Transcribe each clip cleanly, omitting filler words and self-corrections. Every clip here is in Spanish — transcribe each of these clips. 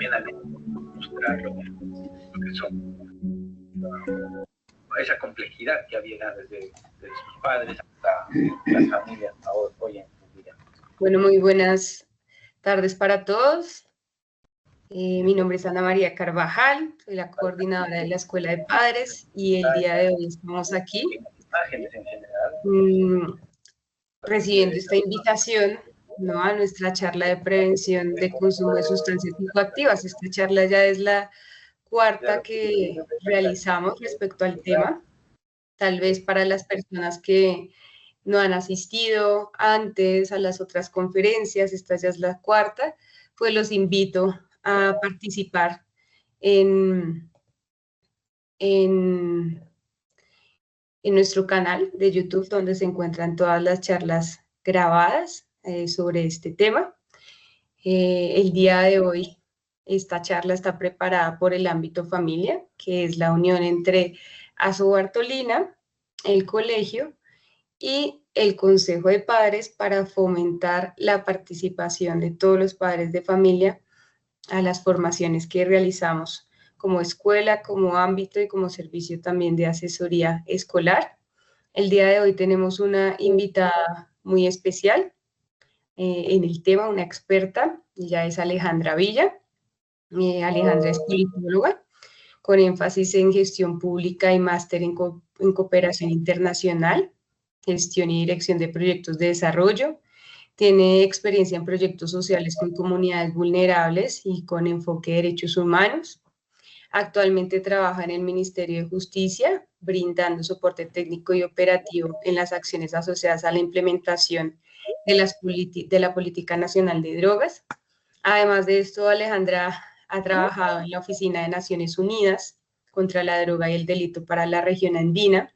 también al mostrar lo que son, esa complejidad que había desde sus padres hasta las familias hoy en día. Bueno, muy buenas tardes para todos. Mi nombre es Ana María Carvajal, soy la coordinadora de la Escuela de Padres y el día de hoy estamos aquí recibiendo esta invitación, ¿no?, a nuestra charla de prevención de consumo de sustancias psicoactivas. Esta charla ya es la cuarta que realizamos respecto al tema. Tal vez para las personas que no han asistido antes a las otras conferencias, esta ya es la cuarta, pues los invito a participar en nuestro canal de YouTube, donde se encuentran todas las charlas grabadas sobre este tema. El día de hoy, esta charla está preparada por el ámbito familia, que es la unión entre Aso Bartolina, el colegio y el Consejo de Padres para fomentar la participación de todos los padres de familia a las formaciones que realizamos como escuela, como ámbito y como servicio también de asesoría escolar. El día de hoy tenemos una invitada muy especial en el tema, una experta, ella es Alejandra Villa. Alejandra es politóloga con énfasis en gestión pública y máster en cooperación internacional, gestión y dirección de proyectos de desarrollo. Tiene experiencia en proyectos sociales con comunidades vulnerables y con enfoque de derechos humanos. Actualmente trabaja en el Ministerio de Justicia, brindando soporte técnico y operativo en las acciones asociadas a la implementación de la Política Nacional de Drogas. Además de esto, Alejandra ha trabajado en la Oficina de Naciones Unidas contra la Droga y el Delito para la región andina.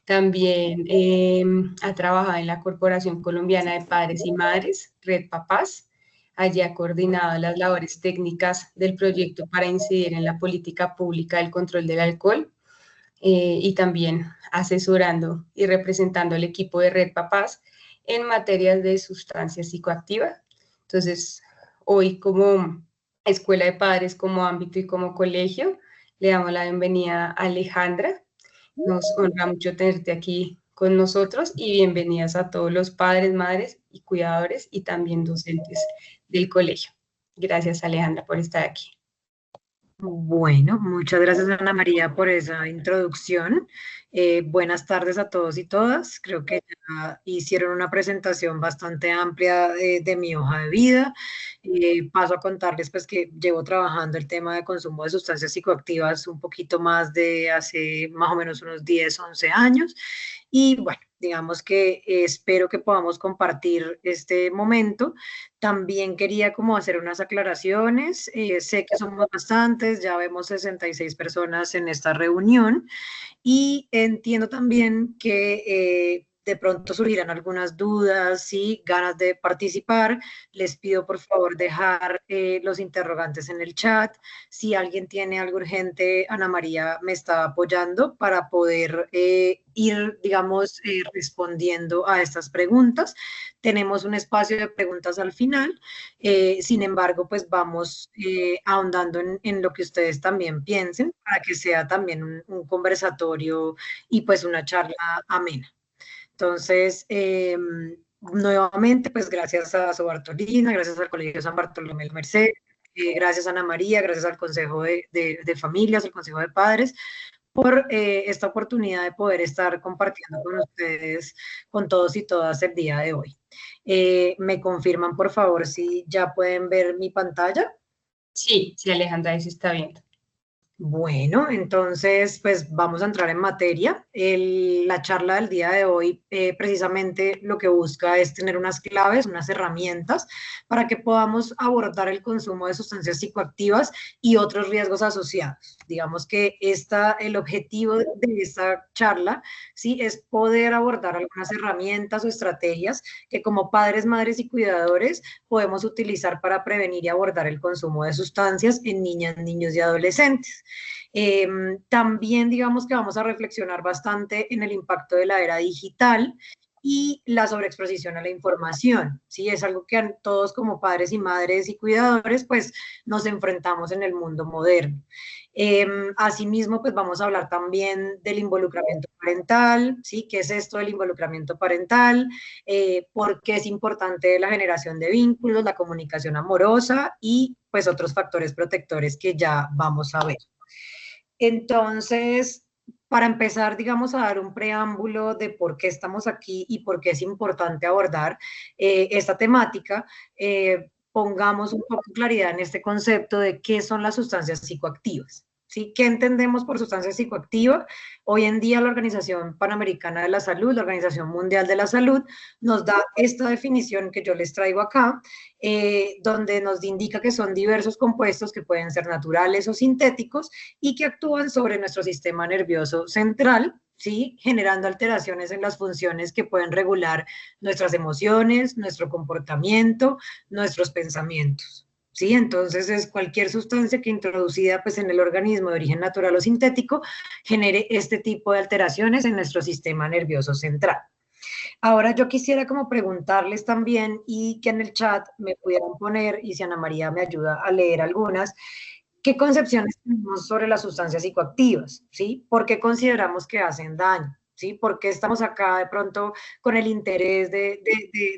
También ha trabajado en la Corporación Colombiana de Padres y Madres, Red Papás. Allí ha coordinado las labores técnicas del proyecto para incidir en la política pública del control del alcohol y también asesorando y representando al equipo de Red Papás en materias de sustancias psicoactivas. Entonces, hoy como Escuela de Padres, como ámbito y como colegio, le damos la bienvenida a Alejandra. Nos honra mucho tenerte aquí con nosotros y bienvenidas a todos los padres, madres y cuidadores y también docentes del colegio. Gracias, Alejandra, por estar aquí. Bueno, muchas gracias, Ana María, por esa introducción. Buenas tardes a todos y todas. Creo que ya hicieron una presentación bastante amplia de mi hoja de vida. Paso a contarles pues que llevo trabajando el tema de consumo de sustancias psicoactivas un poquito más de hace más o menos unos 10, 11 años. Y bueno, digamos que espero que podamos compartir este momento. También quería como hacer unas aclaraciones. Sé que somos bastantes, ya vemos 66 personas en esta reunión y entiendo también que de pronto surgirán algunas dudas y ganas de participar. Les pido por favor dejar los interrogantes en el chat. Si alguien tiene algo urgente, Ana María me está apoyando para poder ir, digamos, respondiendo a estas preguntas. Tenemos un espacio de preguntas al final. Sin embargo, pues vamos ahondando en lo que ustedes también piensen para que sea también un conversatorio y pues una charla amena. Entonces, nuevamente, pues gracias a Aso Bartolina, gracias al Colegio San Bartolomé del Merced, gracias a Ana María, gracias al Consejo de Familias, al Consejo de Padres, por esta oportunidad de poder estar compartiendo con ustedes, con todos y todas el día de hoy. ¿Me confirman, por favor, si ya pueden ver mi pantalla? Sí, Alejandra, ahí se está viendo. Bueno, entonces, pues vamos a entrar en materia. La charla del día de hoy precisamente lo que busca es tener unas claves, unas herramientas para que podamos abordar el consumo de sustancias psicoactivas y otros riesgos asociados. Digamos que el objetivo de esta charla, ¿sí?, es poder abordar algunas herramientas o estrategias que como padres, madres y cuidadores podemos utilizar para prevenir y abordar el consumo de sustancias en niñas, niños y adolescentes. También digamos que vamos a reflexionar bastante en el impacto de la era digital y la sobreexposición a la información, ¿sí? Es algo que a todos como padres y madres y cuidadores, pues nos enfrentamos en el mundo moderno. Asimismo, pues vamos a hablar también del involucramiento parental, ¿sí? ¿Qué es esto del involucramiento parental? ¿Por qué es importante la generación de vínculos, la comunicación amorosa y pues otros factores protectores que ya vamos a ver? Entonces, para empezar, digamos, a dar un preámbulo de por qué estamos aquí y por qué es importante abordar esta temática, pongamos un poco claridad en este concepto de qué son las sustancias psicoactivas. ¿Sí? ¿Qué entendemos por sustancia psicoactiva? Hoy en día la Organización Panamericana de la Salud, la Organización Mundial de la Salud, nos da esta definición que yo les traigo acá, donde nos indica que son diversos compuestos que pueden ser naturales o sintéticos y que actúan sobre nuestro sistema nervioso central, ¿sí? Generando alteraciones en las funciones que pueden regular nuestras emociones, nuestro comportamiento, nuestros pensamientos. ¿Sí? Entonces es cualquier sustancia que introducida pues, en el organismo de origen natural o sintético genere este tipo de alteraciones en nuestro sistema nervioso central. Ahora yo quisiera como preguntarles también y que en el chat me pudieran poner, y si Ana María me ayuda a leer algunas, ¿qué concepciones tenemos sobre las sustancias psicoactivas? ¿Sí? ¿Por qué consideramos que hacen daño? ¿Sí? ¿Por qué estamos acá de pronto con el interés de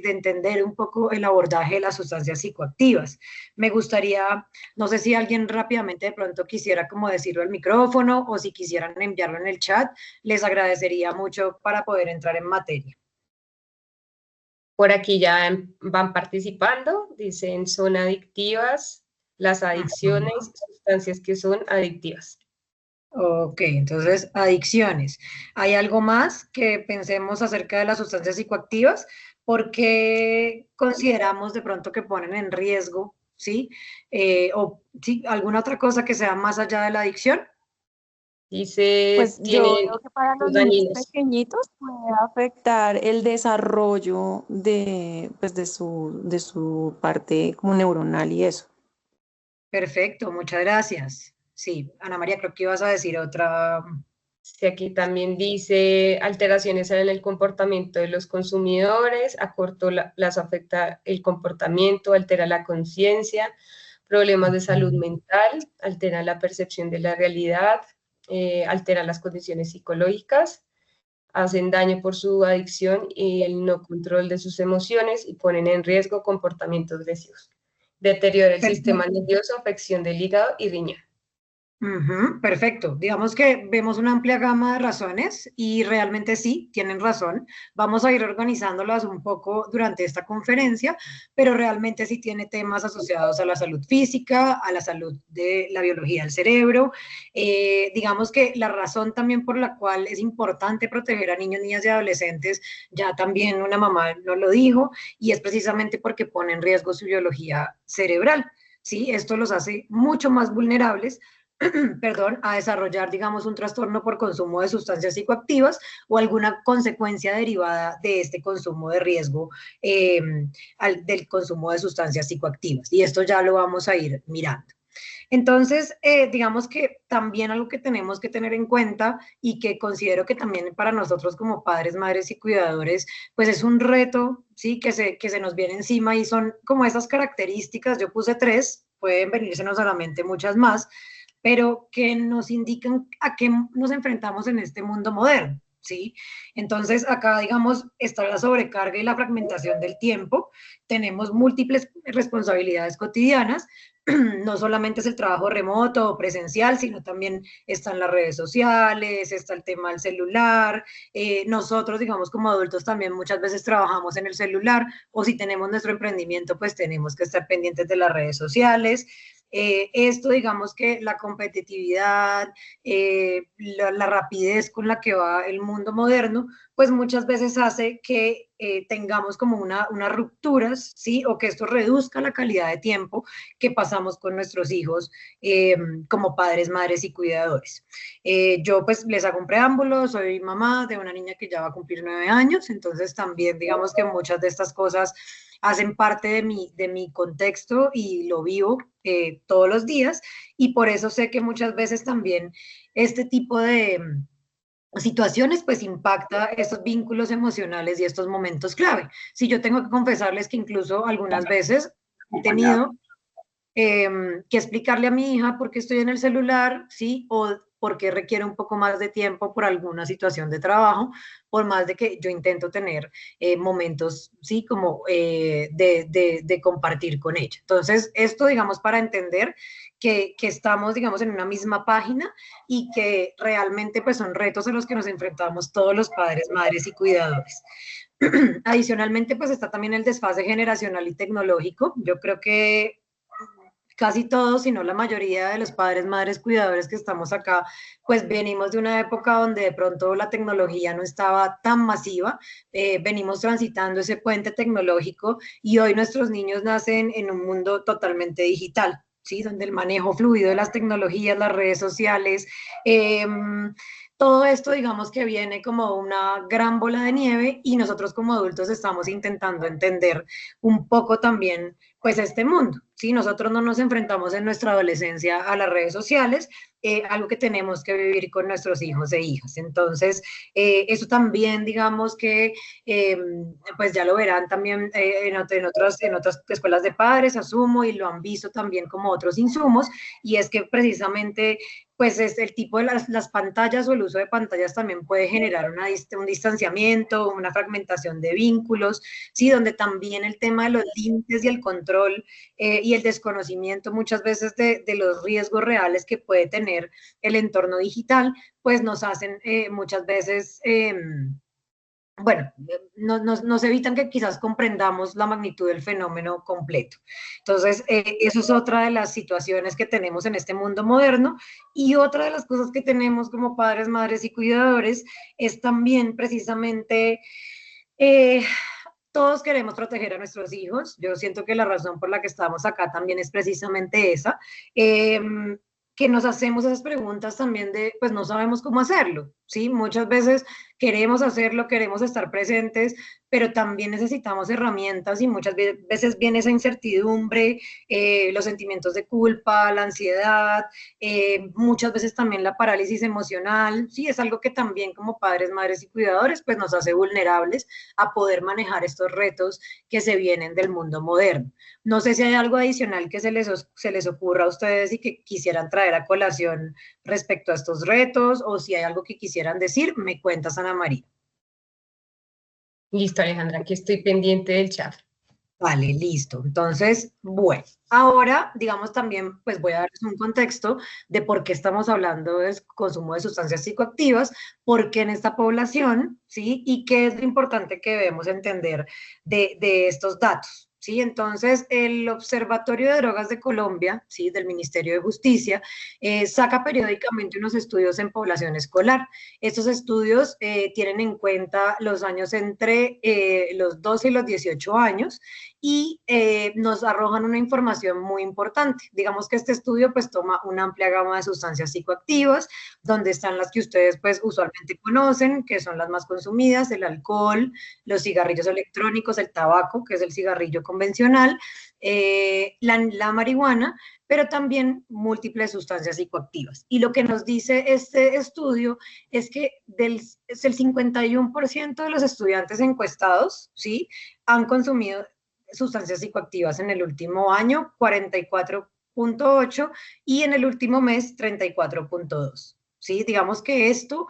entender un poco el abordaje de las sustancias psicoactivas? Me gustaría, no sé si alguien rápidamente de pronto quisiera como decirlo al micrófono o si quisieran enviarlo en el chat, les agradecería mucho para poder entrar en materia. Por aquí ya van participando, dicen son adictivas, las adicciones, sustancias que son adictivas. Ok, entonces adicciones. ¿Hay algo más que pensemos acerca de las sustancias psicoactivas? Porque consideramos de pronto que ponen en riesgo, ¿sí? O ¿sí? ¿Alguna otra cosa que sea más allá de la adicción? Dice, Pues yo tienen veo que para los los niños dañinos. pequeñitos puede afectar el desarrollo de, pues de su parte como neuronal y eso. Perfecto, muchas gracias. Sí, Ana María, creo que ibas a decir otra. Sí, aquí también dice alteraciones en el comportamiento de los consumidores, a corto plazo afecta el comportamiento, altera la conciencia, problemas de salud mental, altera la percepción de la realidad, altera las condiciones psicológicas, hacen daño por su adicción y el no control de sus emociones y ponen en riesgo comportamientos lesivos. Deteriora el sistema nervioso, afección del hígado y riñón. Perfecto. Digamos que vemos una amplia gama de razones y realmente sí, tienen razón. Vamos a ir organizándolas un poco durante esta conferencia, pero realmente sí tiene temas asociados a la salud física, a la salud de la biología del cerebro. Digamos que la razón también por la cual es importante proteger a niños, niñas y adolescentes, ya también una mamá nos lo dijo, y es precisamente porque pone en riesgo su biología cerebral. ¿Sí? Esto los hace mucho más vulnerables perdón, a desarrollar, digamos, un trastorno por consumo de sustancias psicoactivas o alguna consecuencia derivada de este consumo de riesgo del consumo de sustancias psicoactivas. Y esto ya lo vamos a ir mirando. Entonces, digamos que también algo que tenemos que tener en cuenta y que considero que también para nosotros como padres, madres y cuidadores, pues es un reto, ¿sí? Que se nos viene encima y son como esas características, yo puse 3, pueden venírsenos a la mente muchas más, pero que nos indican a qué nos enfrentamos en este mundo moderno, ¿sí? Entonces, acá, digamos, está la sobrecarga y la fragmentación del tiempo, tenemos múltiples responsabilidades cotidianas, no solamente es el trabajo remoto o presencial, sino también están las redes sociales, está el tema del celular, nosotros, digamos, como adultos también muchas veces trabajamos en el celular, o si tenemos nuestro emprendimiento, pues tenemos que estar pendientes de las redes sociales. Esto, digamos que la competitividad, la rapidez con la que va el mundo moderno, pues muchas veces hace que tengamos como unas rupturas, ¿sí? O que esto reduzca la calidad de tiempo que pasamos con nuestros hijos como padres, madres y cuidadores. Yo pues les hago un preámbulo, soy mamá de una niña que ya va a cumplir 9 años, entonces también digamos que muchas de estas cosas hacen parte de mi contexto y lo vivo todos los días y por eso sé que muchas veces también este tipo situaciones, pues impacta estos vínculos emocionales y estos momentos clave. Si yo tengo que confesarles que incluso algunas veces he tenido que explicarle a mi hija por qué estoy en el celular, ¿sí? O por qué requiere un poco más de tiempo por alguna situación de trabajo, por más de que yo intento tener momentos, ¿sí? Como de compartir con ella. Entonces, esto, digamos, para entender que estamos, digamos, en una misma página y que realmente, pues, son retos a los que nos enfrentamos todos los padres, madres y cuidadores. Adicionalmente, pues está también el desfase generacional y tecnológico. Yo creo que casi todos, si no la mayoría de los padres, madres, cuidadores que estamos acá, pues venimos de una época donde de pronto la tecnología no estaba tan masiva, venimos transitando ese puente tecnológico y hoy nuestros niños nacen en un mundo totalmente digital, ¿sí? Donde el manejo fluido de las tecnologías, las redes sociales, todo esto, digamos que viene como una gran bola de nieve y nosotros como adultos estamos intentando entender un poco también pues este mundo. ¿Sí? Nosotros no nos enfrentamos en nuestra adolescencia a las redes sociales, algo que tenemos que vivir con nuestros hijos e hijas. Entonces, eso también, digamos que, pues ya lo verán también en otras escuelas de padres, asumo, y lo han visto también como otros insumos, y es que precisamente pues es el tipo de las pantallas o el uso de pantallas también puede generar un distanciamiento, una fragmentación de vínculos, ¿sí? Donde también el tema de los límites y el control y el desconocimiento muchas veces de los riesgos reales que puede tener el entorno digital, pues nos hacen muchas veces bueno, nos evitan que quizás comprendamos la magnitud del fenómeno completo. Entonces, eso es otra de las situaciones que tenemos en este mundo moderno y otra de las cosas que tenemos como padres, madres y cuidadores es también precisamente... todos queremos proteger a nuestros hijos. Yo siento que la razón por la que estamos acá también es precisamente esa. Que nos hacemos esas preguntas también de, pues no sabemos cómo hacerlo, ¿sí? Muchas veces queremos hacerlo, queremos estar presentes, pero también necesitamos herramientas y muchas veces viene esa incertidumbre, los sentimientos de culpa, la ansiedad, muchas veces también la parálisis emocional, ¿sí? Es algo que también como padres, madres y cuidadores, pues nos hace vulnerables a poder manejar estos retos que se vienen del mundo moderno. No sé si hay algo adicional que se les ocurra a ustedes y que quisieran traer a colación respecto a estos retos o si hay algo que quisieran decir, me cuentas, Ana María. Listo, Alejandra, aquí estoy pendiente del chat. Vale, listo. Entonces, bueno, ahora, digamos también, pues voy a darles un contexto de por qué estamos hablando del consumo de sustancias psicoactivas, por qué en esta población, ¿sí? Y qué es lo importante que debemos entender de estos datos. ¿Sí? Entonces, el Observatorio de Drogas de Colombia, ¿sí? Del Ministerio de Justicia, saca periódicamente unos estudios en población escolar. Estos estudios tienen en cuenta los años entre los 12 y los 18 años y nos arrojan una información muy importante. Digamos que este estudio pues toma una amplia gama de sustancias psicoactivas, donde están las que ustedes pues usualmente conocen, que son las más consumidas, el alcohol, los cigarrillos electrónicos, el tabaco, que es el cigarrillo convencional, la marihuana, pero también múltiples sustancias psicoactivas. Y lo que nos dice este estudio es que es el 51% de los estudiantes encuestados, ¿sí? Han consumido sustancias psicoactivas en el último año, 44.8, y en el último mes, 34.2. ¿Sí? Digamos que esto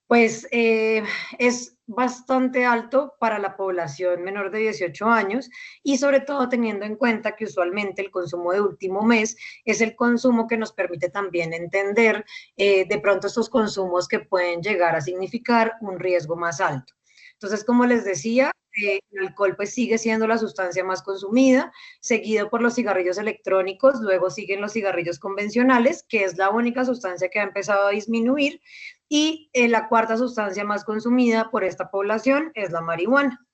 pues es bastante alto para la población menor de 18 años y sobre todo teniendo en cuenta que usualmente el consumo de último mes es el consumo que nos permite también entender de pronto estos consumos que pueden llegar a significar un riesgo más alto. Entonces, como les decía, el alcohol pues sigue siendo la sustancia más consumida, seguido por los cigarrillos electrónicos, luego siguen los cigarrillos convencionales, que es la única sustancia que ha empezado a disminuir, y la cuarta sustancia más consumida por esta población es la marihuana.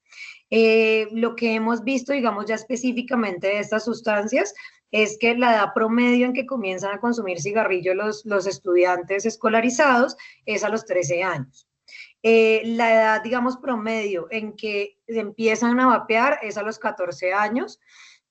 Lo que hemos visto, digamos ya específicamente de estas sustancias, es que la edad promedio en que comienzan a consumir cigarrillo los estudiantes escolarizados es a los 13 años. La edad, digamos, promedio en que empiezan a vapear es a los 14 años.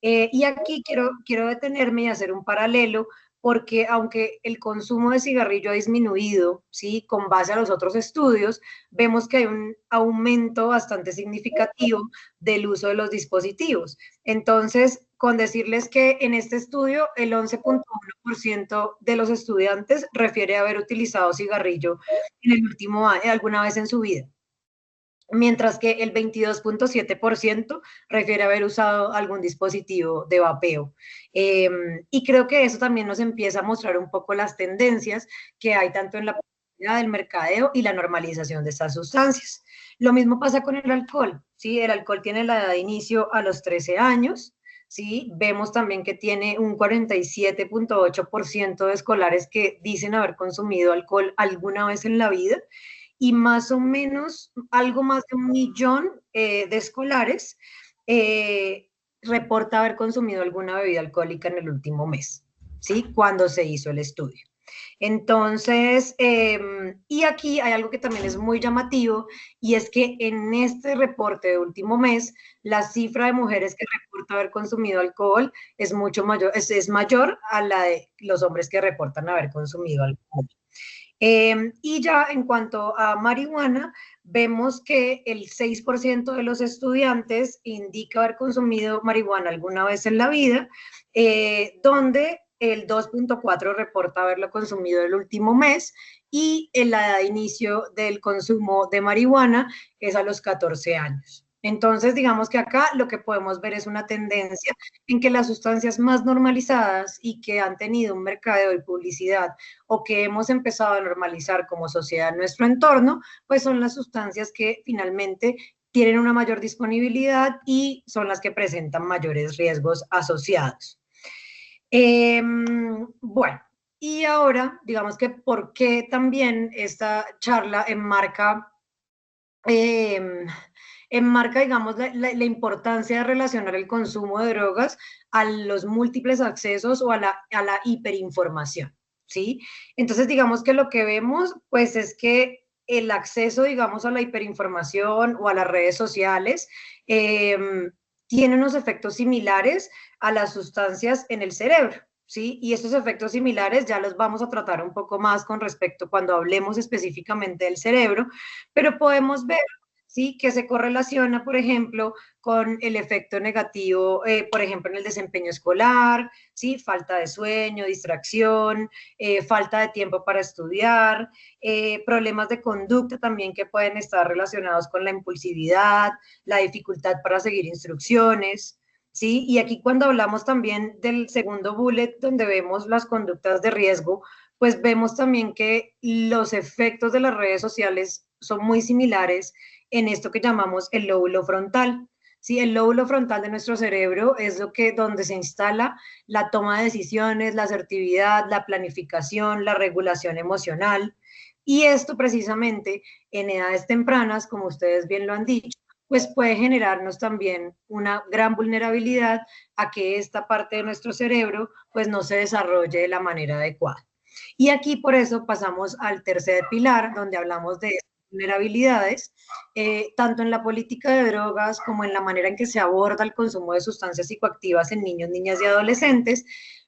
Y aquí quiero detenerme y hacer un paralelo porque aunque el consumo de cigarrillo ha disminuido, ¿sí? Con base a los otros estudios, vemos que hay un aumento bastante significativo del uso de los dispositivos. Entonces, con decirles que en este estudio el 11.1% de los estudiantes refiere haber utilizado cigarrillo en el último año, alguna vez en su vida, mientras que el 22.7% refiere haber usado algún dispositivo de vapeo. Y creo que eso también nos empieza a mostrar un poco las tendencias que hay tanto en la publicidad, del mercadeo y la normalización de estas sustancias. Lo mismo pasa con el alcohol, ¿sí? El alcohol tiene la edad de inicio a los 13 años, ¿sí? Vemos también que tiene un 47.8% de escolares que dicen haber consumido alcohol alguna vez en la vida, y más o menos algo más de 1 millón de escolares reporta haber consumido alguna bebida alcohólica en el último mes, ¿sí? Cuando se hizo el estudio. Entonces, y aquí hay algo que también es muy llamativo, y es que en este reporte de último mes, la cifra de mujeres que reporta haber consumido alcohol es mucho mayor, es mayor a la de los hombres que reportan haber consumido alcohol. Y ya en cuanto a marihuana, vemos que el 6% de los estudiantes indica haber consumido marihuana alguna vez en la vida, donde el 2.4% reporta haberlo consumido el último mes, y la edad de inicio del consumo de marihuana es a los 14 años. Entonces, digamos que acá lo que podemos ver es una tendencia en que las sustancias más normalizadas y que han tenido un mercadeo y publicidad, o que hemos empezado a normalizar como sociedad en nuestro entorno, pues son las sustancias que finalmente tienen una mayor disponibilidad y son las que presentan mayores riesgos asociados. Bueno, y ahora, digamos que por qué también esta charla enmarca, digamos, la importancia de relacionar el consumo de drogas a los múltiples accesos o a la hiperinformación, ¿sí? Entonces, digamos que lo que vemos, pues, es que el acceso, digamos, a la hiperinformación o a las redes sociales tiene unos efectos similares a las sustancias en el cerebro, ¿sí? Y estos efectos similares ya los vamos a tratar un poco más con respecto cuando hablemos específicamente del cerebro, pero podemos ver, ¿sí?, que se correlaciona, por ejemplo, con el efecto negativo, por ejemplo, en el desempeño escolar, ¿sí? Falta de sueño, distracción, falta de tiempo para estudiar, problemas de conducta también que pueden estar relacionados con la impulsividad, la dificultad para seguir instrucciones, ¿sí? Y aquí cuando hablamos también del segundo bullet, donde vemos las conductas de riesgo, pues vemos también que los efectos de las redes sociales son muy similares en esto que llamamos el lóbulo frontal. Sí, el lóbulo frontal de nuestro cerebro es donde se instala la toma de decisiones, la asertividad, la planificación, la regulación emocional. Y esto precisamente en edades tempranas, como ustedes bien lo han dicho, pues puede generarnos también una gran vulnerabilidad a que esta parte de nuestro cerebro pues no se desarrolle de la manera adecuada. Y aquí por eso pasamos al tercer pilar, donde hablamos de vulnerabilidades, tanto en la política de drogas como en la manera en que se aborda el consumo de sustancias psicoactivas en niños, niñas y adolescentes.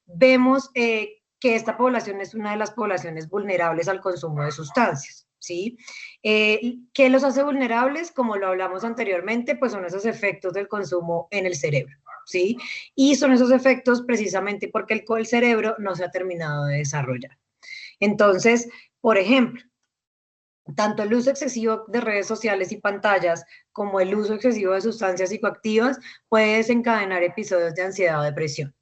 Vemos que esta población es una de las poblaciones vulnerables al consumo de sustancias, ¿sí? ¿Qué los hace vulnerables? Como lo hablamos anteriormente, pues son esos efectos del consumo en el cerebro, ¿sí? Y son esos efectos precisamente porque el cerebro no se ha terminado de desarrollar. Entonces, por ejemplo, tanto el uso excesivo de redes sociales y pantallas como el uso excesivo de sustancias psicoactivas puede desencadenar episodios de ansiedad o depresión,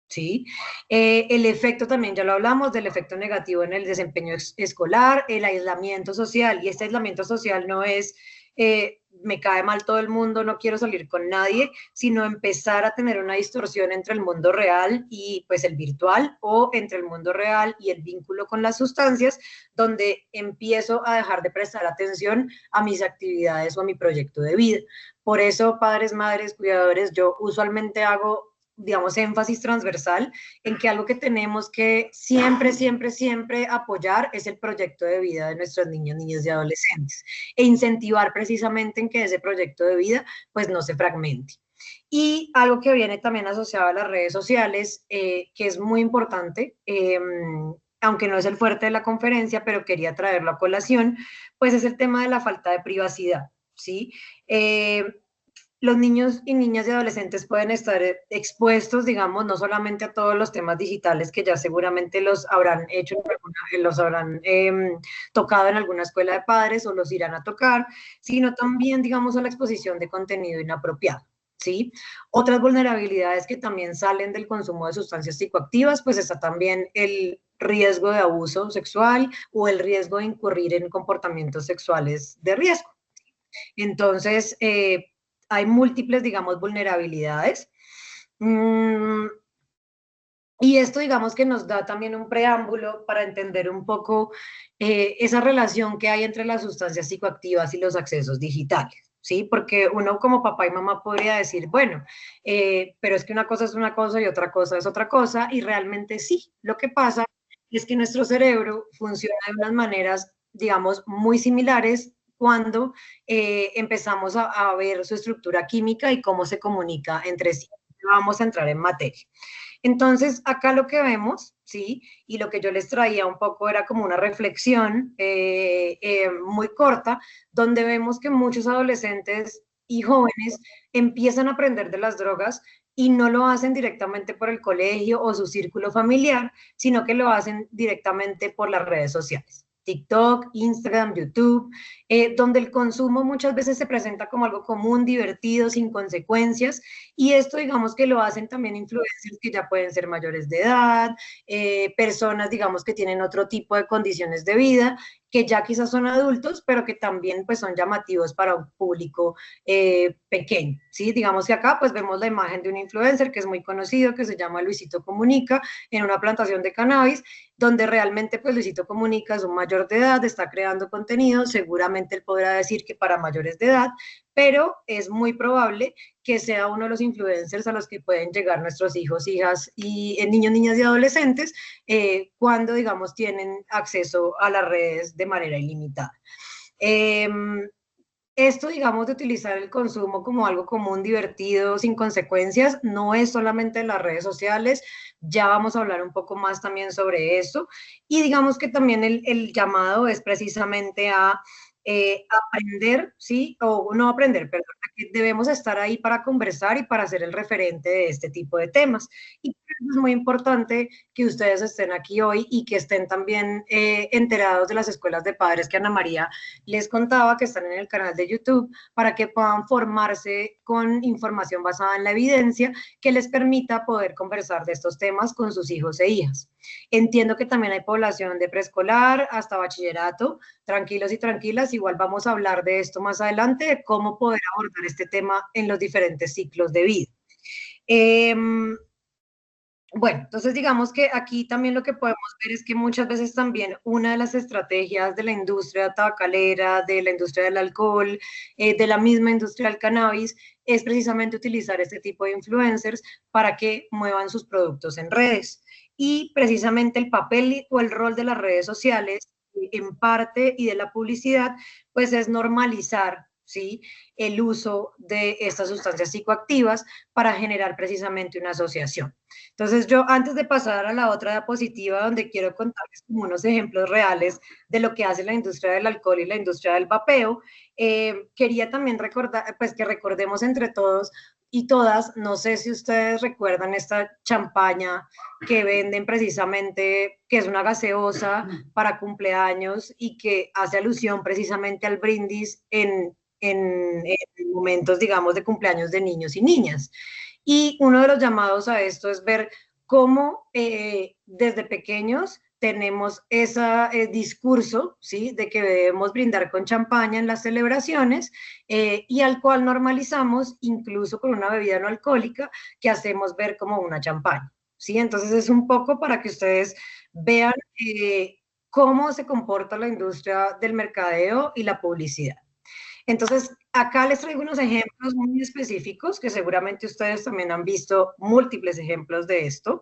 ¿sí? El efecto también, ya lo hablamos, del efecto negativo en el desempeño escolar, el aislamiento social, y este aislamiento social no es me cae mal todo el mundo, no quiero salir con nadie, sino empezar a tener una distorsión entre el mundo real y pues el virtual, o entre el mundo real y el vínculo con las sustancias, donde empiezo a dejar de prestar atención a mis actividades o a mi proyecto de vida. Por eso, padres, madres, cuidadores, yo usualmente hago, digamos, énfasis transversal en que algo que tenemos que siempre, siempre, siempre apoyar es el proyecto de vida de nuestros niños, niñas y adolescentes, e incentivar precisamente en que ese proyecto de vida pues no se fragmente. Y algo que viene también asociado a las redes sociales, que es muy importante, aunque no es el fuerte de la conferencia, pero quería traerlo a colación, pues es el tema de la falta de privacidad, ¿sí? Los niños y niñas y adolescentes pueden estar expuestos, digamos, no solamente a todos los temas digitales que ya seguramente los habrán hecho, los habrán tocado en alguna escuela de padres o los irán a tocar, sino también, digamos, a la exposición de contenido inapropiado, ¿sí? Otras vulnerabilidades que también salen del consumo de sustancias psicoactivas, pues está también el riesgo de abuso sexual o el riesgo de incurrir en comportamientos sexuales de riesgo. Entonces, hay múltiples, digamos, vulnerabilidades. Y esto, digamos, que nos da también un preámbulo para entender un poco esa relación que hay entre las sustancias psicoactivas y los accesos digitales, ¿sí? Porque uno como papá y mamá podría decir, bueno, pero es que una cosa es una cosa y otra cosa es otra cosa, y realmente sí. Lo que pasa es que nuestro cerebro funciona de unas maneras, digamos, muy similares cuando empezamos a ver su estructura química y cómo se comunica entre sí. Vamos a entrar en materia. Entonces, acá lo que vemos, ¿sí? Y lo que yo les traía un poco era como una reflexión muy corta, donde vemos que muchos adolescentes y jóvenes empiezan a aprender de las drogas y no lo hacen directamente por el colegio o su círculo familiar, sino que lo hacen directamente por las redes sociales. TikTok, Instagram, YouTube, donde el consumo muchas veces se presenta como algo común, divertido, sin consecuencias, y esto digamos que lo hacen también influencers que ya pueden ser mayores de edad, personas digamos que tienen otro tipo de condiciones de vida, que ya quizás son adultos, pero que también pues son llamativos para un público pequeño, ¿sí? Digamos que acá pues vemos la imagen de un influencer que es muy conocido, que se llama Luisito Comunica, en una plantación de cannabis, donde realmente pues Luisito Comunica es un mayor de edad, está creando contenido, seguramente él podrá decir que para mayores de edad, pero es muy probable que sea uno de los influencers a los que pueden llegar nuestros hijos, hijas y niños, niñas y adolescentes cuando, digamos, tienen acceso a las redes de manera ilimitada. Esto, digamos, de utilizar el consumo como algo común, divertido, sin consecuencias, no es solamente en las redes sociales, ya vamos a hablar un poco más también sobre eso, y digamos que también el llamado es precisamente a aprender, ¿sí? O no aprender, perdón, que debemos estar ahí para conversar y para ser el referente de este tipo de temas. Y es muy importante que ustedes estén aquí hoy y que estén también enterados de las escuelas de padres que Ana María les contaba, que están en el canal de YouTube, para que puedan formarse con información basada en la evidencia que les permita poder conversar de estos temas con sus hijos e hijas. Entiendo que también hay población de preescolar hasta bachillerato, tranquilos y tranquilas, igual vamos a hablar de esto más adelante, de cómo poder abordar este tema en los diferentes ciclos de vida. Bueno, entonces digamos que aquí también lo que podemos ver es que muchas veces también una de las estrategias de la industria tabacalera, de la industria del alcohol, de la misma industria del cannabis, es precisamente utilizar este tipo de influencers para que muevan sus productos en redes. Y precisamente el papel o el rol de las redes sociales, en parte, y de la publicidad, pues es normalizar, ¿sí?, el uso de estas sustancias psicoactivas para generar precisamente una asociación. Entonces yo, antes de pasar a la otra diapositiva, donde quiero contarles como unos ejemplos reales de lo que hace la industria del alcohol y la industria del vapeo, quería también recordar, pues que recordemos entre todos y todas, no sé si ustedes recuerdan esta champaña que venden precisamente, que es una gaseosa para cumpleaños y que hace alusión precisamente al brindis en momentos, digamos, de cumpleaños de niños y niñas. Y uno de los llamados a esto es ver cómo desde pequeños tenemos ese discurso, ¿sí?, de que debemos brindar con champaña en las celebraciones y al cual normalizamos incluso con una bebida no alcohólica que hacemos ver como una champaña, ¿sí? Entonces es un poco para que ustedes vean cómo se comporta la industria del mercadeo y la publicidad. Entonces, acá les traigo unos ejemplos muy específicos que seguramente ustedes también han visto múltiples ejemplos de esto,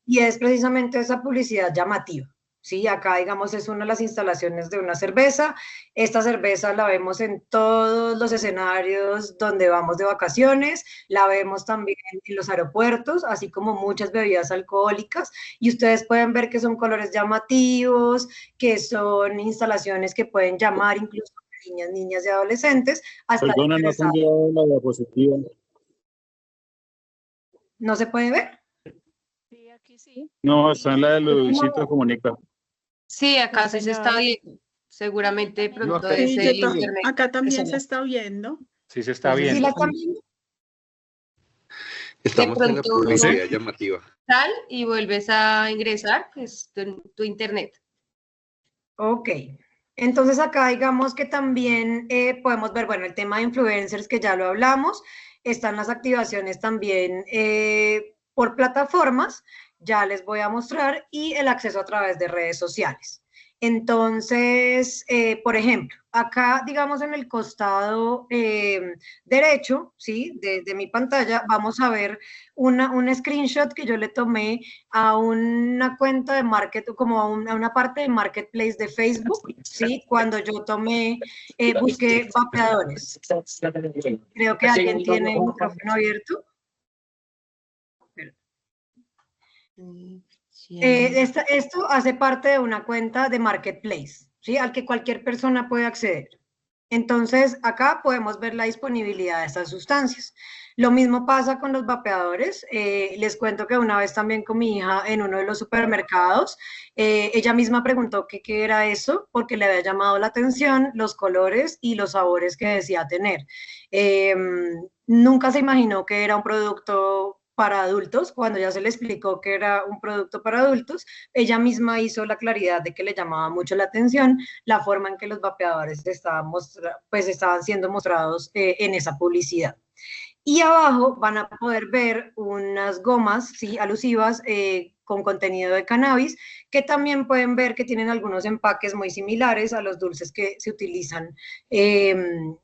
y es precisamente esa publicidad llamativa, ¿sí? Acá, digamos, es una de las instalaciones de una cerveza. Esta cerveza la vemos en todos los escenarios donde vamos de vacaciones, la vemos también en los aeropuertos, así como muchas bebidas alcohólicas, y ustedes pueden ver que son colores llamativos, que son instalaciones que pueden llamar incluso a niñas, niñas y adolescentes a estar Perdona, no ha interesados. cambiado la diapositiva. ¿No se puede ver? Sí, aquí sí. No, está en la de Luisito Comunica. Sí, acá sí se está viendo. Seguramente de pronto es Sí, el yo internet. acá también Eso se está viendo. Sí se está ¿Sí viendo. la están viendo? Estamos en la pronto- publicidad llamativa. Sal y vuelves a ingresar, pues tu internet. Ok, entonces acá digamos que también podemos ver, bueno, el tema de influencers que ya lo hablamos, están las activaciones también por plataformas, ya les voy a mostrar, y el acceso a través de redes sociales. Entonces, por ejemplo, acá, digamos, en el costado derecho, ¿sí? De mi pantalla, vamos a ver un screenshot que yo le tomé a una cuenta de como a una parte de Marketplace de Facebook, ¿sí? Cuando yo tomé, busqué vapeadores. Creo que alguien tiene el micrófono abierto. Esto hace parte de una cuenta de Marketplace, ¿sí? Al que cualquier persona puede acceder. Entonces, acá podemos ver la disponibilidad de estas sustancias. Lo mismo pasa con los vapeadores. Les cuento que una vez también con mi hija en uno de los supermercados, ella misma preguntó qué era eso, porque le había llamado la atención los colores y los sabores que decía tener. Nunca se imaginó que era un producto para adultos. Cuando ya se le explicó que era un producto para adultos, ella misma hizo la claridad de que le llamaba mucho la atención la forma en que los vapeadores estaban siendo mostrados en esa publicidad. Y abajo van a poder ver unas gomas, ¿sí? Alusivas con contenido de cannabis, que también pueden ver que tienen algunos empaques muy similares a los dulces que se utilizan,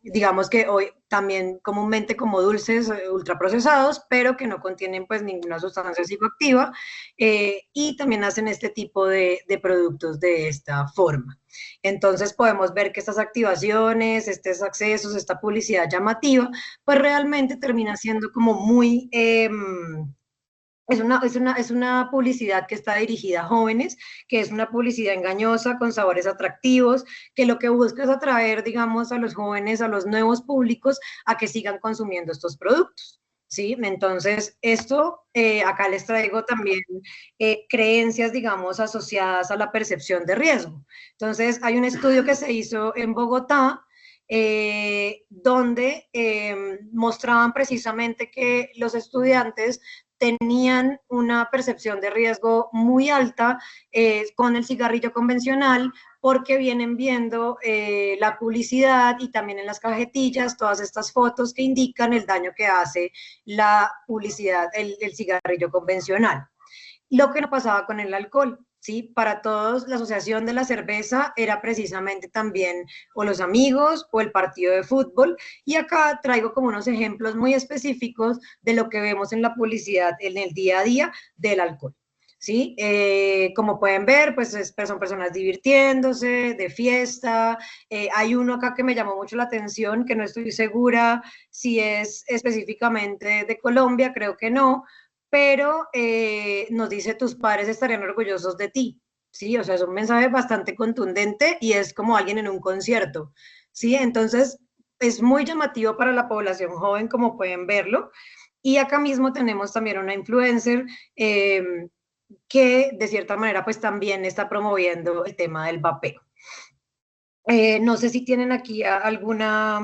digamos que hoy también comúnmente como dulces ultraprocesados, pero que no contienen pues ninguna sustancia psicoactiva, y también hacen este tipo de productos de esta forma. Entonces podemos ver que estas activaciones, estos accesos, esta publicidad llamativa, pues realmente termina siendo como muy... Es una publicidad que está dirigida a jóvenes, que es una publicidad engañosa, con sabores atractivos, que lo que busca es atraer, digamos, a los jóvenes, a los nuevos públicos, a que sigan consumiendo estos productos. ¿Sí? Entonces, esto, acá les traigo también creencias, digamos, asociadas a la percepción de riesgo. Entonces, hay un estudio que se hizo en Bogotá, donde mostraban precisamente que los estudiantes tenían una percepción de riesgo muy alta con el cigarrillo convencional, porque vienen viendo la publicidad y también en las cajetillas todas estas fotos que indican el daño que hace la publicidad, el cigarrillo convencional. Lo que no pasaba con el alcohol. ¿Sí? Para todos, la asociación de la cerveza era precisamente también o los amigos o el partido de fútbol. Y acá traigo como unos ejemplos muy específicos de lo que vemos en la publicidad en el día a día del alcohol. ¿Sí? Como pueden ver, pues son personas divirtiéndose, de fiesta. Hay uno acá que me llamó mucho la atención, que no estoy segura si es específicamente de Colombia, creo que no, pero nos dice: tus padres estarían orgullosos de ti, ¿sí? O sea, es un mensaje bastante contundente y es como alguien en un concierto, ¿sí? Entonces, es muy llamativo para la población joven, como pueden verlo. Y acá mismo tenemos también una influencer que de cierta manera pues también está promoviendo el tema del vapeo. No sé si tienen aquí alguna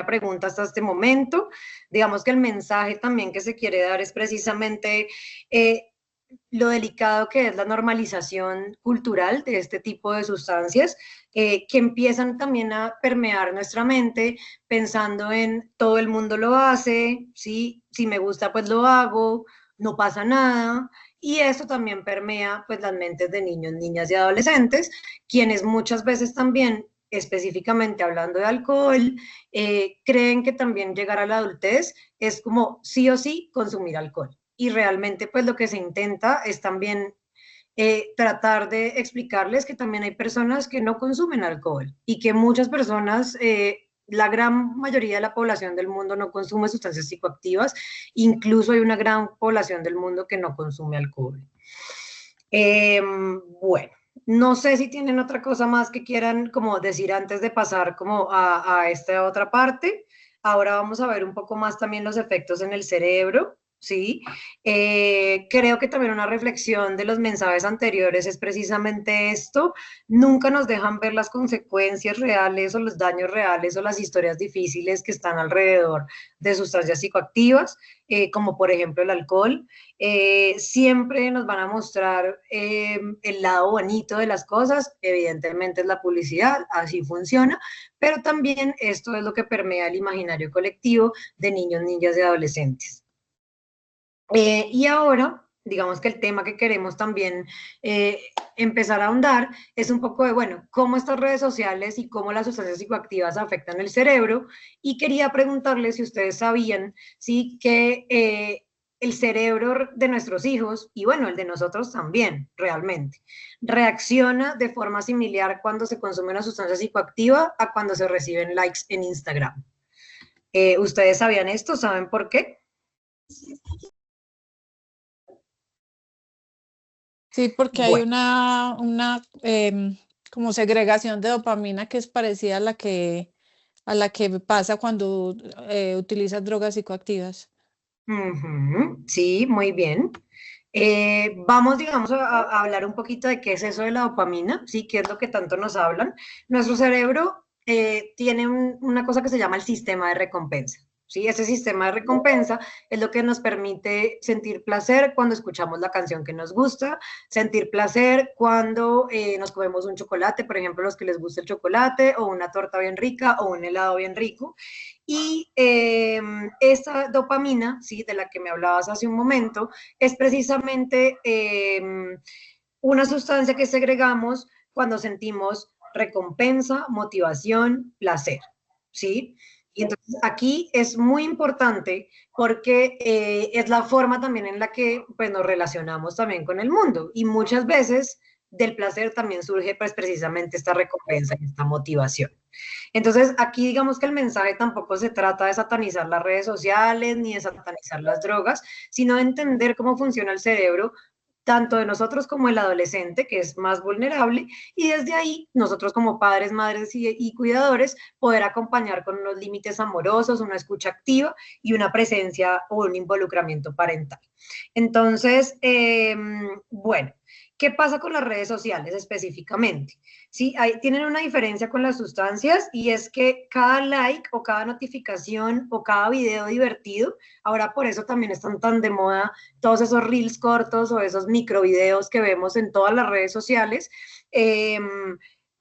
pregunta hasta este momento. Digamos que el mensaje también que se quiere dar es precisamente lo delicado que es la normalización cultural de este tipo de sustancias, que empiezan también a permear nuestra mente pensando en todo el mundo lo hace, ¿sí? Si me gusta pues lo hago, no pasa nada. Y eso también permea pues las mentes de niños, niñas y adolescentes, quienes muchas veces también, específicamente hablando de alcohol, creen que también llegar a la adultez es como sí o sí consumir alcohol. Y realmente pues lo que se intenta es también tratar de explicarles que también hay personas que no consumen alcohol y que muchas personas, la gran mayoría de la población del mundo no consume sustancias psicoactivas, incluso hay una gran población del mundo que no consume alcohol. Bueno, no sé si tienen otra cosa más que quieran como decir antes de pasar como a esta otra parte. Ahora vamos a ver un poco más también los efectos en el cerebro, ¿sí? Creo que también una reflexión de los mensajes anteriores es precisamente esto. Nunca nos dejan ver las consecuencias reales o los daños reales o las historias difíciles que están alrededor de sustancias psicoactivas, como por ejemplo el alcohol. Siempre nos van a mostrar el lado bonito de las cosas, evidentemente es la publicidad, así funciona, pero también esto es lo que permea el imaginario colectivo de niños, niñas y adolescentes. Y ahora, digamos que el tema que queremos también empezar a ahondar es un poco de, bueno, cómo estas redes sociales y cómo las sustancias psicoactivas afectan el cerebro, y quería preguntarles si ustedes sabían, ¿sí?, que el cerebro de nuestros hijos, y bueno, el de nosotros también, realmente, reacciona de forma similar cuando se consume una sustancia psicoactiva a cuando se reciben likes en Instagram. ¿Ustedes sabían esto? ¿Saben por qué? Sí, porque hay una como segregación de dopamina que es parecida a la que pasa cuando utilizas drogas psicoactivas. Sí, muy bien. Vamos, digamos, a hablar un poquito de qué es eso de la dopamina, ¿sí? ¿Qué es lo que tanto nos hablan? Nuestro cerebro tiene una cosa que se llama el sistema de recompensa, ¿sí? Ese sistema de recompensa es lo que nos permite sentir placer cuando escuchamos la canción que nos gusta, sentir placer cuando nos comemos un chocolate, por ejemplo, los que les gusta el chocolate, o una torta bien rica, o un helado bien rico. Y esa dopamina, ¿sí?, de la que me hablabas hace un momento, es precisamente una sustancia que segregamos cuando sentimos recompensa, motivación, placer, ¿sí? Y entonces aquí es muy importante porque es la forma también en la que pues, nos relacionamos también con el mundo, y muchas veces del placer también surge pues precisamente esta recompensa y esta motivación. Entonces, aquí digamos que el mensaje tampoco se trata de satanizar las redes sociales ni de satanizar las drogas, sino de entender cómo funciona el cerebro, tanto de nosotros como el adolescente, que es más vulnerable, y desde ahí nosotros como padres, madres y cuidadores, poder acompañar con unos límites amorosos, una escucha activa y una presencia o un involucramiento parental. Entonces, bueno, ¿qué pasa con las redes sociales específicamente? Sí, tienen una diferencia con las sustancias, y es que cada like o cada notificación o cada video divertido, ahora por eso también están tan de moda todos esos reels cortos o esos microvideos que vemos en todas las redes sociales,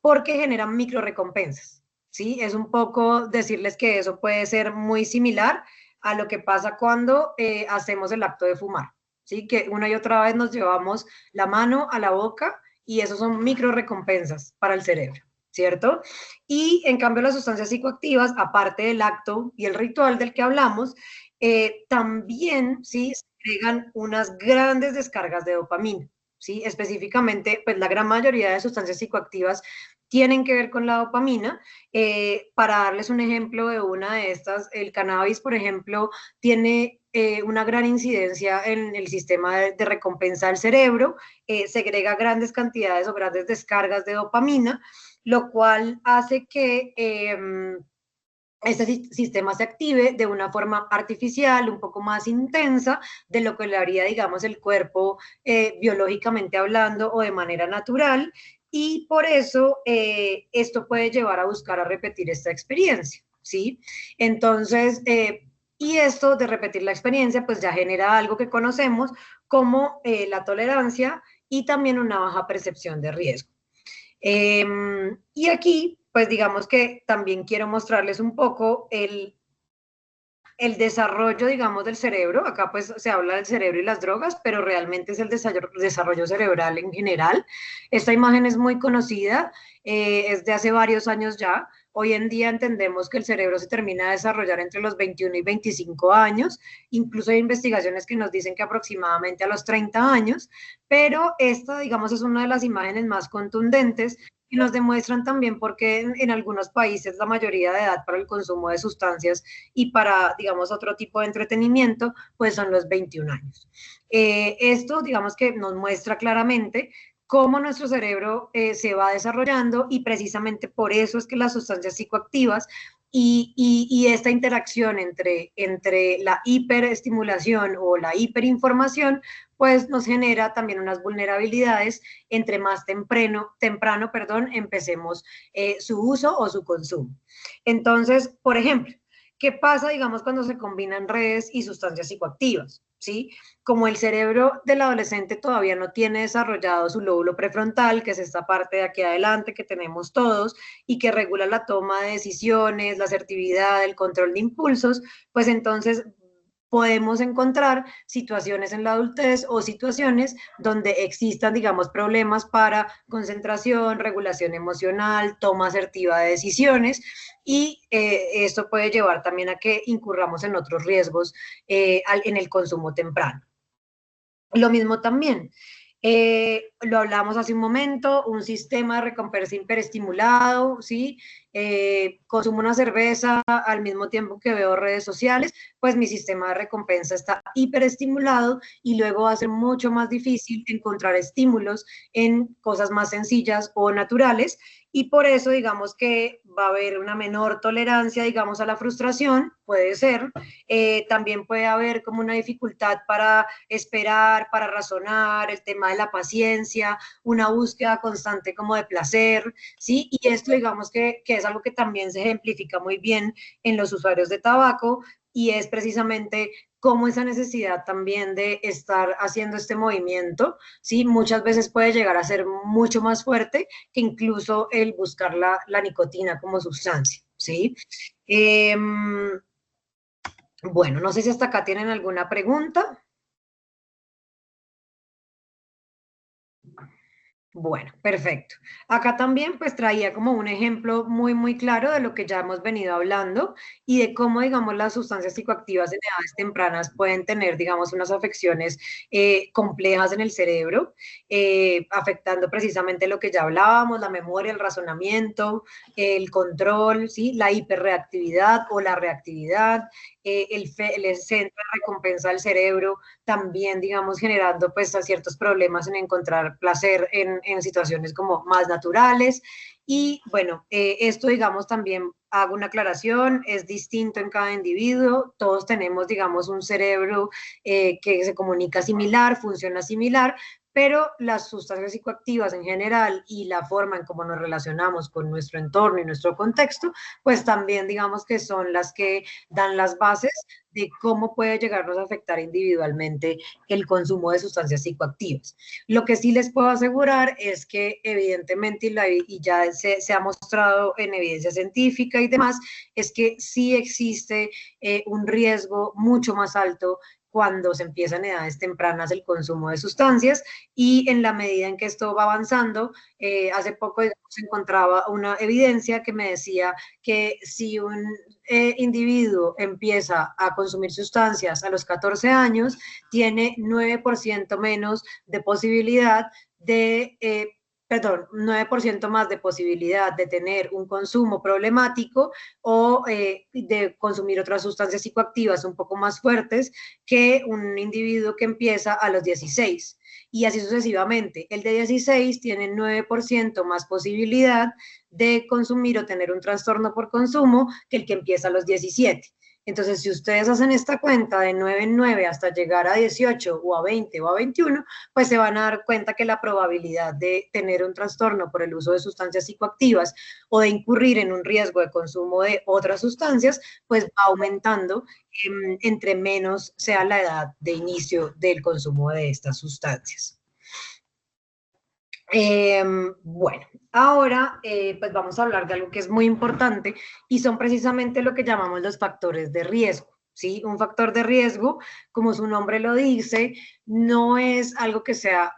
porque generan micro recompensas, ¿sí? Es un poco decirles que eso puede ser muy similar a lo que pasa cuando hacemos el acto de fumar, ¿sí? Que una y otra vez nos llevamos la mano a la boca, y eso son micro recompensas para el cerebro, ¿cierto? Y en cambio las sustancias psicoactivas, aparte del acto y el ritual del que hablamos, también, ¿sí?, agregan unas grandes descargas de dopamina, ¿sí? Específicamente, pues la gran mayoría de sustancias psicoactivas tienen que ver con la dopamina. Para darles un ejemplo de una de estas, el cannabis, por ejemplo, tiene una gran incidencia en el sistema de recompensa del cerebro, segrega grandes cantidades o grandes descargas de dopamina, lo cual hace que este sistema se active de una forma artificial, un poco más intensa de lo que le haría, digamos, el cuerpo biológicamente hablando o de manera natural, y por eso esto puede llevar a buscar a repetir esta experiencia, ¿sí? Entonces, y esto de repetir la experiencia, pues ya genera algo que conocemos como la tolerancia y también una baja percepción de riesgo. Y aquí, pues digamos que también quiero mostrarles un poco el desarrollo, digamos, del cerebro. Acá pues se habla del cerebro y las drogas, pero realmente es el desarrollo cerebral en general. Esta imagen es muy conocida, es de hace varios años ya, Hoy en día entendemos que el cerebro se termina de desarrollar entre los 21 y 25 años, incluso hay investigaciones que nos dicen que aproximadamente a los 30 años, pero esta, digamos, es una de las imágenes más contundentes y nos demuestran también por qué en algunos países la mayoría de edad para el consumo de sustancias y para, digamos, otro tipo de entretenimiento, pues son los 21 años. Esto, digamos que nos muestra claramente cómo nuestro cerebro se va desarrollando y precisamente por eso es que las sustancias psicoactivas y esta interacción entre la hiperestimulación o la hiperinformación, pues nos genera también unas vulnerabilidades entre más temprano, empecemos su uso o su consumo. Entonces, por ejemplo, ¿qué pasa, digamos, cuando se combinan redes y sustancias psicoactivas? ¿Sí? Como el cerebro del adolescente todavía no tiene desarrollado su lóbulo prefrontal, que es esta parte de aquí adelante que tenemos todos y que regula la toma de decisiones, la asertividad, el control de impulsos, pues entonces podemos encontrar situaciones en la adultez o situaciones donde existan, digamos, problemas para concentración, regulación emocional, toma asertiva de decisiones, y esto puede llevar también a que incurramos en otros riesgos en el consumo temprano. Lo mismo también, lo hablamos hace un momento, un sistema de recompensa hiperestimulado, ¿sí? Consumo una cerveza al mismo tiempo que veo redes sociales, pues mi sistema de recompensa está hiperestimulado y luego va a ser mucho más difícil encontrar estímulos en cosas más sencillas o naturales, y por eso digamos que va a haber una menor tolerancia, digamos, a la frustración, puede ser. También puede haber como una dificultad para esperar, para razonar, el tema de la paciencia, una búsqueda constante como de placer, ¿sí? Y esto digamos que es algo que también se ejemplifica muy bien en los usuarios de tabaco, y es precisamente cómo esa necesidad también de estar haciendo este movimiento, ¿sí? Muchas veces puede llegar a ser mucho más fuerte que incluso el buscar la nicotina como sustancia, ¿sí? Bueno, no sé si hasta acá tienen alguna pregunta. Bueno, perfecto. Acá también pues traía como un ejemplo muy claro de lo que ya hemos venido hablando y de cómo, digamos, las sustancias psicoactivas en edades tempranas pueden tener, digamos, unas afecciones complejas en el cerebro, afectando precisamente lo que ya hablábamos, la memoria, el razonamiento, el control, ¿sí? La hiperreactividad o la reactividad, el centro de recompensa del cerebro, también, digamos, generando pues a ciertos problemas en encontrar placer en situaciones como más naturales. Y bueno, esto, digamos, también hago una aclaración, es distinto en cada individuo, todos tenemos, digamos, un cerebro que se comunica similar, funciona similar, pero las sustancias psicoactivas en general y la forma en cómo nos relacionamos con nuestro entorno y nuestro contexto, pues también digamos que son las que dan las bases de cómo puede llegarnos a afectar individualmente el consumo de sustancias psicoactivas. Lo que sí les puedo asegurar es que evidentemente, y ya se ha mostrado en evidencia científica y demás, es que sí existe un riesgo mucho más alto cuando se empieza en edades tempranas el consumo de sustancias, y en la medida en que esto va avanzando, hace poco se encontraba una evidencia que me decía que si un individuo empieza a consumir sustancias a los 14 años, tiene 9% menos de posibilidad de 9% más de posibilidad de tener un consumo problemático o de consumir otras sustancias psicoactivas un poco más fuertes que un individuo que empieza a los 16. Y así sucesivamente. El de 16 tiene 9% más posibilidad de consumir o tener un trastorno por consumo que el que empieza a los 17. Entonces, si ustedes hacen esta cuenta de 9 en 9 hasta llegar a 18 o a 20 o a 21, pues se van a dar cuenta que la probabilidad de tener un trastorno por el uso de sustancias psicoactivas o de incurrir en un riesgo de consumo de otras sustancias, pues va aumentando entre menos sea la edad de inicio del consumo de estas sustancias. Bueno, ahora pues vamos a hablar de algo que es muy importante y son precisamente lo que llamamos los factores de riesgo, ¿sí? Un factor de riesgo, como su nombre lo dice, no es algo que sea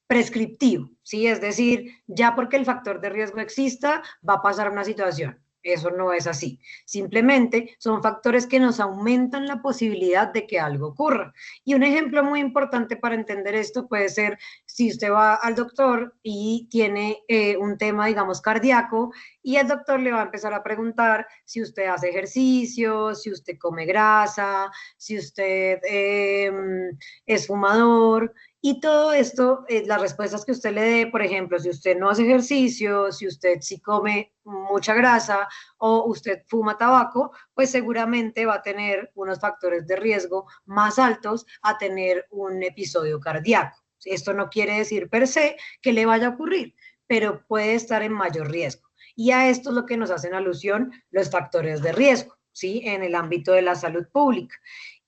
prescriptivo, ¿sí? Es decir, ya porque el factor de riesgo exista, va a pasar una situación. Eso no es así. Simplemente son factores que nos aumentan la posibilidad de que algo ocurra. Y un ejemplo muy importante para entender esto puede ser si usted va al doctor y tiene un tema, digamos, cardíaco, y el doctor le va a empezar a preguntar si usted hace ejercicio, si usted come grasa, si usted es fumador. Y todo esto, las respuestas que usted le dé, por ejemplo, si usted no hace ejercicio, si usted sí come mucha grasa o usted fuma tabaco, pues seguramente va a tener unos factores de riesgo más altos a tener un episodio cardíaco. Esto no quiere decir per se que le vaya a ocurrir, pero puede estar en mayor riesgo. Y a esto es lo que nos hacen alusión los factores de riesgo, ¿sí? En el ámbito de la salud pública.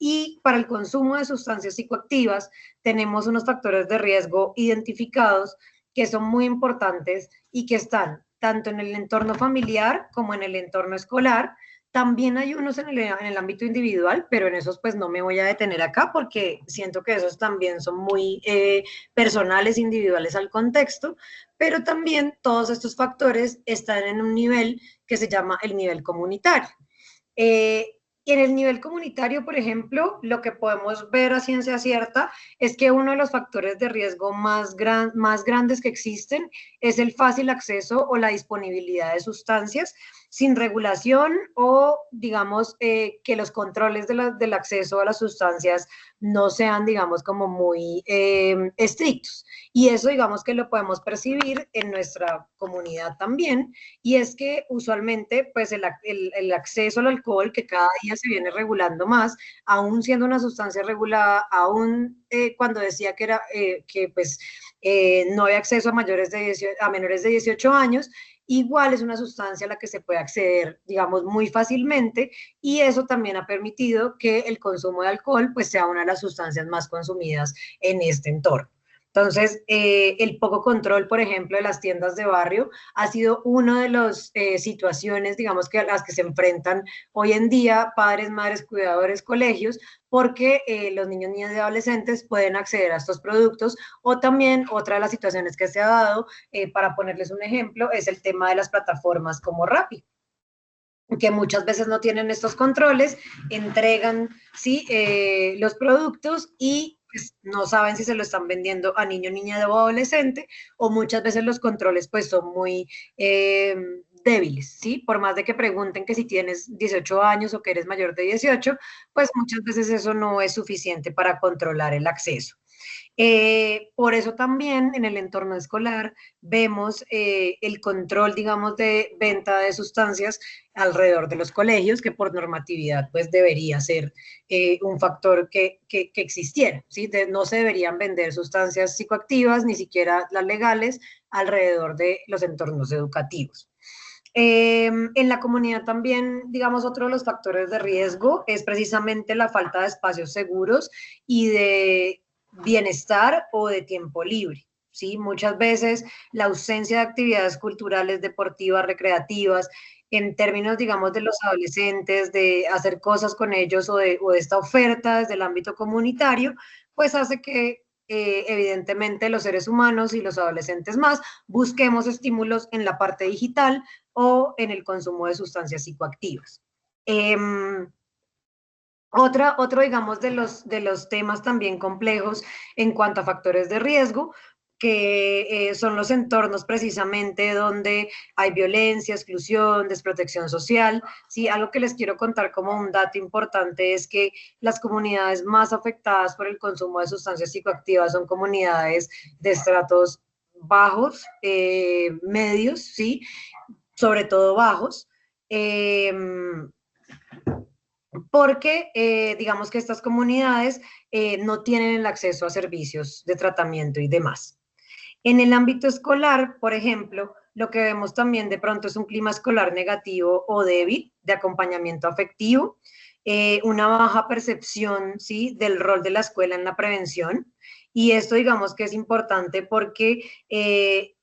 Y para el consumo de sustancias psicoactivas tenemos unos factores de riesgo identificados que son muy importantes y que están tanto en el entorno familiar como en el entorno escolar. También hay unos en el ámbito individual, pero en esos pues no me voy a detener acá porque siento que esos también son muy personales, individuales al contexto, pero también todos estos factores están en un nivel que se llama el nivel comunitario. Y en el nivel comunitario, por ejemplo, lo que podemos ver a ciencia cierta es que uno de los factores de riesgo más grandes que existen es el fácil acceso o la disponibilidad de sustancias sin regulación o, digamos, que los controles del acceso a las sustancias no sean, digamos, como muy estrictos. Y eso, digamos, que lo podemos percibir en nuestra comunidad también, y es que usualmente, pues, el acceso al alcohol, que cada día se viene regulando más, aún siendo una sustancia regulada, aún cuando decía que era, no hay acceso a menores de 18 años, igual es una sustancia a la que se puede acceder, digamos, muy fácilmente, y eso también ha permitido que el consumo de alcohol pues sea una de las sustancias más consumidas en este entorno. Entonces, el poco control, por ejemplo, de las tiendas de barrio ha sido una de las situaciones, digamos, que a las que se enfrentan hoy en día padres, madres, cuidadores, colegios, porque los niños, niñas y adolescentes pueden acceder a estos productos. O también otra de las situaciones que se ha dado, para ponerles un ejemplo, es el tema de las plataformas como Rappi, que muchas veces no tienen estos controles, entregan, ¿sí? Los productos y pues, no saben si se lo están vendiendo a niño, niña o adolescente, o muchas veces los controles pues son muy débiles, ¿sí? Por más de que pregunten que si tienes 18 años o que eres mayor de 18, pues muchas veces eso no es suficiente para controlar el acceso. Por eso también en el entorno escolar vemos el control, digamos, de venta de sustancias alrededor de los colegios, que por normatividad pues debería ser un factor que existiera, ¿sí? No se deberían vender sustancias psicoactivas, ni siquiera las legales, alrededor de los entornos educativos. En la comunidad también, digamos, otro de los factores de riesgo es precisamente la falta de espacios seguros y de bienestar o de tiempo libre, ¿sí? Muchas veces la ausencia de actividades culturales, deportivas, recreativas, en términos, digamos, de los adolescentes, de hacer cosas con ellos o de esta oferta desde el ámbito comunitario, pues hace que evidentemente los seres humanos y los adolescentes más busquemos estímulos en la parte digital o en el consumo de sustancias psicoactivas. Otro, digamos, de los temas también complejos en cuanto a factores de riesgo, que son los entornos precisamente donde hay violencia, exclusión, desprotección social. Sí, algo que les quiero contar como un dato importante es que las comunidades más afectadas por el consumo de sustancias psicoactivas son comunidades de estratos bajos, medios, sí, sobre todo bajos, porque digamos que estas comunidades no tienen el acceso a servicios de tratamiento y demás. En el ámbito escolar, por ejemplo, lo que vemos también de pronto es un clima escolar negativo o débil de acompañamiento afectivo, una baja percepción, ¿sí?, del rol de la escuela en la prevención, y esto digamos que es importante porque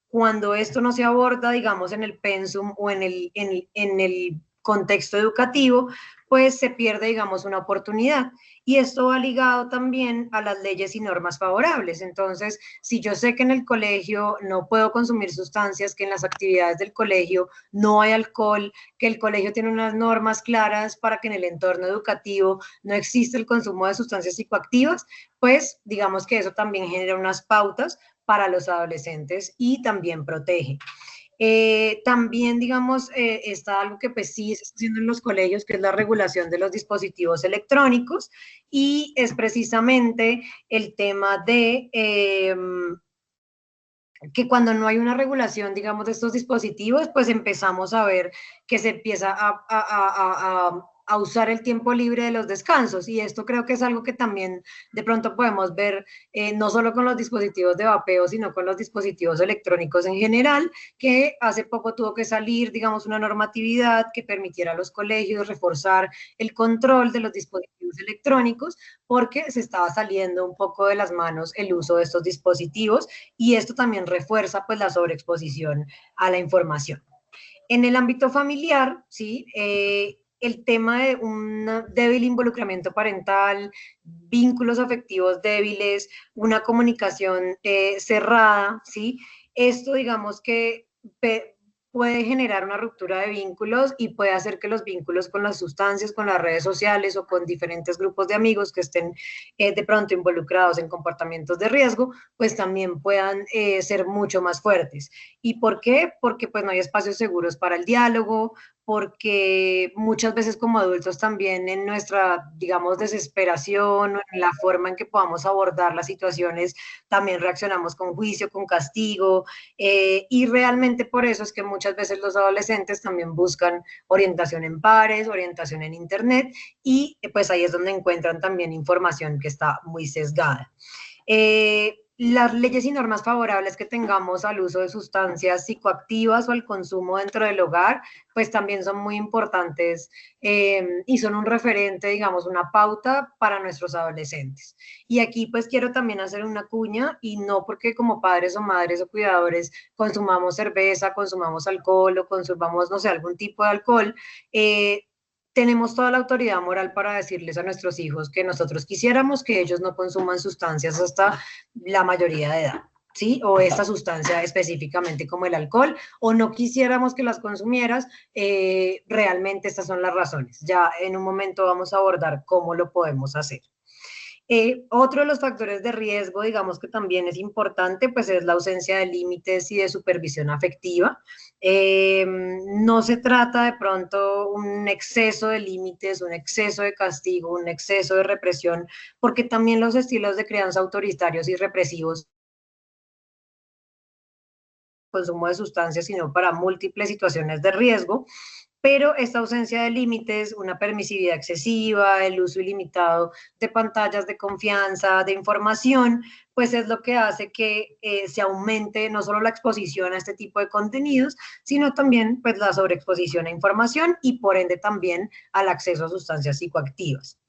cuando esto no se aborda, digamos, en el pensum o en el contexto educativo, pues se pierde, digamos, una oportunidad. Y esto va ligado también a las leyes y normas favorables. Entonces, si yo sé que en el colegio no puedo consumir sustancias, que en las actividades del colegio no hay alcohol, que el colegio tiene unas normas claras para que en el entorno educativo no existe el consumo de sustancias psicoactivas, pues digamos que eso también genera unas pautas para los adolescentes y también protege. También, digamos, está algo que pues sí se está haciendo en los colegios, que es la regulación de los dispositivos electrónicos, y es precisamente el tema de que cuando no hay una regulación, digamos, de estos dispositivos, pues empezamos a ver que se empieza a usar el tiempo libre de los descansos. Y esto creo que es algo que también de pronto podemos ver, no solo con los dispositivos de vapeo, sino con los dispositivos electrónicos en general, que hace poco tuvo que salir, digamos, una normatividad que permitiera a los colegios reforzar el control de los dispositivos electrónicos, porque se estaba saliendo un poco de las manos el uso de estos dispositivos, y esto también refuerza pues la sobreexposición a la información. En el ámbito familiar, ¿sí? El tema de un débil involucramiento parental, vínculos afectivos débiles, una comunicación cerrada, ¿sí? Esto digamos que puede generar una ruptura de vínculos y puede hacer que los vínculos con las sustancias, con las redes sociales o con diferentes grupos de amigos que estén de pronto involucrados en comportamientos de riesgo, pues también puedan ser mucho más fuertes. ¿Y por qué? Porque pues no hay espacios seguros para el diálogo, porque muchas veces como adultos también en nuestra, digamos, desesperación o en la forma en que podamos abordar las situaciones, también reaccionamos con juicio, con castigo, y realmente por eso es que muchas veces los adolescentes también buscan orientación en pares, orientación en internet, y pues ahí es donde encuentran también información que está muy sesgada. Las leyes y normas favorables que tengamos al uso de sustancias psicoactivas o al consumo dentro del hogar, pues también son muy importantes y son un referente, digamos, una pauta para nuestros adolescentes. Y aquí pues quiero también hacer una cuña, y no porque como padres o madres o cuidadores consumamos cerveza, consumamos alcohol o consumamos, no sé, algún tipo de alcohol, tenemos toda la autoridad moral para decirles a nuestros hijos que nosotros quisiéramos que ellos no consuman sustancias hasta la mayoría de edad, ¿sí? O esta sustancia específicamente como el alcohol, o no quisiéramos que las consumieras, realmente estas son las razones. Ya en un momento vamos a abordar cómo lo podemos hacer. Otro de los factores de riesgo, digamos que también es importante, pues es la ausencia de límites y de supervisión afectiva. No se trata de pronto un exceso de límites, un exceso de castigo, un exceso de represión, porque también los estilos de crianza autoritarios y represivos, consumo de sustancias, sino para múltiples situaciones de riesgo. Pero esta ausencia de límites, una permisividad excesiva, el uso ilimitado de pantallas de confianza, de información, pues es lo que hace que se aumente no solo la exposición a este tipo de contenidos, sino también pues la sobreexposición a información y por ende también al acceso a sustancias psicoactivas.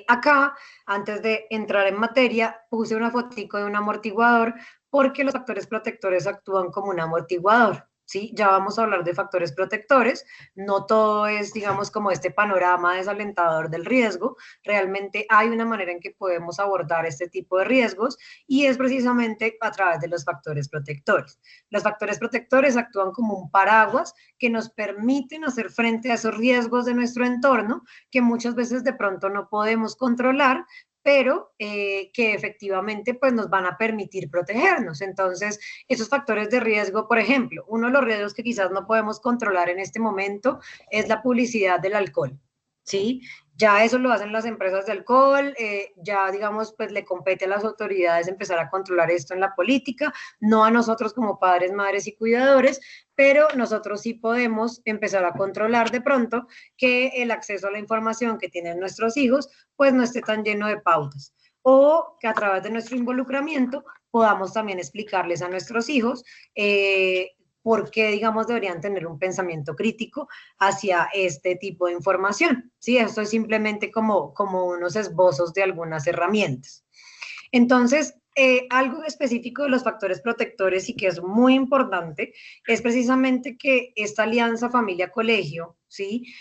Acá, antes de entrar en materia, puse una fotico de un amortiguador, porque los factores protectores actúan como un amortiguador, ¿sí? Ya vamos a hablar de factores protectores. No todo es, digamos, como este panorama desalentador del riesgo. Realmente hay una manera en que podemos abordar este tipo de riesgos, y es precisamente a través de los factores protectores. Los factores protectores actúan como un paraguas que nos permiten hacer frente a esos riesgos de nuestro entorno que muchas veces de pronto no podemos controlar, pero que efectivamente pues nos van a permitir protegernos. Entonces, esos factores de riesgo, por ejemplo, uno de los riesgos que quizás no podemos controlar en este momento es la publicidad del alcohol, ¿sí? Ya eso lo hacen las empresas de alcohol, ya digamos, pues le compete a las autoridades empezar a controlar esto en la política, no a nosotros como padres, madres y cuidadores, pero nosotros sí podemos empezar a controlar de pronto que el acceso a la información que tienen nuestros hijos, pues no esté tan lleno de pautas, o que a través de nuestro involucramiento podamos también explicarles a nuestros hijos por qué, digamos, deberían tener un pensamiento crítico hacia este tipo de información, ¿sí? Esto es simplemente como unos esbozos de algunas herramientas. Entonces, algo específico de los factores protectores y que es muy importante es precisamente que esta alianza familia-colegio, ¿sí?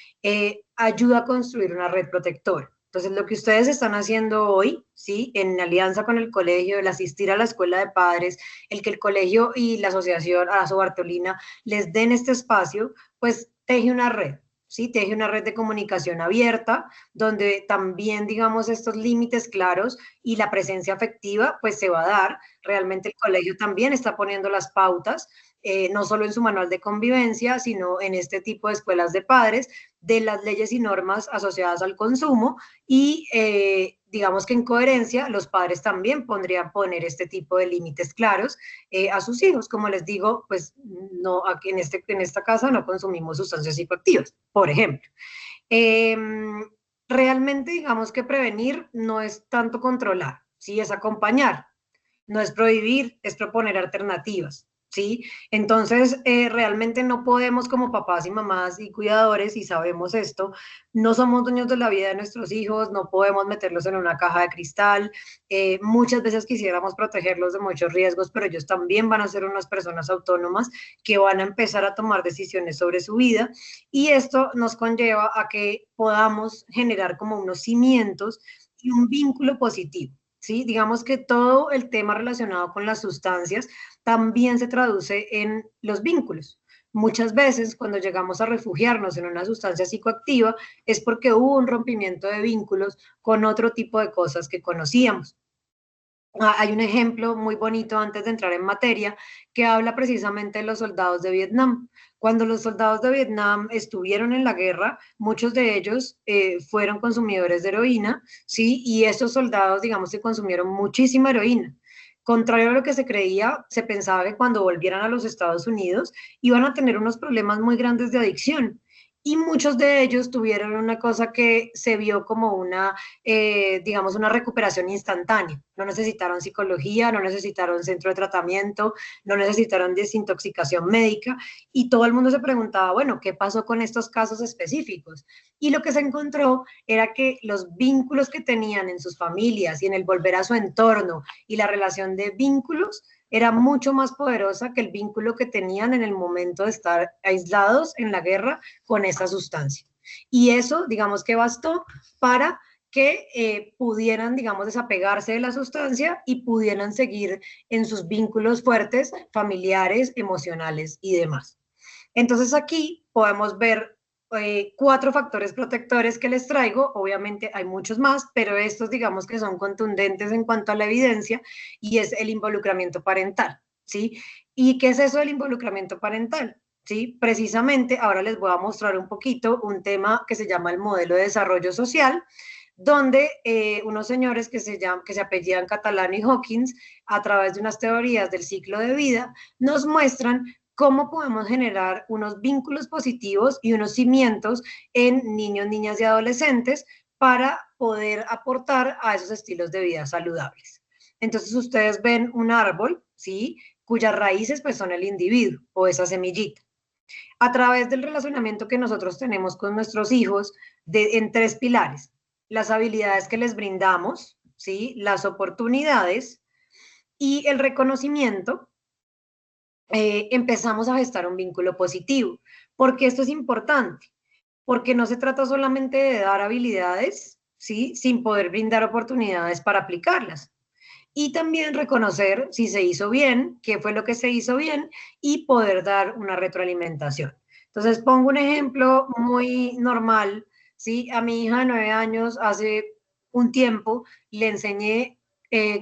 Ayuda a construir una red protectora. Entonces, lo que ustedes están haciendo hoy, ¿sí? En alianza con el colegio, el asistir a la escuela de padres, el que el colegio y la asociación Aso Bartolina les den este espacio, pues teje una red, ¿sí? Teje una red de comunicación abierta, donde también, digamos, estos límites claros y la presencia afectiva, pues se va a dar. Realmente el colegio también está poniendo las pautas, no solo en su manual de convivencia, sino en este tipo de escuelas de padres, de las leyes y normas asociadas al consumo y digamos que en coherencia los padres también podrían poner este tipo de límites claros a sus hijos. Como les digo, pues no, aquí en esta casa no consumimos sustancias psicoactivas, por ejemplo. Realmente digamos que prevenir no es tanto controlar, sí, es acompañar, no es prohibir, es proponer alternativas. ¿Sí? Entonces, realmente no podemos como papás y mamás y cuidadores, y sabemos esto, no somos dueños de la vida de nuestros hijos, no podemos meterlos en una caja de cristal, muchas veces quisiéramos protegerlos de muchos riesgos, pero ellos también van a ser unas personas autónomas que van a empezar a tomar decisiones sobre su vida, y esto nos conlleva a que podamos generar como unos cimientos y un vínculo positivo. ¿Sí? Digamos que todo el tema relacionado con las sustancias también se traduce en los vínculos. Muchas veces cuando llegamos a refugiarnos en una sustancia psicoactiva es porque hubo un rompimiento de vínculos con otro tipo de cosas que conocíamos. Hay un ejemplo muy bonito antes de entrar en materia que habla precisamente de los soldados de Vietnam. Cuando los soldados de Vietnam estuvieron en la guerra, muchos de ellos fueron consumidores de heroína, ¿sí? Y estos soldados, digamos que consumieron muchísima heroína. Contrario a lo que se creía, se pensaba que cuando volvieran a los Estados Unidos iban a tener unos problemas muy grandes de adicción. Y muchos de ellos tuvieron una cosa que se vio como una, digamos, una recuperación instantánea. No necesitaron psicología, no necesitaron centro de tratamiento, no necesitaron desintoxicación médica, y todo el mundo se preguntaba, bueno, ¿qué pasó con estos casos específicos? Y lo que se encontró era que los vínculos que tenían en sus familias y en el volver a su entorno y la relación de vínculos era mucho más poderosa que el vínculo que tenían en el momento de estar aislados en la guerra con esa sustancia. Y eso, digamos que bastó para que pudieran, digamos, desapegarse de la sustancia y pudieran seguir en sus vínculos fuertes, familiares, emocionales y demás. Entonces aquí podemos ver 4 factores protectores que les traigo. Obviamente hay muchos más, pero estos digamos que son contundentes en cuanto a la evidencia, y es el involucramiento parental, ¿sí? ¿Y qué es eso del involucramiento parental? ¿Sí? Precisamente ahora les voy a mostrar un poquito un tema que se llama el modelo de desarrollo social, donde unos señores que se apellidan Catalán y Hawkins, a través de unas teorías del ciclo de vida, nos muestran cómo podemos generar unos vínculos positivos y unos cimientos en niños, niñas y adolescentes para poder aportar a esos estilos de vida saludables. Entonces ustedes ven un árbol, ¿sí? Cuyas raíces pues son el individuo o esa semillita. A través del relacionamiento que nosotros tenemos con nuestros hijos en 3 pilares: las habilidades que les brindamos, ¿sí? Las oportunidades y el reconocimiento, empezamos a gestar un vínculo positivo. ¿Por qué esto es importante? Porque no se trata solamente de dar habilidades, ¿sí? Sin poder brindar oportunidades para aplicarlas. Y también reconocer si se hizo bien, qué fue lo que se hizo bien, y poder dar una retroalimentación. Entonces, pongo un ejemplo muy normal, ¿sí? A mi hija de 9 años, hace un tiempo, le enseñé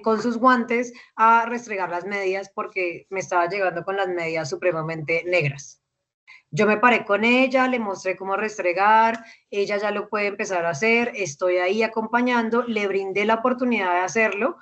con sus guantes a restregar las medias porque me estaba llegando con las medias supremamente negras. Yo me paré con ella, le mostré cómo restregar, ella ya lo puede empezar a hacer, estoy ahí acompañando, le brindé la oportunidad de hacerlo.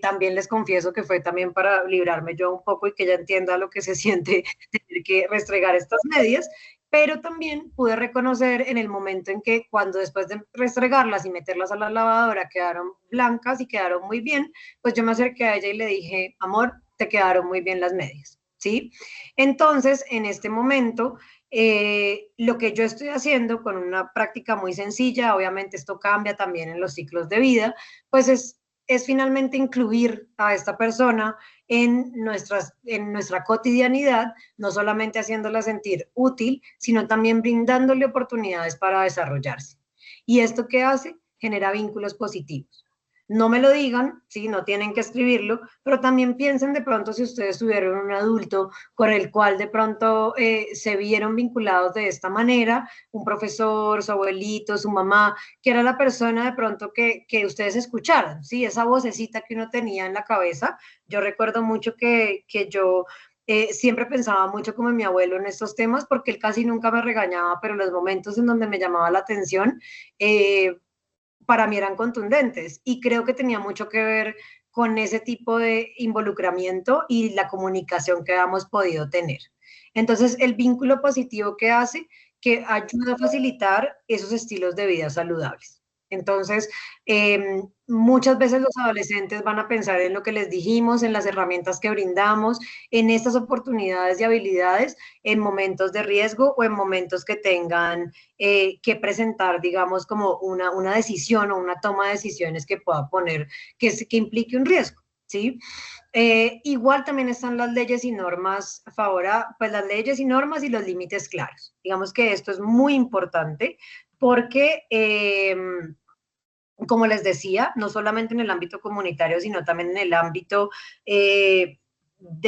También les confieso que fue también para librarme yo un poco y que ella entienda lo que se siente tener que restregar estas medias, pero también pude reconocer en el momento en que cuando después de restregarlas y meterlas a la lavadora quedaron blancas y quedaron muy bien, pues yo me acerqué a ella y le dije, amor, te quedaron muy bien las medias, ¿sí? Entonces, en este momento, lo que yo estoy haciendo con una práctica muy sencilla, obviamente esto cambia también en los ciclos de vida, pues es es finalmente incluir a esta persona en nuestra cotidianidad, no solamente haciéndola sentir útil, sino también brindándole oportunidades para desarrollarse. ¿Y esto qué hace? Genera vínculos positivos. No me lo digan, ¿sí? No tienen que escribirlo, pero también piensen de pronto si ustedes tuvieron un adulto con el cual de pronto se vieron vinculados de esta manera, un profesor, su abuelito, su mamá, que era la persona de pronto que ustedes escucharan, ¿sí? Esa vocecita que uno tenía en la cabeza. Yo recuerdo mucho que yo siempre pensaba mucho como en mi abuelo en estos temas, porque él casi nunca me regañaba, pero los momentos en donde me llamaba la atención, para mí eran contundentes y creo que tenía mucho que ver con ese tipo de involucramiento y la comunicación que hemos podido tener. Entonces, el vínculo positivo que hace, que ayuda a facilitar esos estilos de vida saludables. Entonces, muchas veces los adolescentes van a pensar en lo que les dijimos, en las herramientas que brindamos, en estas oportunidades y habilidades en momentos de riesgo o en momentos que tengan que presentar, digamos, como una decisión o una toma de decisiones que pueda poner, que implique un riesgo, ¿sí? Igual también están las leyes y normas pues las leyes y normas y los límites claros. Digamos que esto es muy importante porque, como les decía, no solamente en el ámbito comunitario, sino también en el ámbito de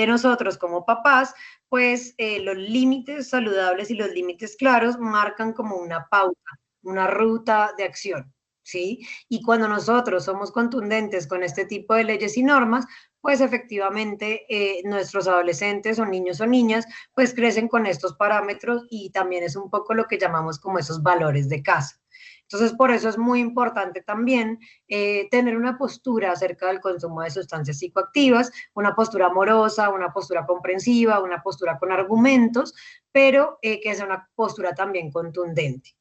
nosotros como papás, pues los límites saludables y los límites claros marcan como una pauta, una ruta de acción, ¿sí? Y cuando nosotros somos contundentes con este tipo de leyes y normas, pues efectivamente nuestros adolescentes o niños, pues crecen con estos parámetros y también es un poco lo que llamamos como esos valores de casa. Entonces, por eso es muy importante también tener una postura acerca del consumo de sustancias psicoactivas, una postura amorosa, una postura comprensiva, una postura con argumentos, pero que sea una postura también contundente.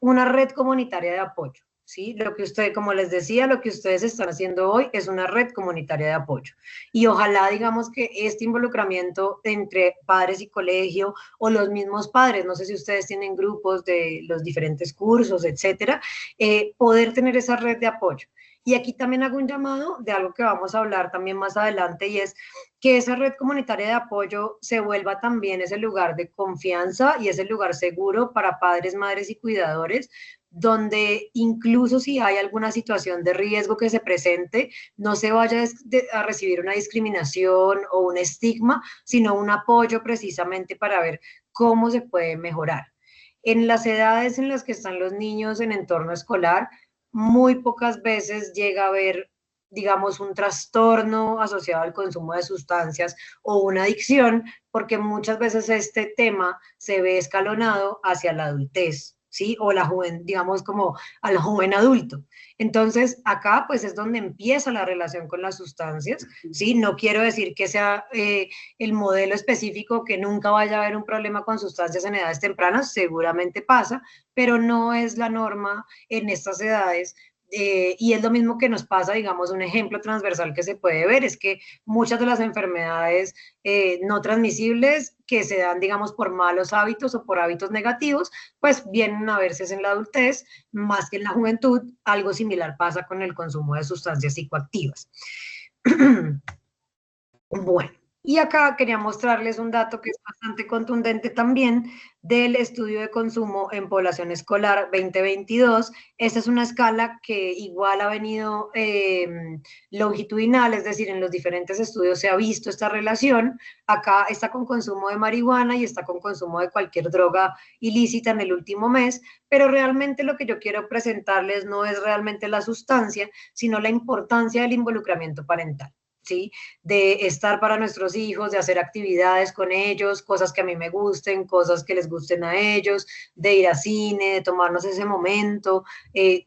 Una red comunitaria de apoyo. ¿Sí? Lo que como les decía, lo que ustedes están haciendo hoy es una red comunitaria de apoyo. Y ojalá, digamos, que este involucramiento entre padres y colegio o los mismos padres, no sé si ustedes tienen grupos de los diferentes cursos, etcétera, poder tener esa red de apoyo. Y aquí también hago un llamado de algo que vamos a hablar también más adelante y es que esa red comunitaria de apoyo se vuelva también ese lugar de confianza y ese lugar seguro para padres, madres y cuidadores, donde incluso si hay alguna situación de riesgo que se presente, no se vaya a recibir una discriminación o un estigma, sino un apoyo precisamente para ver cómo se puede mejorar. En las edades en las que están los niños en entorno escolar, muy pocas veces llega a haber, digamos, un trastorno asociado al consumo de sustancias o una adicción, porque muchas veces este tema se ve escalonado hacia la adultez, ¿sí? O la joven, digamos, como al joven adulto. Entonces, acá pues es donde empieza la relación con las sustancias, ¿sí? No quiero decir que sea el modelo específico, que nunca vaya a haber un problema con sustancias en edades tempranas, seguramente pasa, pero no es la norma en estas edades. Y es lo mismo que nos pasa, digamos, un ejemplo transversal que se puede ver, es que muchas de las enfermedades no transmisibles que se dan, digamos, por malos hábitos o por hábitos negativos, pues vienen a verse en la adultez, más que en la juventud. Algo similar pasa con el consumo de sustancias psicoactivas. Bueno. Y acá quería mostrarles un dato que es bastante contundente también del estudio de consumo en población escolar 2022. Esta es una escala que igual ha venido longitudinal, es decir, en los diferentes estudios se ha visto esta relación. Acá está con consumo de marihuana y está con consumo de cualquier droga ilícita en el último mes, pero realmente lo que yo quiero presentarles no es realmente la sustancia, sino la importancia del involucramiento parental. ¿Sí? De estar para nuestros hijos, de hacer actividades con ellos, cosas que a mí me gusten, cosas que les gusten a ellos, de ir a cine, de tomarnos ese momento,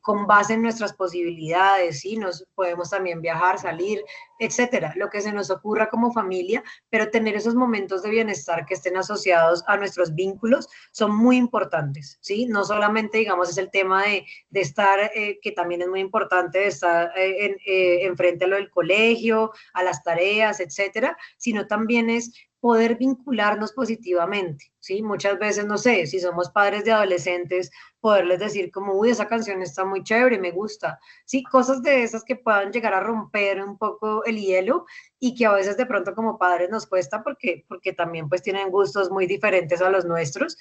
con base en nuestras posibilidades, ¿sí? Nos podemos también viajar, salir, etcétera, lo que se nos ocurra como familia, pero tener esos momentos de bienestar que estén asociados a nuestros vínculos son muy importantes, ¿sí? No solamente, digamos, es el tema de estar, que también es muy importante, de estar enfrente a lo del colegio, a las tareas, etcétera, sino también es poder vincularnos positivamente, ¿sí? Muchas veces, no sé, si somos padres de adolescentes, poderles decir como, uy, esa canción está muy chévere, me gusta, ¿sí? Cosas de esas que puedan llegar a romper un poco el hielo y que a veces de pronto como padres nos cuesta porque también pues tienen gustos muy diferentes a los nuestros.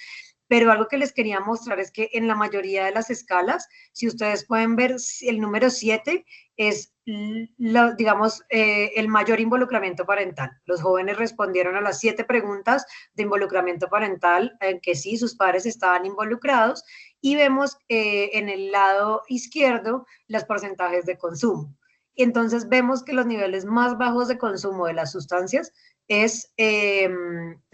Pero algo que les quería mostrar es que en la mayoría de las escalas, si ustedes pueden ver, el número 7 es, digamos, el mayor involucramiento parental. Los jóvenes respondieron a las 7 preguntas de involucramiento parental en que sí, sus padres estaban involucrados, y vemos en el lado izquierdo los porcentajes de consumo. Y entonces vemos que los niveles más bajos de consumo de las sustancias se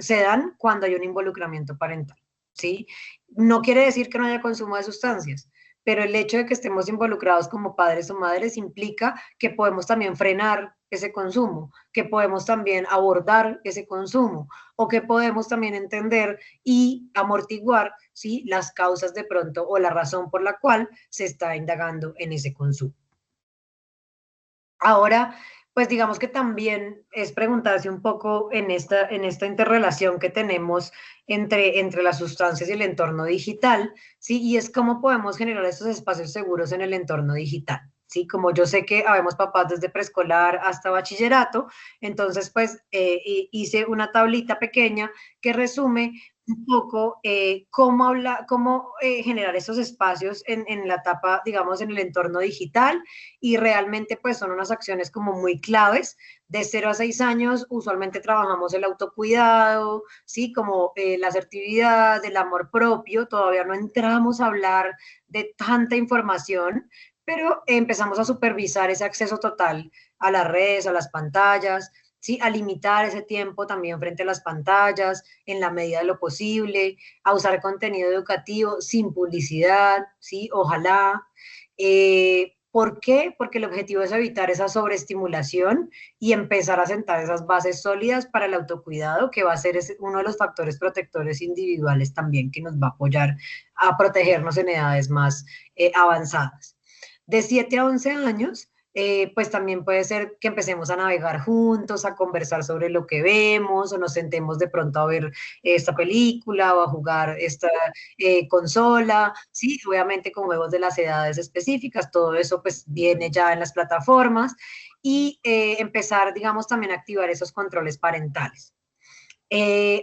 dan cuando hay un involucramiento parental, ¿sí? No quiere decir que no haya consumo de sustancias, pero el hecho de que estemos involucrados como padres o madres implica que podemos también frenar ese consumo, que podemos también abordar ese consumo, o que podemos también entender y amortiguar, ¿sí?, las causas de pronto o la razón por la cual se está indagando en ese consumo. Ahora, pues digamos que también es preguntarse un poco en esta interrelación que tenemos entre las sustancias y el entorno digital, ¿sí? Y es cómo podemos generar estos espacios seguros en el entorno digital, ¿sí? Como yo sé que habemos papás desde preescolar hasta bachillerato, entonces pues hice una tablita pequeña que resume un poco cómo generar esos espacios en la etapa, digamos, en el entorno digital, y realmente pues son unas acciones como muy claves. De 0 a 6 años usualmente trabajamos el autocuidado, ¿sí? Como la asertividad, el amor propio. Todavía no entramos a hablar de tanta información, pero empezamos a supervisar ese acceso total a las redes, a las pantallas, ¿sí? A limitar ese tiempo también frente a las pantallas en la medida de lo posible, a usar contenido educativo sin publicidad, ¿sí? Ojalá. ¿Por qué? Porque el objetivo es evitar esa sobreestimulación y empezar a sentar esas bases sólidas para el autocuidado, que va a ser uno de los factores protectores individuales también que nos va a apoyar a protegernos en edades más avanzadas. De 7 a 11 años, pues también puede ser que empecemos a navegar juntos, a conversar sobre lo que vemos, o nos sentemos de pronto a ver esta película o a jugar esta consola, sí, obviamente con juegos de las edades específicas. Todo eso pues viene ya en las plataformas, y empezar, digamos, también a activar esos controles parentales.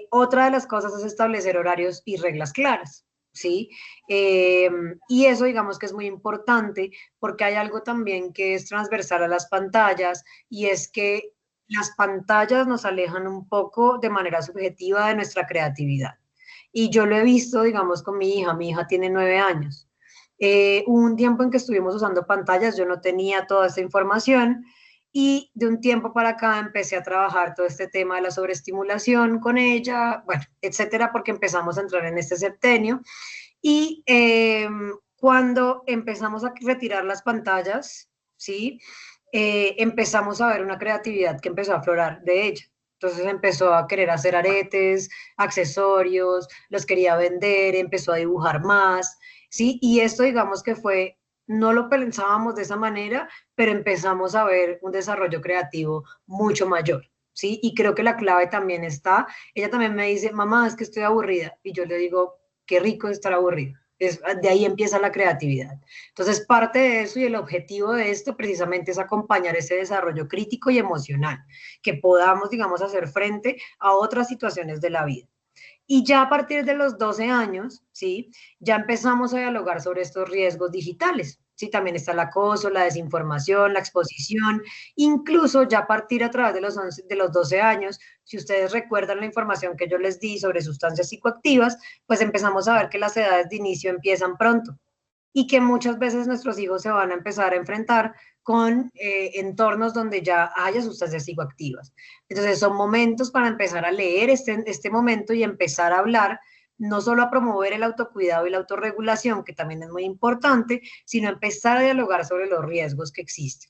Otra de las cosas es establecer horarios y reglas claras, ¿sí? Y eso digamos que es muy importante porque hay algo también que es transversal a las pantallas, y es que las pantallas nos alejan un poco de manera subjetiva de nuestra creatividad. Y yo lo he visto, digamos, con mi hija tiene 9 años. Hubo un tiempo en que estuvimos usando pantallas, yo no tenía toda esta información, y de un tiempo para acá empecé a trabajar todo este tema de la sobreestimulación con ella, bueno, etcétera, porque empezamos a entrar en este septenio. Y cuando empezamos a retirar las pantallas, ¿sí? Empezamos a ver una creatividad que empezó a aflorar de ella. Entonces empezó a querer hacer aretes, accesorios, los quería vender, empezó a dibujar más, ¿sí? Y esto digamos que fue, no lo pensábamos de esa manera, pero empezamos a ver un desarrollo creativo mucho mayor, ¿sí? Y creo que la clave también está, ella también me dice, mamá, es que estoy aburrida, y yo le digo, qué rico estar aburrido. De ahí empieza la creatividad. Entonces, parte de eso y el objetivo de esto precisamente es acompañar ese desarrollo crítico y emocional, que podamos, digamos, hacer frente a otras situaciones de la vida. Y ya a partir de los 12 años, ¿sí? Ya empezamos a dialogar sobre estos riesgos digitales. Sí, también está el acoso, la desinformación, la exposición, incluso ya a partir a través de los 12 años, si ustedes recuerdan la información que yo les di sobre sustancias psicoactivas, pues empezamos a ver que las edades de inicio empiezan pronto, y que muchas veces nuestros hijos se van a empezar a enfrentar con entornos donde ya haya sustancias psicoactivas. Entonces son momentos para empezar a leer este momento y empezar a hablar, no solo a promover el autocuidado y la autorregulación, que también es muy importante, sino empezar a dialogar sobre los riesgos que existen.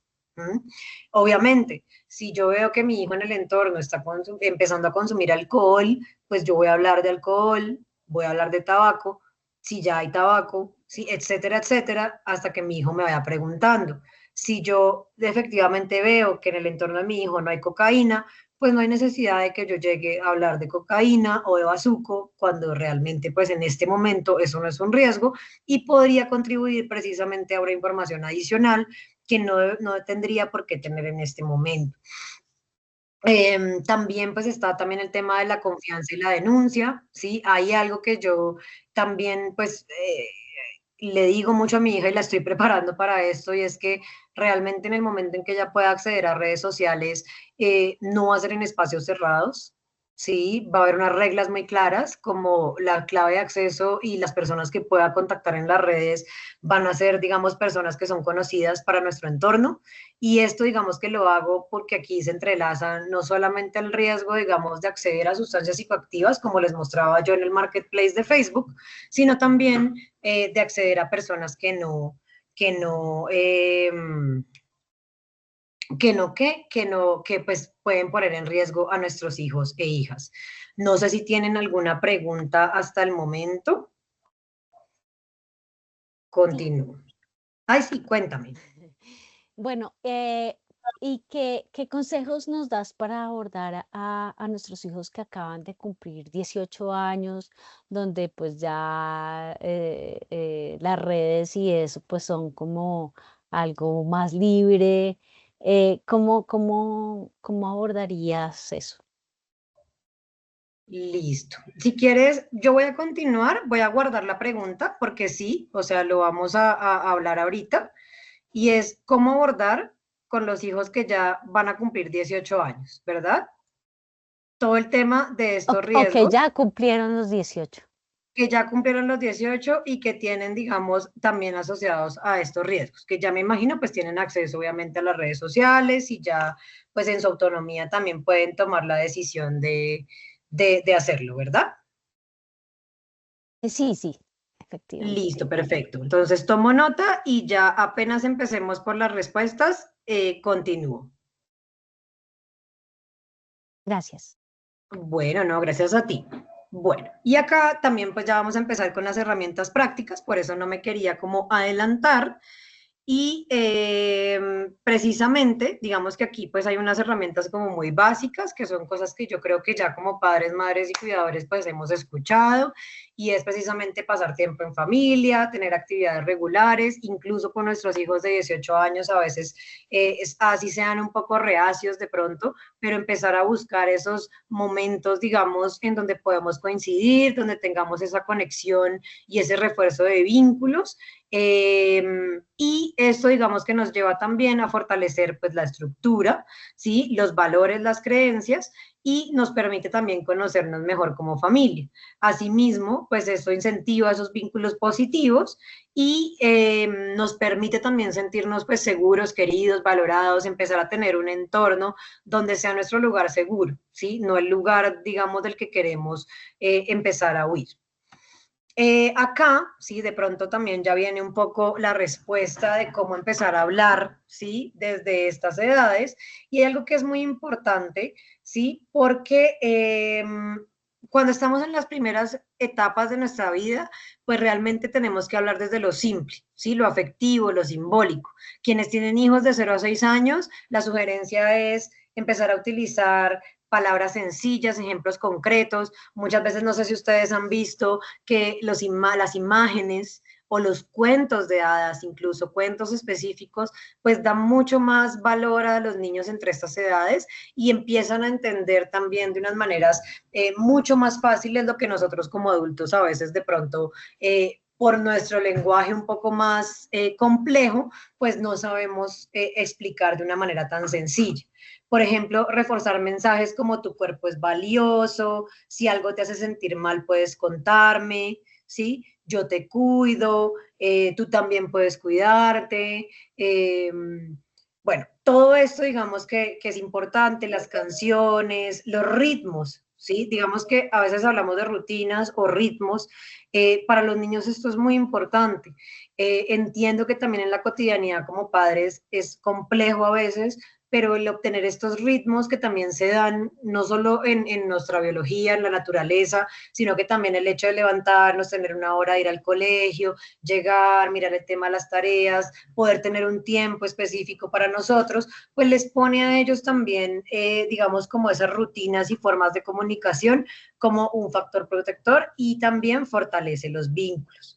Obviamente, si yo veo que mi hijo en el entorno está empezando a consumir alcohol, pues yo voy a hablar de alcohol, voy a hablar de tabaco, si ya hay tabaco, ¿sí? Etcétera, etcétera, hasta que mi hijo me vaya preguntando. Si yo efectivamente veo que en el entorno de mi hijo no hay cocaína, pues no hay necesidad de que yo llegue a hablar de cocaína o de bazuco, cuando realmente pues en este momento eso no es un riesgo y podría contribuir precisamente a una información adicional que no tendría por qué tener en este momento. También pues está también el tema de la confianza y la denuncia, ¿sí? Hay algo que yo también pues le digo mucho a mi hija y la estoy preparando para esto, y es que realmente en el momento en que ella pueda acceder a redes sociales, no va a ser en espacios cerrados, ¿sí? Va a haber unas reglas muy claras, como la clave de acceso y las personas que pueda contactar en las redes van a ser, digamos, personas que son conocidas para nuestro entorno, y esto, digamos, que lo hago porque aquí se entrelaza no solamente el riesgo, digamos, de acceder a sustancias psicoactivas, como les mostraba yo en el marketplace de Facebook, sino también de acceder a personas que no, que pues pueden poner en riesgo a nuestros hijos e hijas. No sé si tienen alguna pregunta hasta el momento. Continúo. Ay, sí, cuéntame. Bueno, ¿y qué consejos nos das para abordar a nuestros hijos que acaban de cumplir 18 años, donde pues ya las redes y eso pues son como algo más libre? ¿Cómo abordarías eso? Listo. Si quieres, yo voy a continuar, voy a guardar la pregunta, porque sí, o sea, lo vamos a hablar ahorita, y es cómo abordar con los hijos que ya van a cumplir 18 años, ¿verdad? Todo el tema de estos O que riesgos, ya cumplieron los 18. que ya cumplieron los 18 y que tienen, digamos, también asociados a estos riesgos, que ya me imagino pues tienen acceso obviamente a las redes sociales y ya pues en su autonomía también pueden tomar la decisión de hacerlo, ¿verdad? Sí, efectivamente. Listo, perfecto. Entonces tomo nota y ya apenas empecemos por las respuestas, continúo. Gracias. Bueno, no, gracias a ti. Bueno, y acá también pues ya vamos a empezar con las herramientas prácticas, por eso no me quería como adelantar. Y precisamente, digamos que aquí pues hay unas herramientas como muy básicas, que son cosas que yo creo que ya como padres, madres y cuidadores pues hemos escuchado, y es precisamente pasar tiempo en familia, tener actividades regulares, incluso con nuestros hijos de 18 años, a veces así sean un poco reacios de pronto, pero empezar a buscar esos momentos, digamos, en donde podemos coincidir, donde tengamos esa conexión y ese refuerzo de vínculos. Y esto, digamos, que nos lleva también a fortalecer pues la estructura, ¿sí? Los valores, las creencias, y nos permite también conocernos mejor como familia. Asimismo, pues esto incentiva esos vínculos positivos y nos permite también sentirnos pues seguros, queridos, valorados, empezar a tener un entorno donde sea nuestro lugar seguro, ¿sí? No el lugar, digamos, del que queremos empezar a huir. Acá, sí, de pronto también ya viene un poco la respuesta de cómo empezar a hablar, sí, desde estas edades, y hay algo que es muy importante, sí, porque cuando estamos en las primeras etapas de nuestra vida, pues realmente tenemos que hablar desde lo simple, sí, lo afectivo, lo simbólico. Quienes tienen hijos de 0 a 6 años, la sugerencia es empezar a utilizar palabras sencillas, ejemplos concretos. Muchas veces, no sé si ustedes han visto que las imágenes o los cuentos de hadas, incluso cuentos específicos, pues dan mucho más valor a los niños entre estas edades y empiezan a entender también de unas maneras mucho más fáciles lo que nosotros como adultos a veces de pronto por nuestro lenguaje un poco más complejo, pues no sabemos explicar de una manera tan sencilla. Por ejemplo, reforzar mensajes como tu cuerpo es valioso, si algo te hace sentir mal puedes contarme, ¿sí? Yo te cuido, tú también puedes cuidarte. Bueno, todo esto digamos que es importante, las canciones, los ritmos, ¿sí? Digamos que a veces hablamos de rutinas o ritmos. Para los niños esto es muy importante. Entiendo que también en la cotidianidad como padres es complejo a veces pero el obtener estos ritmos que también se dan no solo en nuestra biología, en la naturaleza, sino que también el hecho de levantarnos, tener una hora de ir al colegio, llegar, mirar el tema de las tareas, poder tener un tiempo específico para nosotros, pues les pone a ellos también, digamos, como esas rutinas y formas de comunicación como un factor protector y también fortalece los vínculos.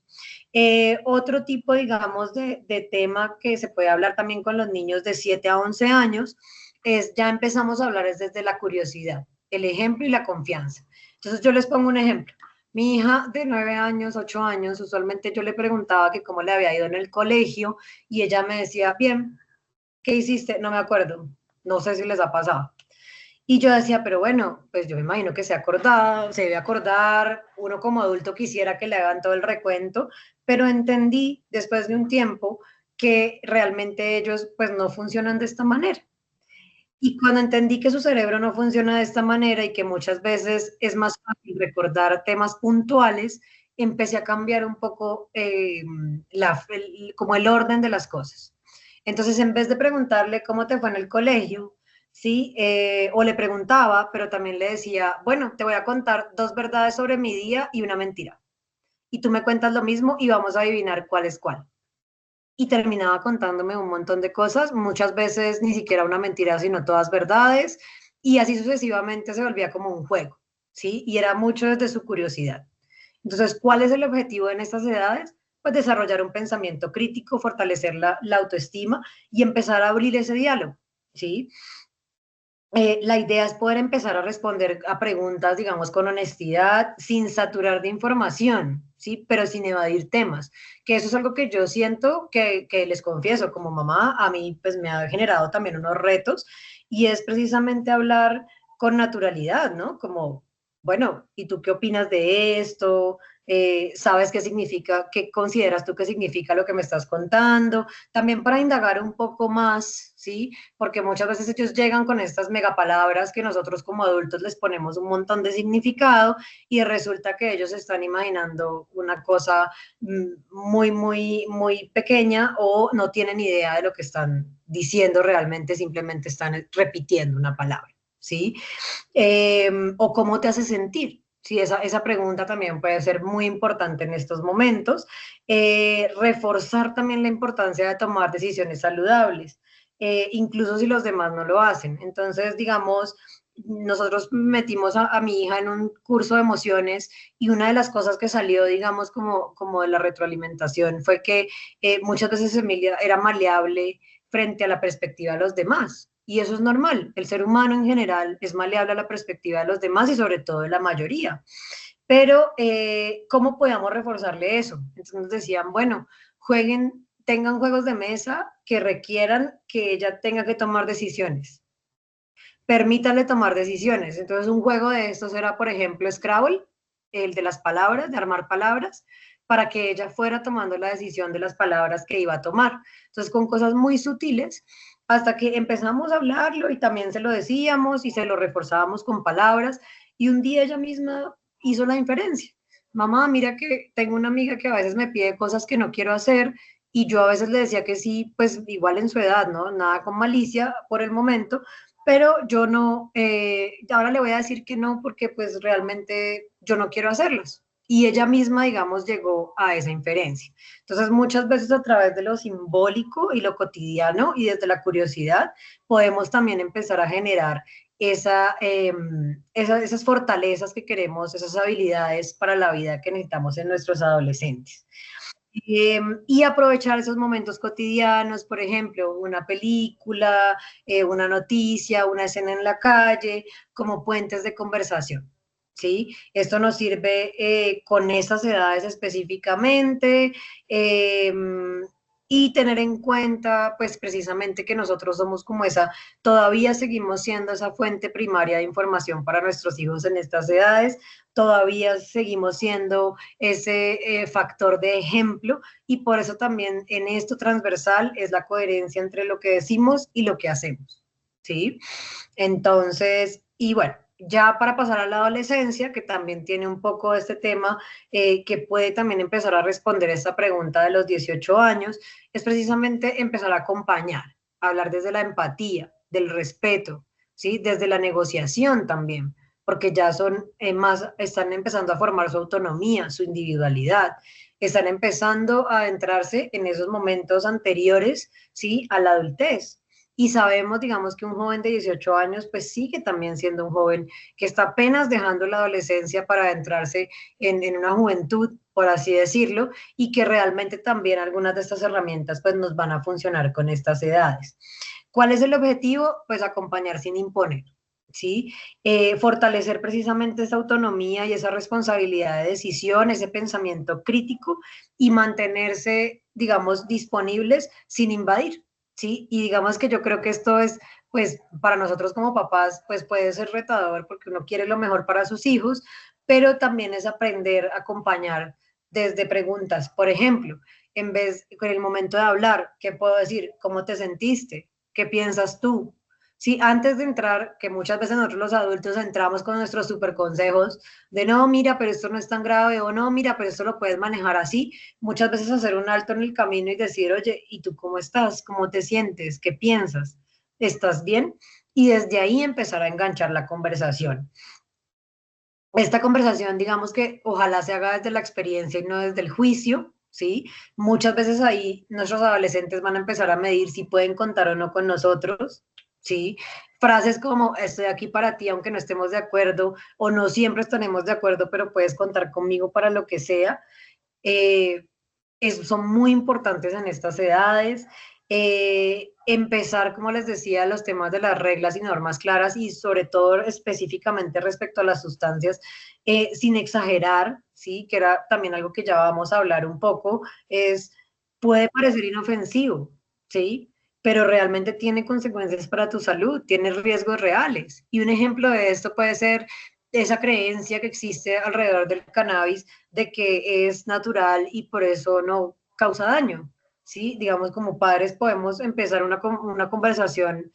Otro tipo, digamos, de tema que se puede hablar también con los niños de 7 a 11 años es, ya empezamos a hablar es desde la curiosidad, el ejemplo y la confianza. Entonces yo les pongo un ejemplo. Mi hija de 9 años, 8 años, usualmente yo le preguntaba que cómo le había ido en el colegio y ella me decía, bien, ¿qué hiciste? No me acuerdo, no sé si les ha pasado. Y yo decía, pero bueno, pues yo me imagino que se debe acordar, uno como adulto quisiera que le hagan todo el recuento, pero entendí después de un tiempo que realmente ellos pues no funcionan de esta manera. Y cuando entendí que su cerebro no funciona de esta manera y que muchas veces es más fácil recordar temas puntuales, empecé a cambiar un poco como el orden de las cosas. Entonces, en vez de preguntarle cómo te fue en el colegio, ¿sí? O le preguntaba, pero también le decía, bueno, te voy a contar 2 verdades sobre mi día y una mentira. Y tú me cuentas lo mismo y vamos a adivinar cuál es cuál. Y terminaba contándome un montón de cosas, muchas veces ni siquiera una mentira, sino todas verdades, y así sucesivamente se volvía como un juego, ¿sí? Y era mucho desde su curiosidad. Entonces, ¿cuál es el objetivo en estas edades? Pues desarrollar un pensamiento crítico, fortalecer la autoestima y empezar a abrir ese diálogo, ¿sí? La idea es poder empezar a responder a preguntas, digamos, con honestidad, sin saturar de información, ¿sí? Pero sin evadir temas, que eso es algo que yo siento que les confieso, como mamá, a mí pues me ha generado también unos retos, y es precisamente hablar con naturalidad, ¿no? Como, bueno, ¿y tú qué opinas de esto? ¿Sabes qué significa, qué consideras tú que significa lo que me estás contando? También para indagar un poco más, ¿sí? Porque muchas veces ellos llegan con estas megapalabras que nosotros como adultos les ponemos un montón de significado y resulta que ellos están imaginando una cosa muy pequeña o no tienen idea de lo que están diciendo realmente, simplemente están repitiendo una palabra, ¿sí? O cómo te hace sentir. Sí, esa pregunta también puede ser muy importante en estos momentos. Reforzar también la importancia de tomar decisiones saludables, incluso si los demás no lo hacen. Entonces, digamos, nosotros metimos a mi hija en un curso de emociones y una de las cosas que salió, digamos, como de la retroalimentación fue que muchas veces Emilia era maleable frente a la perspectiva de los demás. Y eso es normal. El ser humano en general es maleable a la perspectiva de los demás y sobre todo de la mayoría. Pero, ¿cómo podemos reforzarle eso? Entonces nos decían, bueno, jueguen, tengan juegos de mesa que requieran que ella tenga que tomar decisiones. Permítanle tomar decisiones. Entonces, un juego de estos era, por ejemplo, Scrabble, el de las palabras, de armar palabras, para que ella fuera tomando la decisión de las palabras que iba a tomar. Entonces, con cosas muy sutiles, hasta que empezamos a hablarlo y también se lo decíamos y se lo reforzábamos con palabras y un día ella misma hizo la inferencia. Mamá, mira que tengo una amiga que a veces me pide cosas que no quiero hacer y yo a veces le decía que sí, pues igual en su edad, ¿no? Nada con malicia por el momento, pero yo no, ahora le voy a decir que no porque pues realmente yo no quiero hacerlas. Y ella misma, digamos, llegó a esa inferencia. Entonces, muchas veces a través de lo simbólico y lo cotidiano y desde la curiosidad, podemos también empezar a generar esas fortalezas que queremos, esas habilidades para la vida que necesitamos en nuestros adolescentes. Y aprovechar esos momentos cotidianos, por ejemplo, una película, una noticia, una escena en la calle, como puentes de conversación. ¿Sí? Esto nos sirve con esas edades específicamente y tener en cuenta, pues precisamente que nosotros somos como todavía seguimos siendo esa fuente primaria de información para nuestros hijos en estas edades, todavía seguimos siendo ese factor de ejemplo y por eso también en esto transversal es la coherencia entre lo que decimos y lo que hacemos, ¿sí? Entonces, y bueno, ya para pasar a la adolescencia, que también tiene un poco este tema, que puede también empezar a responder esta pregunta de los 18 años, es precisamente empezar a acompañar, a hablar desde la empatía, del respeto, ¿sí? Desde la negociación también, porque ya son están empezando a formar su autonomía, su individualidad, están empezando a adentrarse en esos momentos anteriores, ¿sí? A la adultez. Y sabemos, digamos, que un joven de 18 años, pues sigue también siendo un joven que está apenas dejando la adolescencia para adentrarse en una juventud, por así decirlo, y que realmente también algunas de estas herramientas pues nos van a funcionar con estas edades. ¿Cuál es el objetivo? Pues acompañar sin imponer, ¿sí? Fortalecer precisamente esa autonomía y esa responsabilidad de decisión, ese pensamiento crítico y mantenerse, digamos, disponibles sin invadir, ¿sí? Y digamos que yo creo que esto es, pues, para nosotros como papás, pues puede ser retador porque uno quiere lo mejor para sus hijos, pero también es aprender a acompañar desde preguntas. Por ejemplo, en vez, en el momento de hablar, ¿qué puedo decir? ¿Cómo te sentiste? ¿Qué piensas tú? Sí, antes de entrar, que muchas veces nosotros los adultos entramos con nuestros super consejos de no, mira, pero esto no es tan grave, o no, mira, pero esto lo puedes manejar así, muchas veces hacer un alto en el camino y decir, oye, ¿y tú cómo estás? ¿Cómo te sientes? ¿Qué piensas? ¿Estás bien? Y desde ahí empezar a enganchar la conversación. Esta conversación, digamos que ojalá se haga desde la experiencia y no desde el juicio, ¿sí? Muchas veces ahí nuestros adolescentes van a empezar a medir si pueden contar o no con nosotros, ¿sí? Frases como, estoy aquí para ti aunque no estemos de acuerdo, o no siempre estaremos de acuerdo, pero puedes contar conmigo para lo que sea. Son muy importantes en estas edades. Empezar, como les decía, los temas de las reglas y normas claras y sobre todo específicamente respecto a las sustancias, sin exagerar, ¿sí? Que era también algo que ya vamos a hablar un poco, puede parecer inofensivo, ¿sí? Pero realmente tiene consecuencias para tu salud, tiene riesgos reales. Y un ejemplo de esto puede ser esa creencia que existe alrededor del cannabis de que es natural y por eso no causa daño. ¿Sí? Digamos, como padres podemos empezar una conversación,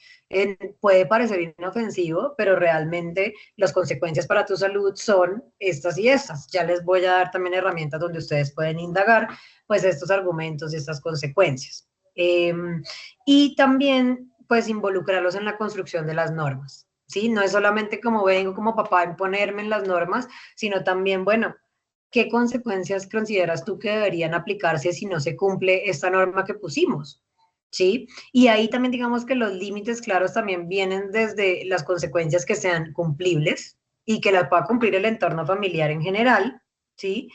puede parecer inofensivo, pero realmente las consecuencias para tu salud son estas y estas. Ya les voy a dar también herramientas donde ustedes pueden indagar, pues, estos argumentos y estas consecuencias. Y también, pues, involucrarlos en la construcción de las normas, ¿sí? No es solamente como vengo como papá a imponerme en las normas, sino también, bueno, ¿qué consecuencias consideras tú que deberían aplicarse si no se cumple esta norma que pusimos? ¿Sí? Y ahí también digamos que los límites claros también vienen desde las consecuencias que sean cumplibles y que las pueda cumplir el entorno familiar en general, ¿sí?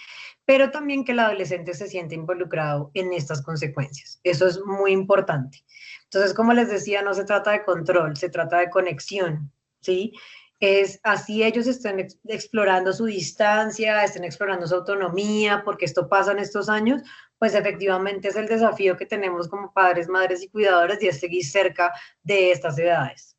Pero también que el adolescente se siente involucrado en estas consecuencias. Eso es muy importante. Entonces, como les decía, no se trata de control, se trata de conexión, ¿sí? Es así ellos estén explorando su distancia, estén explorando su autonomía, porque esto pasa en estos años, pues efectivamente es el desafío que tenemos como padres, madres y cuidadores y es seguir cerca de estas edades.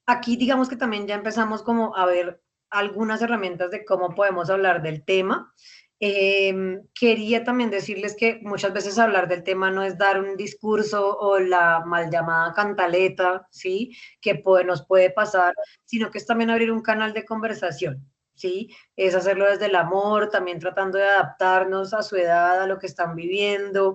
Aquí digamos que también ya empezamos como a ver algunas herramientas de cómo podemos hablar del tema. Quería también decirles que muchas veces hablar del tema no es dar un discurso o la mal llamada cantaleta, ¿sí? Que nos puede pasar, sino que es también abrir un canal de conversación, ¿sí? Es hacerlo desde el amor, también tratando de adaptarnos a su edad, a lo que están viviendo.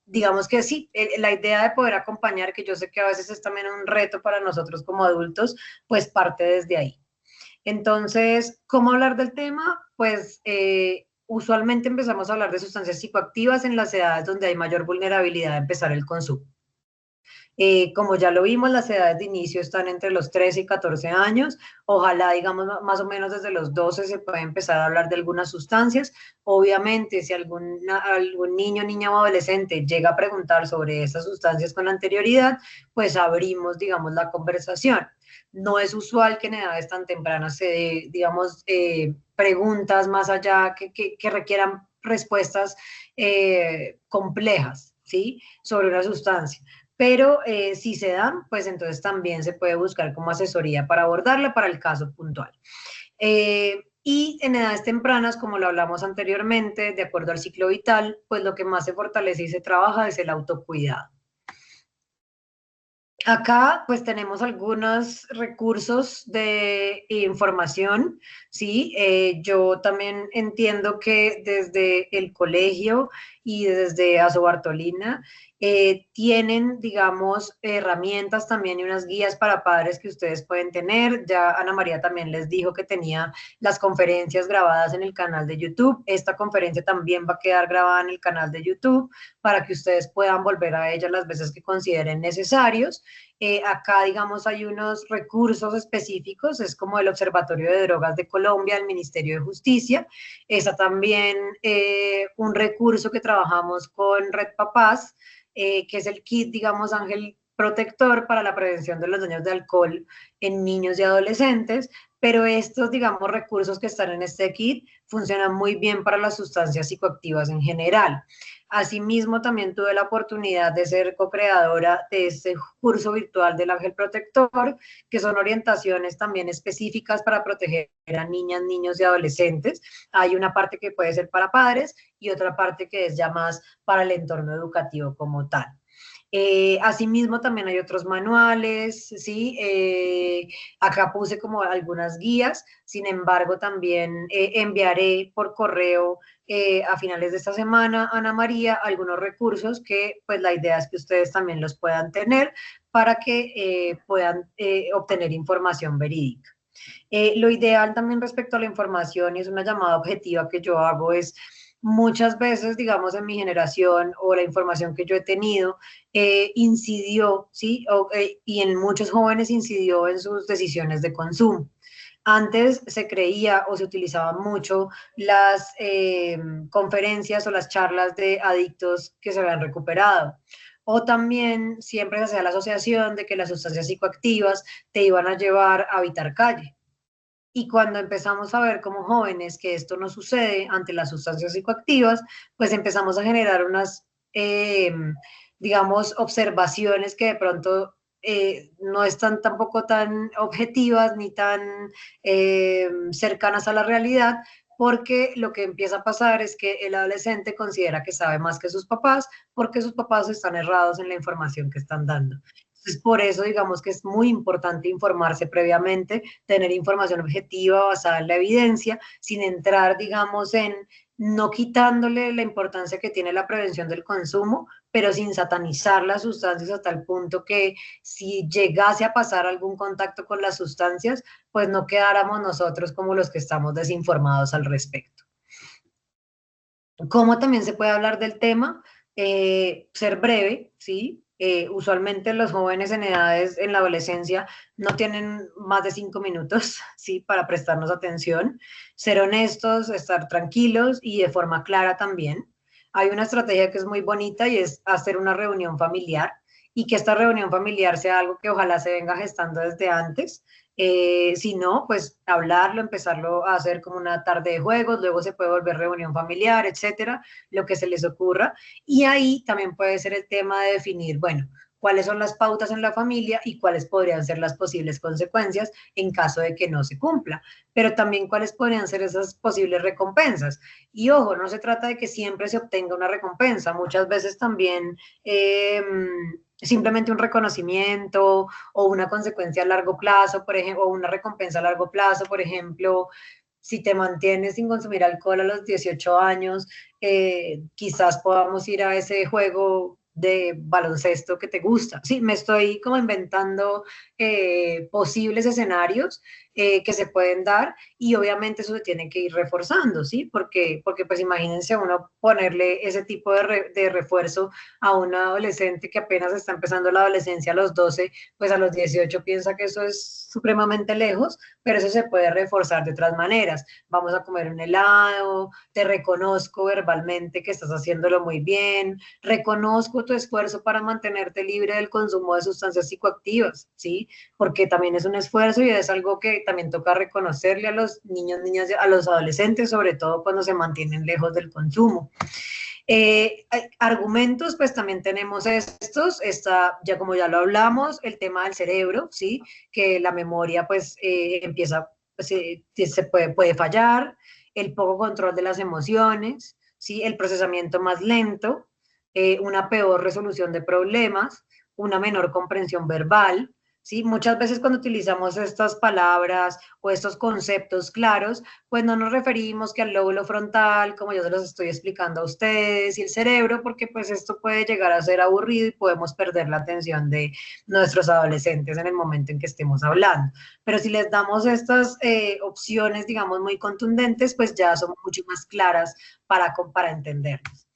Digamos que sí, la idea de poder acompañar, que yo sé que a veces es también un reto para nosotros como adultos, pues parte desde ahí. Entonces, ¿cómo hablar del tema? Pues usualmente empezamos a hablar de sustancias psicoactivas en las edades donde hay mayor vulnerabilidad a empezar el consumo. Como ya lo vimos, las edades de inicio están entre los 13 y 14 años. Ojalá, digamos, más o menos desde los 12 se puede empezar a hablar de algunas sustancias. Obviamente, si algún niño, niña o adolescente llega a preguntar sobre esas sustancias con anterioridad, pues abrimos, digamos, la conversación. No es usual que en edades tan tempranas se dé, digamos, preguntas más allá que requieran respuestas complejas, ¿sí? Sobre una sustancia. Pero si se dan, pues entonces también se puede buscar como asesoría para abordarla para el caso puntual. Y en edades tempranas, como lo hablamos anteriormente, de acuerdo al ciclo vital, pues lo que más se fortalece y se trabaja es el autocuidado. Acá pues tenemos algunos recursos de información, ¿sí? Yo también entiendo que desde el colegio y desde Asobartolina tienen, digamos, herramientas también y unas guías para padres que ustedes pueden tener. Ya Ana María también les dijo que tenía las conferencias grabadas en el canal de YouTube. Esta conferencia también va a quedar grabada en el canal de YouTube para que ustedes puedan volver a ella las veces que consideren necesarios. Acá, digamos, hay unos recursos específicos, es como el Observatorio de Drogas de Colombia, el Ministerio de Justicia. Está también un recurso que trabajamos con Red Papás, que es el kit, digamos, Ángel Protector para la prevención de los daños de alcohol en niños y adolescentes, pero estos, digamos, recursos que están en este kit funcionan muy bien para las sustancias psicoactivas en general. Asimismo, también tuve la oportunidad de ser co-creadora de este curso virtual del Ángel Protector, que son orientaciones también específicas para proteger a niñas, niños y adolescentes. Hay una parte que puede ser para padres y otra parte que es ya más para el entorno educativo como tal. Asimismo, también hay otros manuales, ¿sí? Acá puse como algunas guías, sin embargo, también enviaré por correo a finales de esta semana, Ana María, algunos recursos que pues la idea es que ustedes también los puedan tener para que puedan obtener información verídica. Lo ideal también respecto a la información, y es una llamada objetiva que yo hago, es muchas veces, digamos, en mi generación o la información que yo he tenido, incidió, ¿sí? Y en muchos jóvenes incidió en sus decisiones de consumo. Antes se creía o se utilizaban mucho las conferencias o las charlas de adictos que se habían recuperado. O también siempre se hacía la asociación de que las sustancias psicoactivas te iban a llevar a habitar calle. Y cuando empezamos a ver como jóvenes que esto no sucede ante las sustancias psicoactivas, pues empezamos a generar unas, digamos, observaciones que de pronto no están tampoco tan objetivas ni tan cercanas a la realidad, porque lo que empieza a pasar es que el adolescente considera que sabe más que sus papás, porque sus papás están errados en la información que están dando. Entonces, por eso digamos que es muy importante informarse previamente, tener información objetiva basada en la evidencia, sin entrar, digamos, en no quitándole la importancia que tiene la prevención del consumo, pero sin satanizar las sustancias hasta el punto que si llegase a pasar algún contacto con las sustancias, pues no quedáramos nosotros como los que estamos desinformados al respecto. ¿Cómo también se puede hablar del tema? Ser breve, ¿sí? Usualmente los jóvenes en edades, en la adolescencia, no tienen más de 5 minutos, ¿sí? Para prestarnos atención. Ser honestos, estar tranquilos y de forma clara también. Hay una estrategia que es muy bonita y es hacer una reunión familiar y que esta reunión familiar sea algo que ojalá se venga gestando desde antes. Si no, pues hablarlo, empezarlo a hacer como una tarde de juegos, luego se puede volver reunión familiar, etcétera, lo que se les ocurra. Y ahí también puede ser el tema de definir, bueno, cuáles son las pautas en la familia y cuáles podrían ser las posibles consecuencias en caso de que no se cumpla, pero también cuáles podrían ser esas posibles recompensas. Y ojo, no se trata de que siempre se obtenga una recompensa, muchas veces también simplemente un reconocimiento o una consecuencia a largo plazo, por ejemplo, o una recompensa a largo plazo, por ejemplo, si te mantienes sin consumir alcohol a los 18 años, quizás podamos ir a ese juego de baloncesto que te gusta. Sí, me estoy como inventando posibles escenarios que se pueden dar y obviamente eso se tiene que ir reforzando, ¿sí? Porque pues imagínense uno ponerle ese tipo de refuerzo a un adolescente que apenas está empezando la adolescencia a los 12, pues a los 18 piensa que eso es supremamente lejos, pero eso se puede reforzar de otras maneras. Vamos a comer un helado, te reconozco verbalmente que estás haciéndolo muy bien, reconozco tu esfuerzo para mantenerte libre del consumo de sustancias psicoactivas, ¿sí? Porque también es un esfuerzo y es algo que también toca reconocerle a los niños, niñas, a los adolescentes, sobre todo cuando se mantienen lejos del consumo. Argumentos, pues también tenemos estos, ya como ya lo hablamos, el tema del cerebro, ¿sí? Que la memoria pues empieza, pues, se puede fallar, el poco control de las emociones, ¿sí? El procesamiento más lento, una peor resolución de problemas, una menor comprensión verbal, ¿sí? Muchas veces cuando utilizamos estas palabras o estos conceptos claros, pues no nos referimos que al lóbulo frontal, como yo se los estoy explicando a ustedes, y el cerebro, porque pues esto puede llegar a ser aburrido y podemos perder la atención de nuestros adolescentes en el momento en que estemos hablando. Pero si les damos estas opciones, digamos, muy contundentes, pues ya son mucho más claras para entendernos.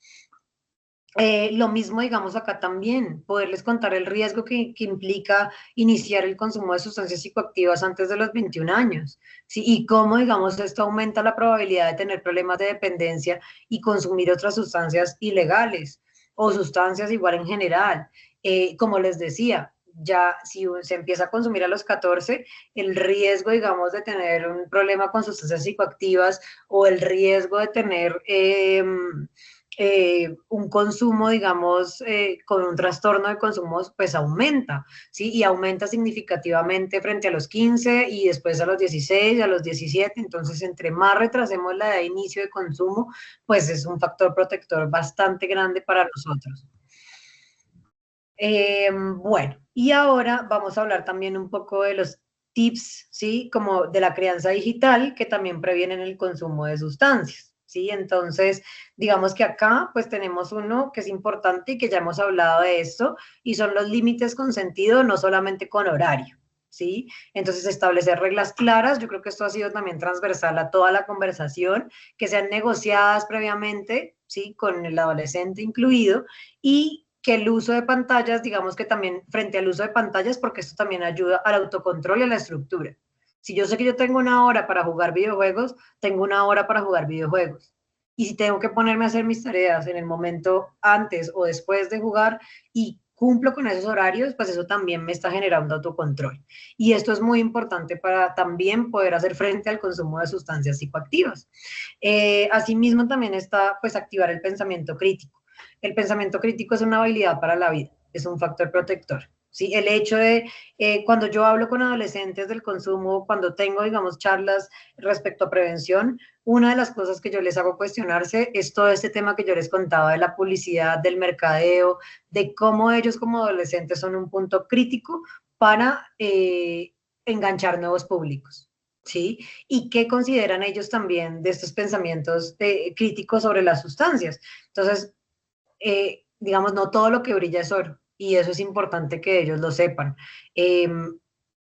Lo mismo, digamos, acá también, poderles contar el riesgo que implica iniciar el consumo de sustancias psicoactivas antes de los 21 años, ¿sí? Y cómo, digamos, esto aumenta la probabilidad de tener problemas de dependencia y consumir otras sustancias ilegales o sustancias igual en general. Como les decía, ya si se empieza a consumir a los 14, el riesgo, digamos, de tener un problema con sustancias psicoactivas o el riesgo de tener un consumo, digamos, con un trastorno de consumo, pues aumenta, ¿sí? Y aumenta significativamente frente a los 15 y después a los 16, a los 17, entonces entre más retrasemos la edad de inicio de consumo, pues es un factor protector bastante grande para nosotros. Bueno, y ahora vamos a hablar también un poco de los tips, ¿sí? Como de la crianza digital, que también previenen el consumo de sustancias. ¿Sí? Entonces, digamos que acá pues tenemos uno que es importante y que ya hemos hablado de esto, y son los límites con sentido, no solamente con horario, ¿sí? Entonces, establecer reglas claras, yo creo que esto ha sido también transversal a toda la conversación, que sean negociadas previamente, ¿sí? Con el adolescente incluido, y que el uso de pantallas, digamos que también frente al uso de pantallas, porque esto también ayuda al autocontrol y a la estructura. Si yo sé que yo tengo una hora para jugar videojuegos, tengo una hora para jugar videojuegos. Y si tengo que ponerme a hacer mis tareas en el momento antes o después de jugar y cumplo con esos horarios, pues eso también me está generando autocontrol. Y esto es muy importante para también poder hacer frente al consumo de sustancias psicoactivas. Asimismo, también está pues activar el pensamiento crítico. El pensamiento crítico es una habilidad para la vida, es un factor protector. ¿Sí? El hecho de, cuando yo hablo con adolescentes del consumo, cuando tengo, digamos, charlas respecto a prevención, una de las cosas que yo les hago cuestionarse es todo este tema que yo les contaba de la publicidad, del mercadeo, de cómo ellos como adolescentes son un punto crítico para enganchar nuevos públicos. ¿Sí? Y qué consideran ellos también de estos pensamientos críticos sobre las sustancias. Entonces, digamos, no todo lo que brilla es oro, y eso es importante que ellos lo sepan.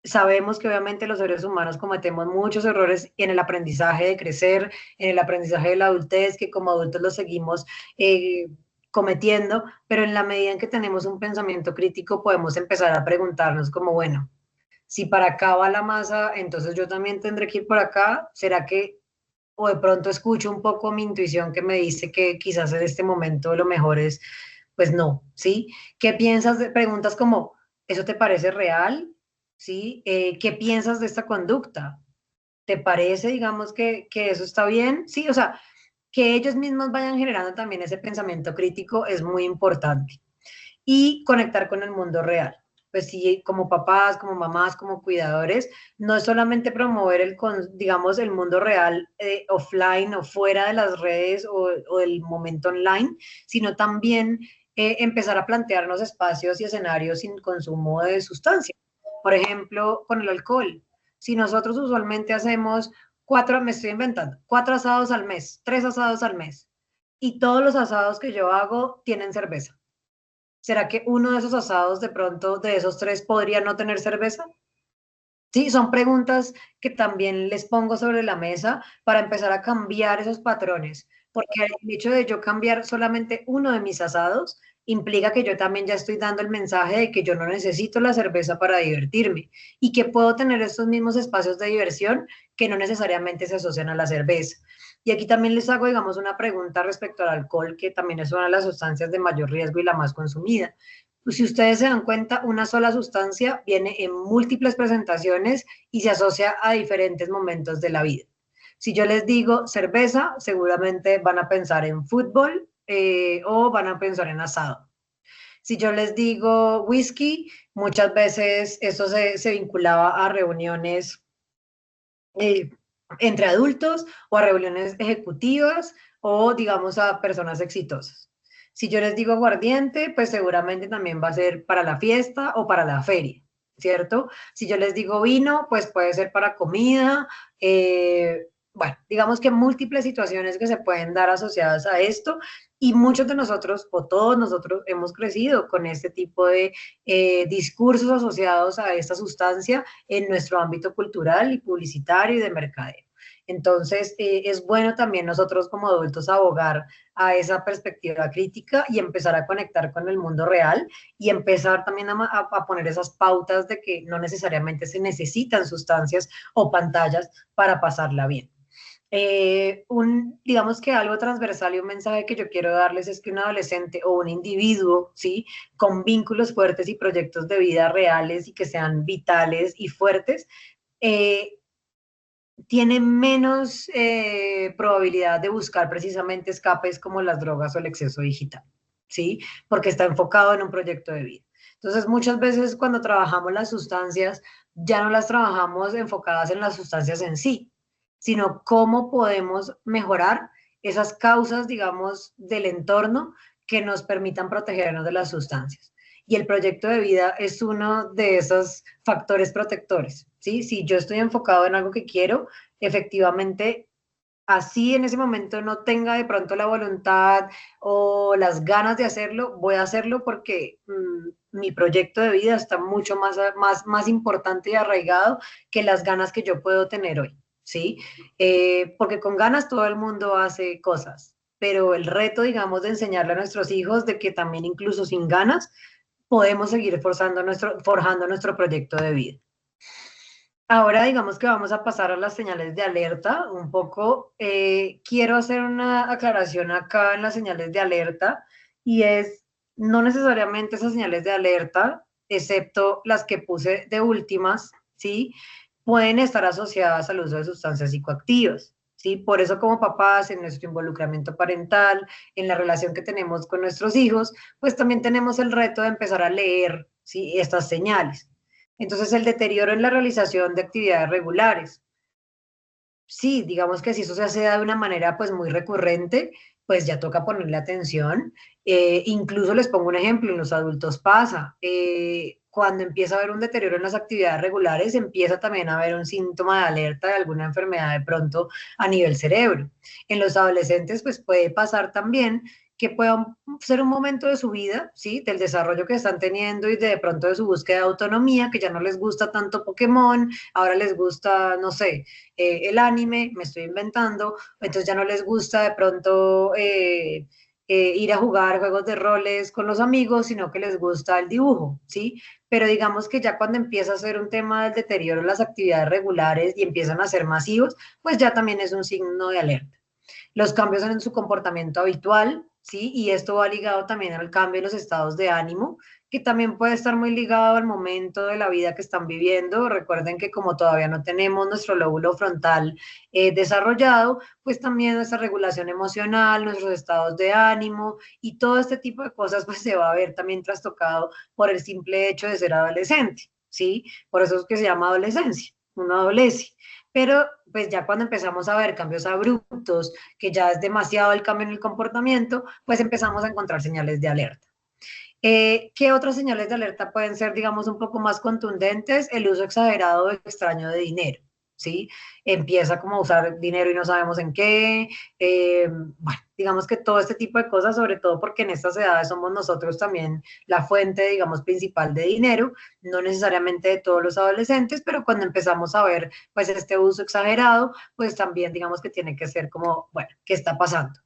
Sabemos que obviamente los seres humanos cometemos muchos errores en el aprendizaje de crecer, en el aprendizaje de la adultez, que como adultos los seguimos cometiendo, pero en la medida en que tenemos un pensamiento crítico podemos empezar a preguntarnos como, bueno, si para acá va la masa, entonces yo también tendré que ir por acá. ¿Será que, o de pronto escucho un poco mi intuición que me dice que quizás en este momento lo mejor es, pues no, ¿sí? ¿Qué piensas de preguntas como, ¿eso te parece real? ¿Sí? ¿Qué piensas de esta conducta? ¿Te parece, digamos, que eso está bien? Sí, o sea, que ellos mismos vayan generando también ese pensamiento crítico es muy importante. Y conectar con el mundo real. Pues sí, como papás, como mamás, como cuidadores, no es solamente promover digamos, el mundo real offline o fuera de las redes o del momento online, sino también empezar a plantearnos espacios y escenarios sin consumo de sustancias. Por ejemplo, con el alcohol. Si nosotros usualmente hacemos me estoy inventando, 4 asados al mes, 3 asados al mes, y todos los asados que yo hago tienen cerveza. ¿Será que uno de esos asados, de pronto, de esos 3, podría no tener cerveza? Sí, son preguntas que también les pongo sobre la mesa para empezar a cambiar esos patrones, porque el hecho de yo cambiar solamente uno de mis asados implica que yo también ya estoy dando el mensaje de que yo no necesito la cerveza para divertirme y que puedo tener estos mismos espacios de diversión que no necesariamente se asocian a la cerveza. Y aquí también les hago, digamos, una pregunta respecto al alcohol, que también es una de las sustancias de mayor riesgo y la más consumida. Pues si ustedes se dan cuenta, una sola sustancia viene en múltiples presentaciones y se asocia a diferentes momentos de la vida. Si yo les digo cerveza, seguramente van a pensar en fútbol o van a pensar en asado. Si yo les digo whisky, muchas veces eso se vinculaba a reuniones entre adultos o a reuniones ejecutivas o, digamos, a personas exitosas. Si yo les digo aguardiente, pues seguramente también va a ser para la fiesta o para la feria, ¿cierto? Si yo les digo vino, pues puede ser para comida, bueno, digamos que múltiples situaciones que se pueden dar asociadas a esto y muchos de nosotros, o todos nosotros, hemos crecido con este tipo de discursos asociados a esta sustancia en nuestro ámbito cultural y publicitario y de mercadeo. Entonces, es bueno también nosotros como adultos abogar a esa perspectiva crítica y empezar a conectar con el mundo real y empezar también a poner esas pautas de que no necesariamente se necesitan sustancias o pantallas para pasarla bien. Digamos que algo transversal y un mensaje que yo quiero darles es que un adolescente o un individuo, ¿sí?, con vínculos fuertes y proyectos de vida reales y que sean vitales y fuertes, tiene menos probabilidad de buscar precisamente escapes como las drogas o el exceso digital, ¿sí? Porque está enfocado en un proyecto de vida. Entonces, muchas veces cuando trabajamos las sustancias, ya no las trabajamos enfocadas en las sustancias en sí, sino cómo podemos mejorar esas causas, digamos, del entorno que nos permitan protegernos de las sustancias. Y el proyecto de vida es uno de esos factores protectores, ¿sí? Si yo estoy enfocado en algo que quiero, efectivamente, así en ese momento no tenga de pronto la voluntad o las ganas de hacerlo, voy a hacerlo porque mi proyecto de vida está mucho más importante y arraigado que las ganas que yo puedo tener hoy, ¿sí? Porque con ganas todo el mundo hace cosas, pero el reto, digamos, de enseñarle a nuestros hijos de que también incluso sin ganas podemos seguir forjando nuestro proyecto de vida. Ahora digamos que vamos a pasar a las señales de alerta un poco. Quiero hacer una aclaración acá en las señales de alerta y es no necesariamente esas señales de alerta, excepto las que puse de últimas, ¿sí?, pueden estar asociadas al uso de sustancias psicoactivas, ¿sí? Por eso como papás, en nuestro involucramiento parental, en la relación que tenemos con nuestros hijos, pues también tenemos el reto de empezar a leer, ¿sí?, estas señales. Entonces, el deterioro en la realización de actividades regulares. Sí, digamos que si eso se hace de una manera pues muy recurrente, pues ya toca ponerle atención. Incluso les pongo un ejemplo, en los adultos pasa. Cuando empieza a haber un deterioro en las actividades regulares, empieza también a haber un síntoma de alerta de alguna enfermedad de pronto a nivel cerebro. En los adolescentes pues puede pasar también que pueda ser un momento de su vida, ¿sí?, del desarrollo que están teniendo y de pronto de su búsqueda de autonomía, que ya no les gusta tanto Pokémon, ahora les gusta, no sé, el anime, me estoy inventando, entonces ya no les gusta de pronto ir a jugar juegos de roles con los amigos, sino que les gusta el dibujo, ¿sí? Pero digamos que ya cuando empieza a ser un tema del deterioro en las actividades regulares y empiezan a ser masivos, pues ya también es un signo de alerta. Los cambios en su comportamiento habitual, ¿sí? Y esto va ligado también al cambio en los estados de ánimo, que también puede estar muy ligado al momento de la vida que están viviendo. Recuerden que como todavía no tenemos nuestro lóbulo frontal desarrollado, pues también nuestra regulación emocional, nuestros estados de ánimo y todo este tipo de cosas pues se va a ver también trastocado por el simple hecho de ser adolescente, ¿sí? Por eso es que se llama adolescencia, uno adolece. Pero pues ya cuando empezamos a ver cambios abruptos, que ya es demasiado el cambio en el comportamiento, pues empezamos a encontrar señales de alerta. ¿Qué otras señales de alerta pueden ser, digamos, un poco más contundentes? El uso exagerado o extraño de dinero, ¿sí? Empieza como a usar dinero y no sabemos en qué. Bueno, digamos que todo este tipo de cosas, sobre todo porque en estas edades somos nosotros también la fuente, digamos, principal de dinero, no necesariamente de todos los adolescentes, pero cuando empezamos a ver, pues, este uso exagerado, pues también, digamos que tiene que ser como, bueno, ¿qué está pasando?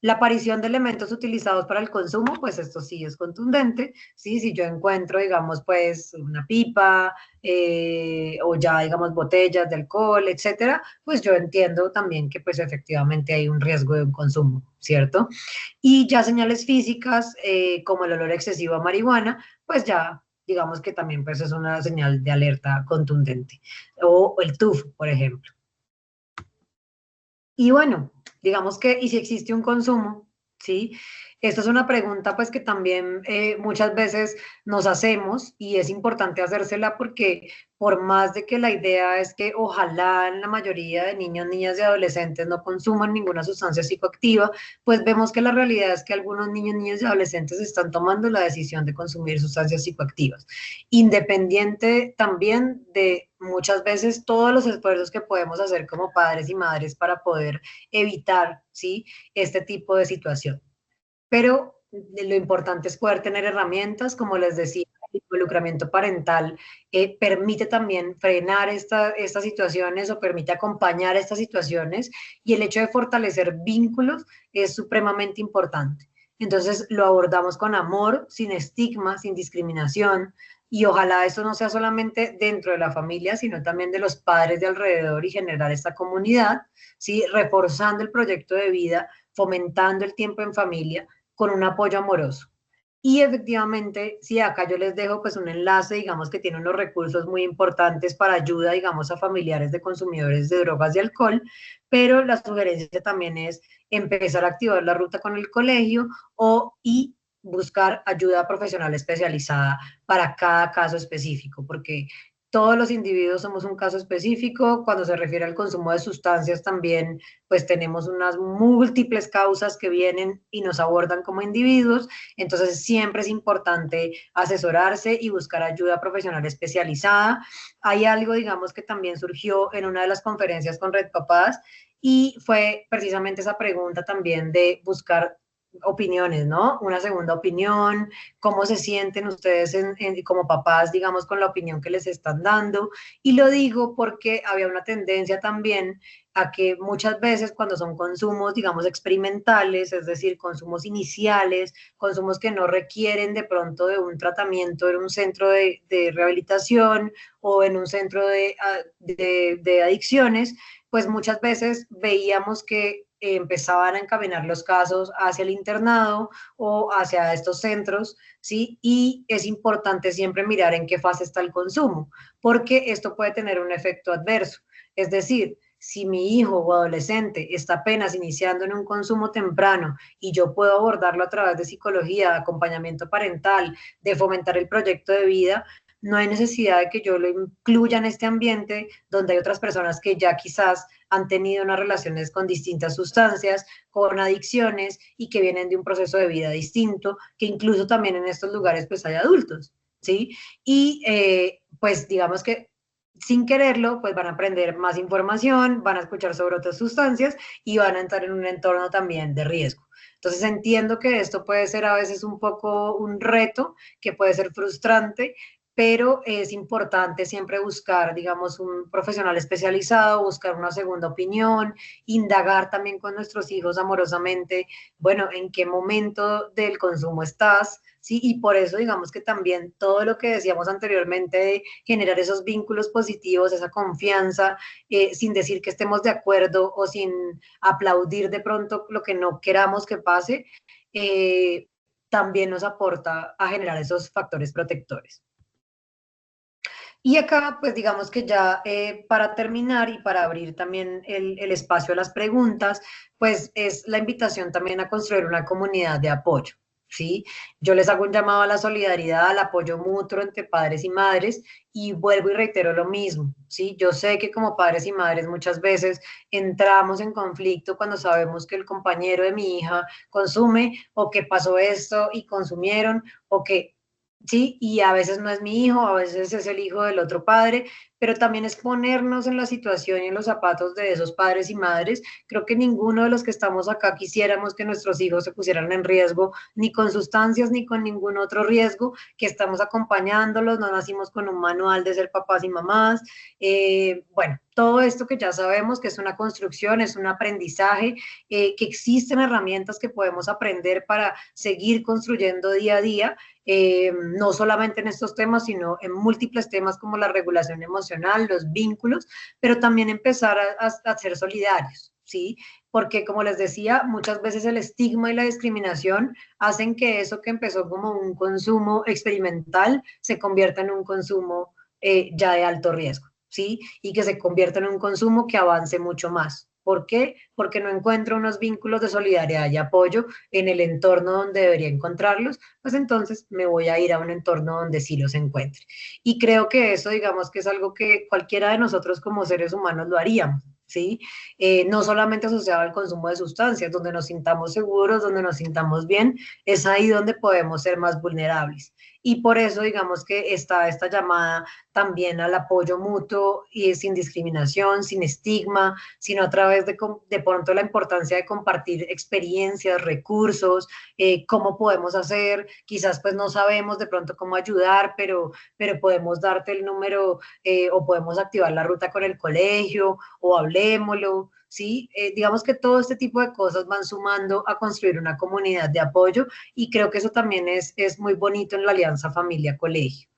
La aparición de elementos utilizados para el consumo, pues esto sí es contundente, ¿sí? Si yo encuentro, digamos, pues una pipa o ya, digamos, botellas de alcohol, etcétera, pues yo entiendo también que pues efectivamente hay un riesgo de un consumo, ¿cierto? Y ya señales físicas como el olor excesivo a marihuana, pues ya digamos que también pues es una señal de alerta contundente. O el tufo, por ejemplo. Y bueno, digamos que, ¿y si existe un consumo? ¿Sí? Esta es una pregunta pues que también muchas veces nos hacemos y es importante hacérsela porque por más de que la idea es que ojalá en la mayoría de niños, niñas y adolescentes no consuman ninguna sustancia psicoactiva, pues vemos que la realidad es que algunos niños, niñas y adolescentes están tomando la decisión de consumir sustancias psicoactivas, independiente también de muchas veces todos los esfuerzos que podemos hacer como padres y madres para poder evitar, ¿sí?, este tipo de situación. Pero lo importante es poder tener herramientas, como les decía, el involucramiento parental permite también frenar estas situaciones o permite acompañar estas situaciones, y el hecho de fortalecer vínculos es supremamente importante. Entonces lo abordamos con amor, sin estigma, sin discriminación, y ojalá eso no sea solamente dentro de la familia, sino también de los padres de alrededor, y generar esta comunidad, ¿sí?, reforzando el proyecto de vida, fomentando el tiempo en familia, con un apoyo amoroso. Y efectivamente, sí, acá yo les dejo pues un enlace, digamos, que tiene unos recursos muy importantes para ayuda, digamos, a familiares de consumidores de drogas y alcohol, pero la sugerencia también es empezar a activar la ruta con el colegio y buscar ayuda profesional especializada para cada caso específico, porque todos los individuos somos un caso específico. Cuando se refiere al consumo de sustancias también, pues tenemos unas múltiples causas que vienen y nos abordan como individuos. Entonces siempre es importante asesorarse y buscar ayuda profesional especializada. Hay algo, digamos, que también surgió en una de las conferencias con Red Papás, y fue precisamente esa pregunta también de buscar opiniones, ¿no? Una segunda opinión, cómo se sienten ustedes como papás, digamos, con la opinión que les están dando. Y lo digo porque había una tendencia también a que muchas veces cuando son consumos, digamos, experimentales, es decir, consumos iniciales, consumos que no requieren de pronto de un tratamiento en un centro de rehabilitación o en un centro de adicciones, pues muchas veces veíamos que empezaban a encaminar los casos hacia el internado o hacia estos centros, ¿sí? Y es importante siempre mirar en qué fase está el consumo, porque esto puede tener un efecto adverso. Es decir, si mi hijo o adolescente está apenas iniciando en un consumo temprano y yo puedo abordarlo a través de psicología, de acompañamiento parental, de fomentar el proyecto de vida, no hay necesidad de que yo lo incluya en este ambiente donde hay otras personas que ya quizás han tenido unas relaciones con distintas sustancias, con adicciones, y que vienen de un proceso de vida distinto, que incluso también en estos lugares pues hay adultos, ¿sí? Y pues digamos que sin quererlo, pues van a aprender más información, van a escuchar sobre otras sustancias y van a entrar en un entorno también de riesgo. Entonces entiendo que esto puede ser a veces un poco un reto, que puede ser frustrante, pero es importante siempre buscar, digamos, un profesional especializado, buscar una segunda opinión, indagar también con nuestros hijos amorosamente, bueno, en qué momento del consumo estás, ¿sí? Y por eso, digamos, que también todo lo que decíamos anteriormente de generar esos vínculos positivos, esa confianza, sin decir que estemos de acuerdo o sin aplaudir de pronto lo que no queramos que pase, también nos aporta a generar esos factores protectores. Y acá, pues digamos que ya para terminar y para abrir también el espacio a las preguntas, pues es la invitación también a construir una comunidad de apoyo, ¿sí? Yo les hago un llamado a la solidaridad, al apoyo mutuo entre padres y madres, y vuelvo y reitero lo mismo, ¿sí? Yo sé que como padres y madres muchas veces entramos en conflicto cuando sabemos que el compañero de mi hija consume, o que pasó esto y consumieron, o que... Sí, y a veces no es mi hijo, a veces es el hijo del otro padre, pero también es ponernos en la situación y en los zapatos de esos padres y madres. Creo que ninguno de los que estamos acá quisiéramos que nuestros hijos se pusieran en riesgo, ni con sustancias, ni con ningún otro riesgo, que estamos acompañándolos, no nacimos con un manual de ser papás y mamás. Bueno, todo esto que ya sabemos que es una construcción, es un aprendizaje, que existen herramientas que podemos aprender para seguir construyendo día a día, no solamente en estos temas, sino en múltiples temas como la regulación emocional, los vínculos, pero también empezar a ser solidarios, ¿sí? Porque, como les decía, muchas veces el estigma y la discriminación hacen que eso que empezó como un consumo experimental se convierta en un consumo ya de alto riesgo, ¿sí? Y que se convierta en un consumo que avance mucho más. ¿Por qué? Porque no encuentro unos vínculos de solidaridad y apoyo en el entorno donde debería encontrarlos, pues entonces me voy a ir a un entorno donde sí los encuentre. Y creo que eso, digamos, que es algo que cualquiera de nosotros como seres humanos lo haríamos, ¿sí? No solamente asociado al consumo de sustancias, donde nos sintamos seguros, donde nos sintamos bien, es ahí donde podemos ser más vulnerables. Y por eso, digamos que está esta llamada también al apoyo mutuo y sin discriminación, sin estigma, sino a través de pronto la importancia de compartir experiencias, recursos, cómo podemos hacer, quizás pues no sabemos de pronto cómo ayudar, pero podemos darte el número o podemos activar la ruta con el colegio o hablémoslo, ¿sí? Digamos que todo este tipo de cosas van sumando a construir una comunidad de apoyo y creo que eso también es muy bonito en la alianza familia-colegio.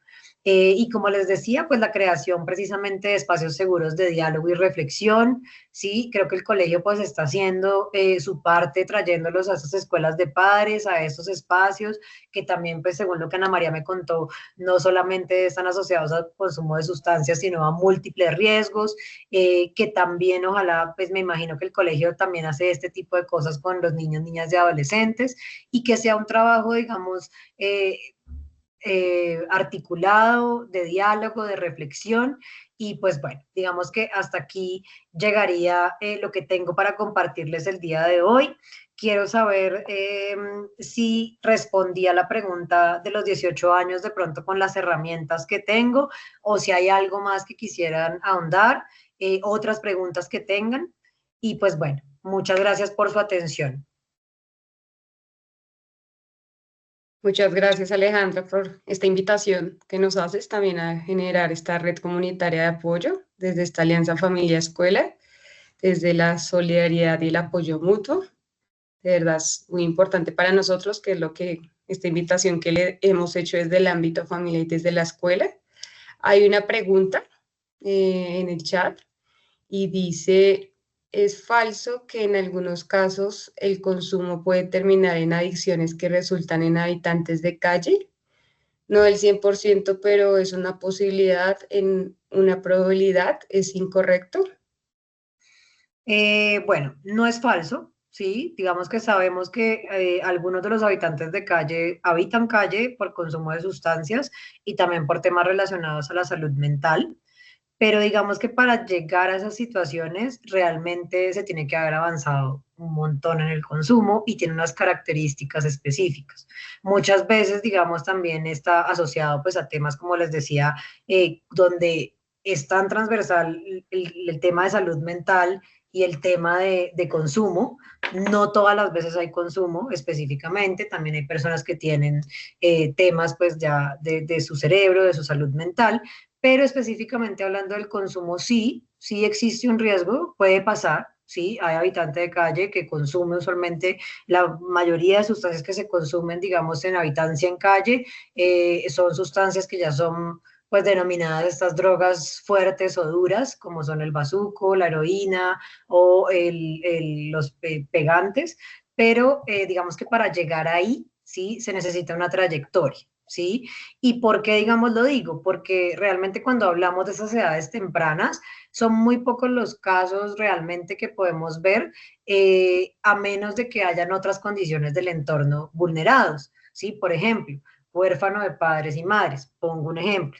Y como les decía, pues la creación precisamente de espacios seguros de diálogo y reflexión, sí, creo que el colegio pues está haciendo su parte trayéndolos a esas escuelas de padres, a estos espacios que también pues según lo que Ana María me contó, no solamente están asociados al consumo de sustancias, sino a múltiples riesgos, que también ojalá pues me imagino que el colegio también hace este tipo de cosas con los niños, niñas y adolescentes y que sea un trabajo, digamos, articulado, de diálogo, de reflexión. Y pues bueno, digamos que hasta aquí llegaría lo que tengo para compartirles el día de hoy. Quiero saber si respondí a la pregunta de los 18 años de pronto con las herramientas que tengo o si hay algo más que quisieran ahondar, otras preguntas que tengan. Y pues bueno, muchas gracias por su atención. Muchas gracias, Alejandra, por esta invitación que nos haces también a generar esta red comunitaria de apoyo desde esta Alianza Familia Escuela, desde la solidaridad y el apoyo mutuo. De verdad es muy importante para nosotros, que es lo que esta invitación que le hemos hecho desde el ámbito familiar y desde la escuela. Hay una pregunta en el chat y dice: ¿es falso que en algunos casos el consumo puede terminar en adicciones que resultan en habitantes de calle? No del 100%, pero es una posibilidad, en una probabilidad, ¿es incorrecto? Bueno, no es falso, ¿sí? Digamos que sabemos que algunos de los habitantes de calle habitan calle por consumo de sustancias y también por temas relacionados a la salud mental, pero digamos que para llegar a esas situaciones realmente se tiene que haber avanzado un montón en el consumo y tiene unas características específicas. Muchas veces, digamos, también está asociado pues a temas, como les decía, donde es tan transversal el tema de salud mental y el tema de consumo. No todas las veces hay consumo específicamente, también hay personas que tienen temas pues ya de su cerebro, de su salud mental, pero específicamente hablando del consumo, sí existe un riesgo, puede pasar, sí, hay habitante de calle que consume usualmente la mayoría de sustancias que se consumen, digamos, en habitancia en calle, son sustancias que ya son pues denominadas estas drogas fuertes o duras, como son el bazuco, la heroína o los pegantes, pero digamos que para llegar ahí, sí, se necesita una trayectoria, ¿sí? ¿Y por qué, digamos, lo digo? Porque realmente cuando hablamos de esas edades tempranas, son muy pocos los casos realmente que podemos ver, a menos de que hayan otras condiciones del entorno vulnerados, ¿sí? Por ejemplo, huérfano de padres y madres, pongo un ejemplo.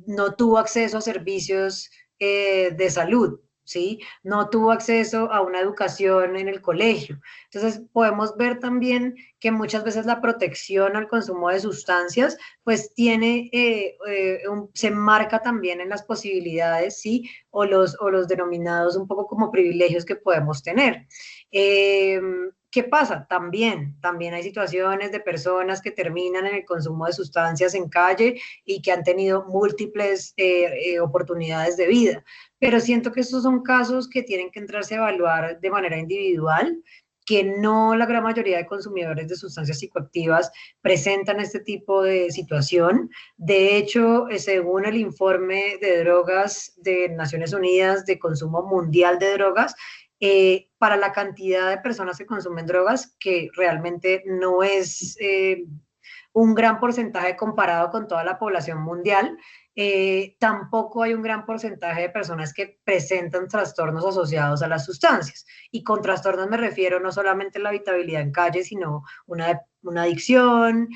No tuvo acceso a servicios de salud, ¿sí? No tuvo acceso a una educación en el colegio. Entonces, podemos ver también que muchas veces la protección al consumo de sustancias, pues se marca también en las posibilidades, ¿sí? O los denominados un poco como privilegios que podemos tener. ¿Qué pasa? También hay situaciones de personas que terminan en el consumo de sustancias en calle y que han tenido múltiples oportunidades de vida, pero siento que estos son casos que tienen que entrarse a evaluar de manera individual, que no la gran mayoría de consumidores de sustancias psicoactivas presentan este tipo de situación. De hecho, según el informe de drogas de Naciones Unidas de consumo mundial de drogas, para la cantidad de personas que consumen drogas, que realmente no es un gran porcentaje comparado con toda la población mundial, tampoco hay un gran porcentaje de personas que presentan trastornos asociados a las sustancias. Y con trastornos me refiero no solamente a la habitabilidad en calle, sino una adicción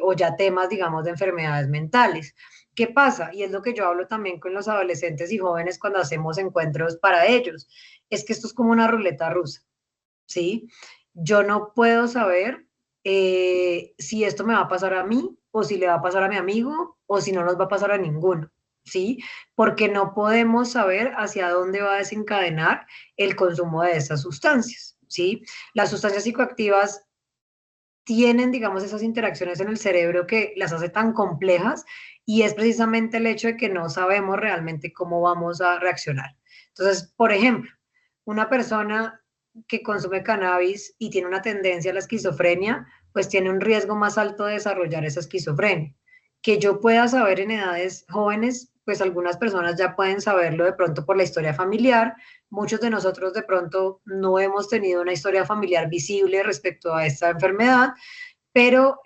o ya temas, digamos, de enfermedades mentales. ¿Qué pasa? Y es lo que yo hablo también con los adolescentes y jóvenes cuando hacemos encuentros para ellos. Es que esto es como una ruleta rusa, ¿sí? Yo no puedo saber si esto me va a pasar a mí o si le va a pasar a mi amigo o si no nos va a pasar a ninguno, ¿sí? Porque no podemos saber hacia dónde va a desencadenar el consumo de estas sustancias, ¿sí? Las sustancias psicoactivas tienen, digamos, esas interacciones en el cerebro que las hace tan complejas y es precisamente el hecho de que no sabemos realmente cómo vamos a reaccionar. Entonces, por ejemplo, una persona que consume cannabis y tiene una tendencia a la esquizofrenia, pues tiene un riesgo más alto de desarrollar esa esquizofrenia. Que yo pueda saber en edades jóvenes, pues algunas personas ya pueden saberlo de pronto por la historia familiar. Muchos de nosotros de pronto no hemos tenido una historia familiar visible respecto a esta enfermedad, pero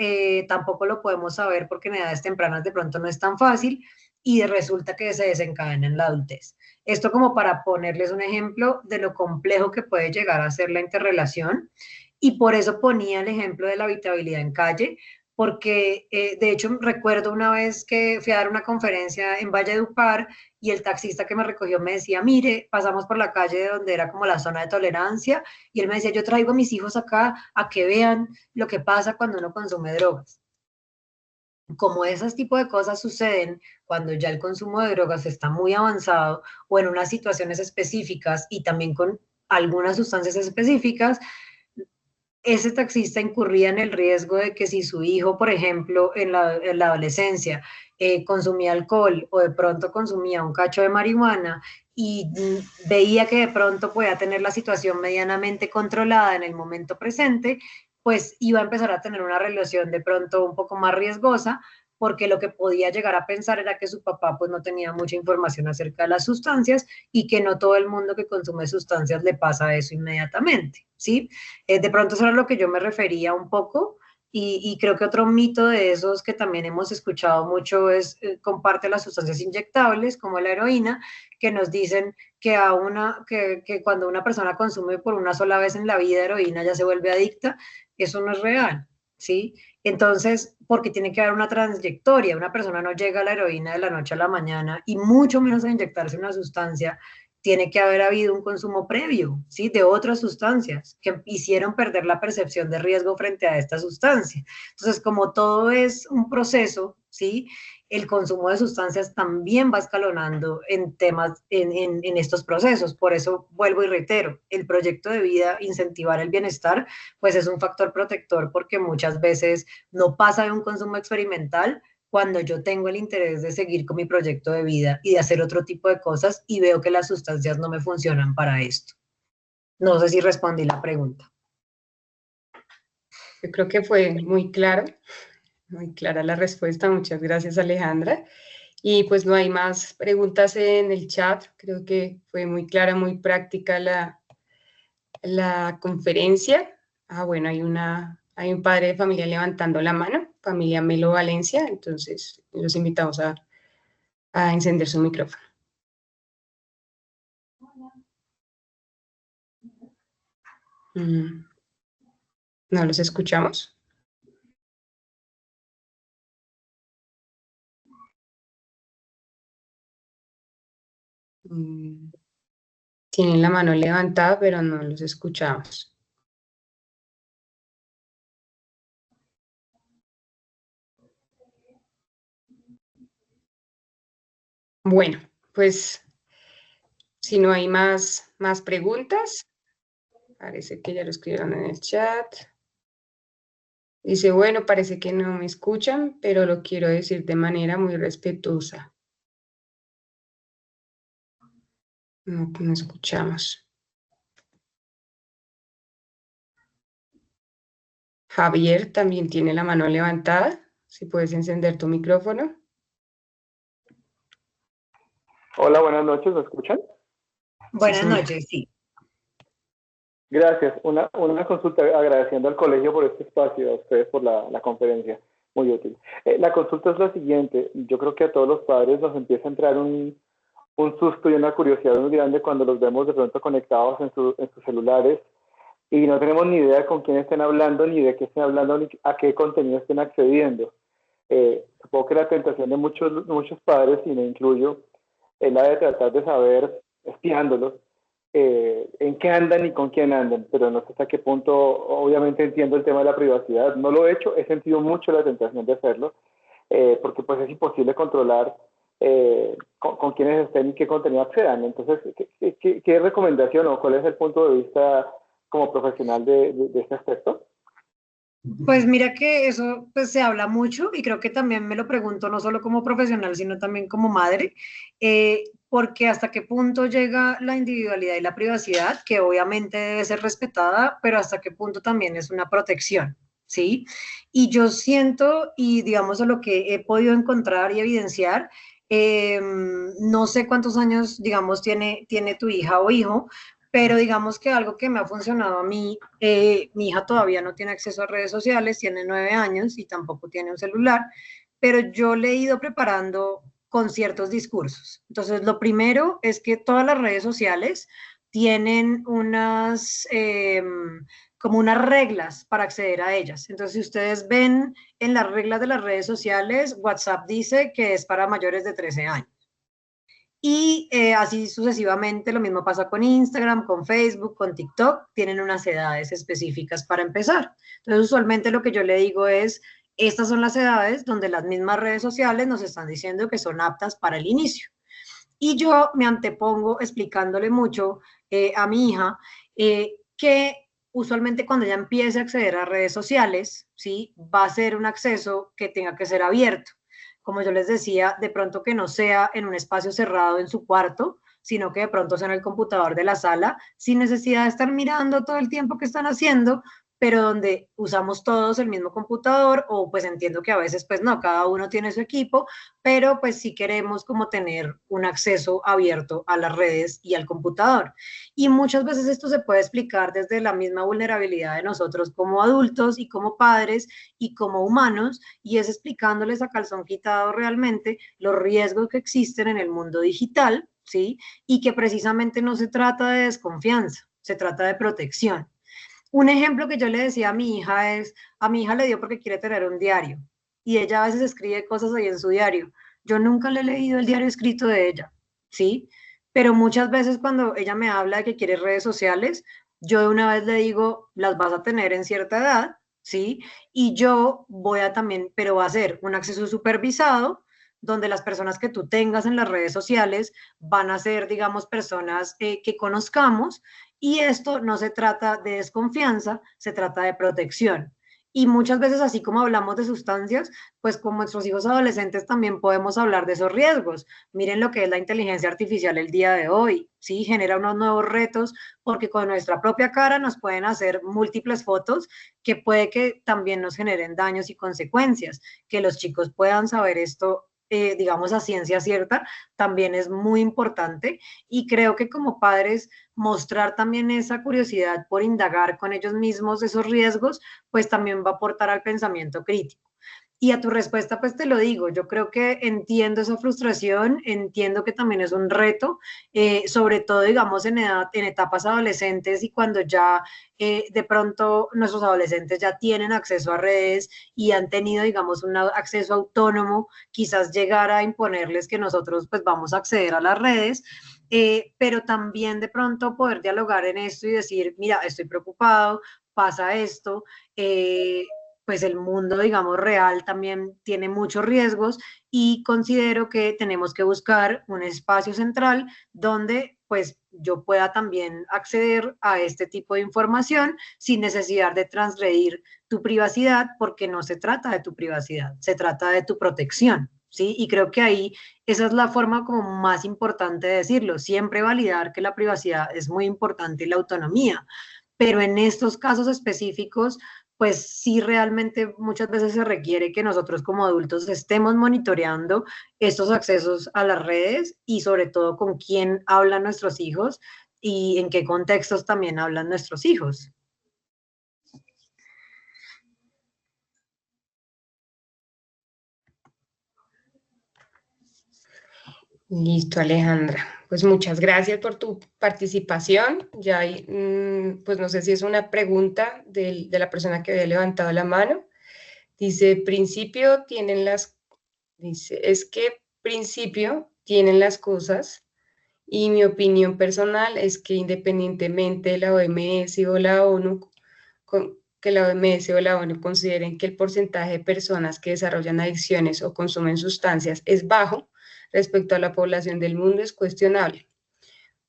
tampoco lo podemos saber porque en edades tempranas de pronto no es tan fácil y resulta que se desencadena en la adultez. Esto como para ponerles un ejemplo de lo complejo que puede llegar a ser la interrelación y por eso ponía el ejemplo de la habitabilidad en calle, porque de hecho recuerdo una vez que fui a dar una conferencia en Valledupar y el taxista que me recogió me decía, mire, pasamos por la calle de donde era como la zona de tolerancia y él me decía, yo traigo a mis hijos acá a que vean lo que pasa cuando uno consume drogas. Como esos tipos de cosas suceden cuando ya el consumo de drogas está muy avanzado o en unas situaciones específicas y también con algunas sustancias específicas, ese taxista incurría en el riesgo de que si su hijo, por ejemplo, en la adolescencia, consumía alcohol o de pronto consumía un cacho de marihuana y veía que de pronto podía tener la situación medianamente controlada en el momento presente, pues iba a empezar a tener una relación de pronto un poco más riesgosa, porque lo que podía llegar a pensar era que su papá pues no tenía mucha información acerca de las sustancias y que no todo el mundo que consume sustancias le pasa eso inmediatamente, ¿sí? De pronto eso era lo que yo me refería un poco y creo que otro mito de esos que también hemos escuchado mucho es comparte las sustancias inyectables como la heroína, que nos dicen que, que cuando una persona consume por una sola vez en la vida heroína ya se vuelve adicta. Eso no es real, ¿sí? Entonces, porque tiene que haber una trayectoria, una persona no llega a la heroína de la noche a la mañana y mucho menos a inyectarse una sustancia, tiene que haber habido un consumo previo, ¿sí? De otras sustancias que hicieron perder la percepción de riesgo frente a esta sustancia. Entonces, como todo es un proceso, ¿sí? El consumo de sustancias también va escalonando en temas, en estos procesos. Por eso vuelvo y reitero, el proyecto de vida, incentivar el bienestar, pues es un factor protector porque muchas veces no pasa de un consumo experimental cuando yo tengo el interés de seguir con mi proyecto de vida y de hacer otro tipo de cosas y veo que las sustancias no me funcionan para esto. No sé si respondí la pregunta. Yo creo que fue muy claro, muy clara la respuesta. Muchas gracias, Alejandra. Y pues no hay más preguntas en el chat. Creo que fue muy clara, muy práctica la conferencia. Bueno, hay un padre de familia levantando la mano, familia Melo Valencia. Entonces los invitamos a encender su micrófono. No los escuchamos. Tienen la mano levantada, pero no los escuchamos. Bueno, pues si no hay más preguntas, parece que ya lo escribieron en el chat. Dice, bueno, parece que no me escuchan, pero lo quiero decir de manera muy respetuosa. No escuchamos. Javier también tiene la mano levantada. Si puedes encender tu micrófono. Hola, buenas noches, ¿me escuchan? Buenas noches, sí. Gracias. Una consulta agradeciendo al colegio por este espacio, a ustedes por la conferencia. muy útil. La consulta es la siguiente. Yo creo que a todos los padres nos empieza a entrar un susto y una curiosidad muy grande cuando los vemos de pronto conectados en sus celulares y no tenemos ni idea con quién estén hablando, ni de qué estén hablando, ni a qué contenido estén accediendo. Supongo que la tentación de muchos padres, y me incluyo, es la de tratar de saber, espiándolos, en qué andan y con quién andan, pero no sé hasta qué punto. Obviamente entiendo el tema de la privacidad, no lo he hecho, he sentido mucho la tentación de hacerlo, porque pues es imposible controlar con quiénes estén y qué contenido accedan. Entonces, ¿qué recomendación o cuál es el punto de vista como profesional de este aspecto? Pues mira que eso pues se habla mucho y creo que también me lo pregunto no solo como profesional, sino también como madre, porque hasta qué punto llega la individualidad y la privacidad, que obviamente debe ser respetada, pero hasta qué punto también es una protección, ¿sí? Y yo siento, y digamos a lo que he podido encontrar y evidenciar, no sé cuántos años, digamos, tiene tu hija o hijo, pero digamos que algo que me ha funcionado a mí, mi hija todavía no tiene acceso a redes sociales, tiene 9 años y tampoco tiene un celular, pero yo le he ido preparando con ciertos discursos. Entonces, lo primero es que todas las redes sociales tienen como unas reglas para acceder a ellas. Entonces, si ustedes ven en las reglas de las redes sociales, WhatsApp dice que es para mayores de 13 años. Y así sucesivamente, lo mismo pasa con Instagram, con Facebook, con TikTok, tienen unas edades específicas para empezar. Entonces, usualmente lo que yo le digo es, estas son las edades donde las mismas redes sociales nos están diciendo que son aptas para el inicio. Y yo me antepongo explicándole mucho a mi hija que usualmente cuando ella empiece a acceder a redes sociales, ¿sí? Va a ser un acceso que tenga que ser abierto. Como yo les decía, de pronto que no sea en un espacio cerrado en su cuarto, sino que de pronto sea en el computador de la sala, sin necesidad de estar mirando todo el tiempo que están haciendo, pero donde usamos todos el mismo computador, o pues entiendo que a veces pues no, cada uno tiene su equipo, pero pues sí queremos como tener un acceso abierto a las redes y al computador. Y muchas veces esto se puede explicar desde la misma vulnerabilidad de nosotros como adultos y como padres y como humanos, y es explicándoles a calzón quitado realmente los riesgos que existen en el mundo digital, ¿sí? Y que precisamente no se trata de desconfianza, se trata de protección. Un ejemplo que yo le decía a mi hija es, a mi hija le dio porque quiere tener un diario y ella a veces escribe cosas ahí en su diario. Yo nunca le he leído el diario escrito de ella, ¿sí? Pero muchas veces cuando ella me habla de que quiere redes sociales, yo de una vez le digo, las vas a tener en cierta edad, ¿sí? Y yo voy a también, pero va a ser un acceso supervisado, donde las personas que tú tengas en las redes sociales van a ser, digamos, personas que conozcamos, y esto no se trata de desconfianza, se trata de protección. Y muchas veces, así como hablamos de sustancias, pues con nuestros hijos adolescentes también podemos hablar de esos riesgos. Miren lo que es la inteligencia artificial el día de hoy, ¿sí? Genera unos nuevos retos porque con nuestra propia cara nos pueden hacer múltiples fotos que puede que también nos generen daños y consecuencias. Que los chicos puedan saber esto, digamos, a ciencia cierta, también es muy importante, y creo que como padres mostrar también esa curiosidad por indagar con ellos mismos esos riesgos, pues también va a aportar al pensamiento crítico. Y a tu respuesta, pues te lo digo, yo creo que entiendo esa frustración, entiendo que también es un reto, sobre todo, digamos, en etapas adolescentes, y cuando ya de pronto nuestros adolescentes ya tienen acceso a redes y han tenido, digamos, un acceso autónomo, quizás llegar a imponerles que nosotros pues vamos a acceder a las redes, pero también de pronto poder dialogar en esto y decir, mira, estoy preocupado, pasa esto, pues el mundo, digamos, real también tiene muchos riesgos, y considero que tenemos que buscar un espacio central donde pues yo pueda también acceder a este tipo de información sin necesidad de transgredir tu privacidad, porque no se trata de tu privacidad, se trata de tu protección, ¿sí? Y creo que ahí esa es la forma como más importante de decirlo, siempre validar que la privacidad es muy importante y la autonomía, pero en estos casos específicos, pues sí, realmente muchas veces se requiere que nosotros como adultos estemos monitoreando estos accesos a las redes, y sobre todo con quién hablan nuestros hijos y en qué contextos también hablan nuestros hijos. Listo, Alejandra. Pues muchas gracias por tu participación. Ya hay, pues no sé si es una pregunta de la persona que había levantado la mano. Dice, es que principio tienen las cosas y mi opinión personal es que independientemente de la OMS o la ONU, que la OMS o la ONU consideren que el porcentaje de personas que desarrollan adicciones o consumen sustancias es bajo respecto a la población del mundo es cuestionable,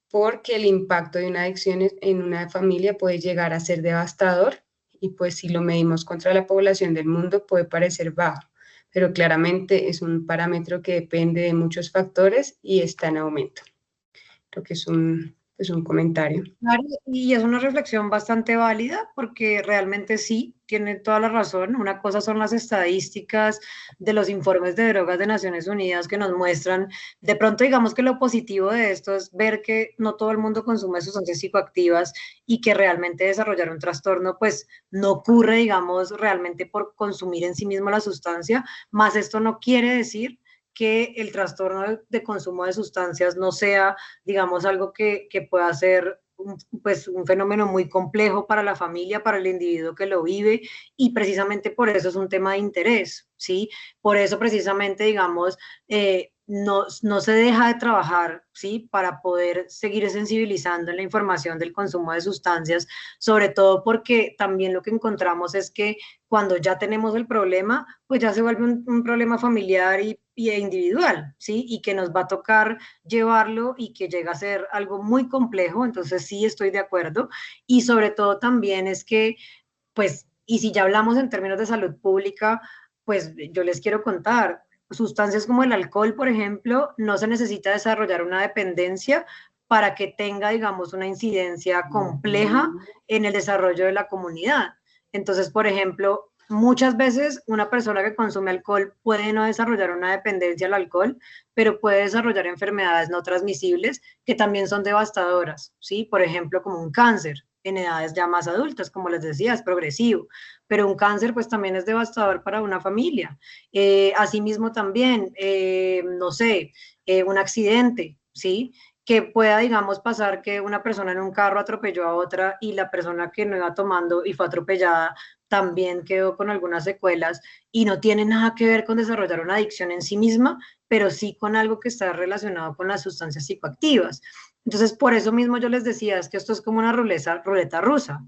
porque el impacto de una adicción en una familia puede llegar a ser devastador y pues si lo medimos contra la población del mundo puede parecer bajo, pero claramente es un parámetro que depende de muchos factores y está en aumento. Creo que es un comentario. Claro, y es una reflexión bastante válida porque realmente sí, tiene toda la razón. Una cosa son las estadísticas de los informes de drogas de Naciones Unidas que nos muestran, de pronto digamos que lo positivo de esto es ver que no todo el mundo consume sustancias psicoactivas y que realmente desarrollar un trastorno pues no ocurre digamos realmente por consumir en sí mismo la sustancia, más esto no quiere decir que el trastorno de consumo de sustancias no sea, digamos, algo que pueda ser pues un fenómeno muy complejo para la familia, para el individuo que lo vive, y precisamente por eso es un tema de interés, ¿sí? Por eso precisamente, digamos, no se deja de trabajar, ¿sí? Para poder seguir sensibilizando en la información del consumo de sustancias, sobre todo porque también lo que encontramos es que cuando ya tenemos el problema, pues ya se vuelve un problema familiar y individual, ¿sí? Y que nos va a tocar llevarlo y que llega a ser algo muy complejo, entonces sí estoy de acuerdo. Y sobre todo también es que, pues, y si ya hablamos en términos de salud pública, pues yo les quiero contar, sustancias como el alcohol, por ejemplo, no se necesita desarrollar una dependencia para que tenga, digamos, una incidencia compleja en el desarrollo de la comunidad. Entonces, por ejemplo, muchas veces una persona que consume alcohol puede no desarrollar una dependencia al alcohol, pero puede desarrollar enfermedades no transmisibles que también son devastadoras, ¿sí? Por ejemplo, como un cáncer en edades ya más adultas, como les decía, es progresivo, pero un cáncer pues también es devastador para una familia. Asimismo también, no sé, un accidente, ¿sí? Que pueda, digamos, pasar que una persona en un carro atropelló a otra y la persona que no iba tomando y fue atropellada también quedó con algunas secuelas y no tiene nada que ver con desarrollar una adicción en sí misma, pero sí con algo que está relacionado con las sustancias psicoactivas. Entonces, por eso mismo yo les decía, es que esto es como una ruleta rusa.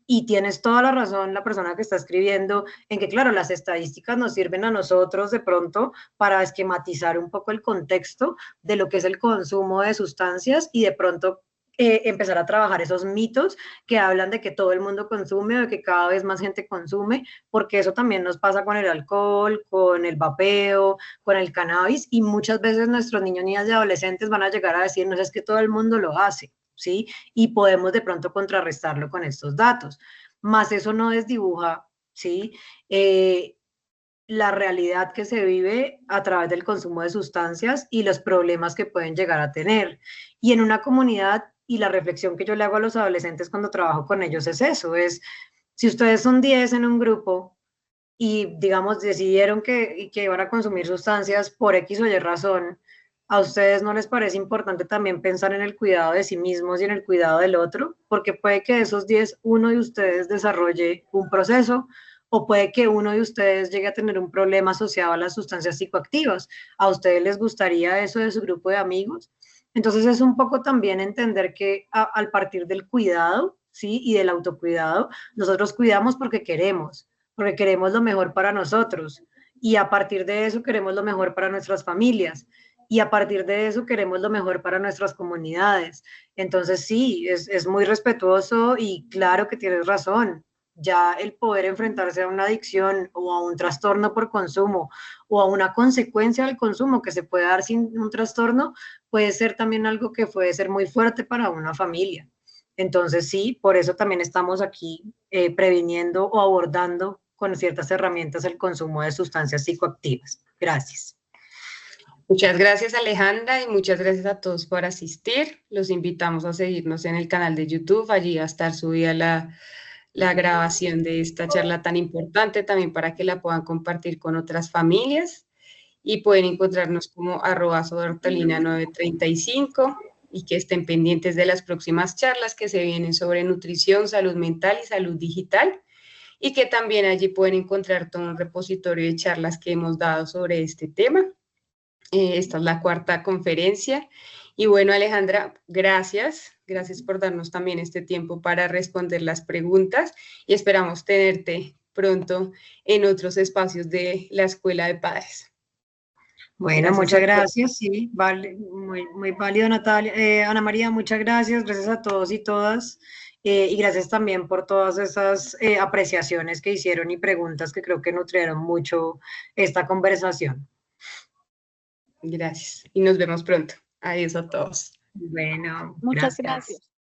Y tienes toda la razón la persona que está escribiendo en que, claro, las estadísticas nos sirven a nosotros de pronto para esquematizar un poco el contexto de lo que es el consumo de sustancias y de pronto empezar a trabajar esos mitos que hablan de que todo el mundo consume o de que cada vez más gente consume, porque eso también nos pasa con el alcohol, con el vapeo, con el cannabis, y muchas veces nuestros niños, niñas y adolescentes van a llegar a decirnos es que todo el mundo lo hace, ¿sí? Y podemos de pronto contrarrestarlo con estos datos. Más eso no desdibuja, ¿sí? La realidad que se vive a través del consumo de sustancias y los problemas que pueden llegar a tener. Y en una comunidad, y la reflexión que yo le hago a los adolescentes cuando trabajo con ellos es eso, es si ustedes son 10 en un grupo y digamos decidieron que iban a consumir sustancias por X o Y razón, ¿a ustedes no les parece importante también pensar en el cuidado de sí mismos y en el cuidado del otro? Porque puede que de esos 10, uno de ustedes desarrolle un proceso o puede que uno de ustedes llegue a tener un problema asociado a las sustancias psicoactivas. ¿A ustedes les gustaría eso de su grupo de amigos? Entonces es un poco también entender que al partir del cuidado, ¿sí? Y del autocuidado, nosotros cuidamos porque queremos lo mejor para nosotros. Y a partir de eso queremos lo mejor para nuestras familias. Y a partir de eso queremos lo mejor para nuestras comunidades. Entonces sí, es muy respetuoso y claro que tienes razón. Ya el poder enfrentarse a una adicción o a un trastorno por consumo o a una consecuencia del consumo que se puede dar sin un trastorno, puede ser también algo que puede ser muy fuerte para una familia. Entonces sí, por eso también estamos aquí previniendo o abordando con ciertas herramientas el consumo de sustancias psicoactivas. Gracias. Muchas gracias, Alejandra, y muchas gracias a todos por asistir. Los invitamos a seguirnos en el canal de YouTube. Allí va a estar subida la grabación de esta charla tan importante también para que la puedan compartir con otras familias. y pueden encontrarnos como @sobartolina935 y que estén pendientes de las próximas charlas que se vienen sobre nutrición, salud mental y salud digital, y que también allí pueden encontrar todo un repositorio de charlas que hemos dado sobre este tema. Esta es la 4ª conferencia. Y bueno, Alejandra, gracias por darnos también este tiempo para responder las preguntas y esperamos tenerte pronto en otros espacios de la Escuela de Padres. Bueno, Gracias muchas a todos. gracias, sí, vale, muy válido, Natalia. Ana María, muchas gracias a todos y todas, y gracias también por todas esas apreciaciones que hicieron y preguntas que creo que nutrieron mucho esta conversación. Gracias y nos vemos pronto. Adiós a todos. Bueno, Muchas gracias. gracias.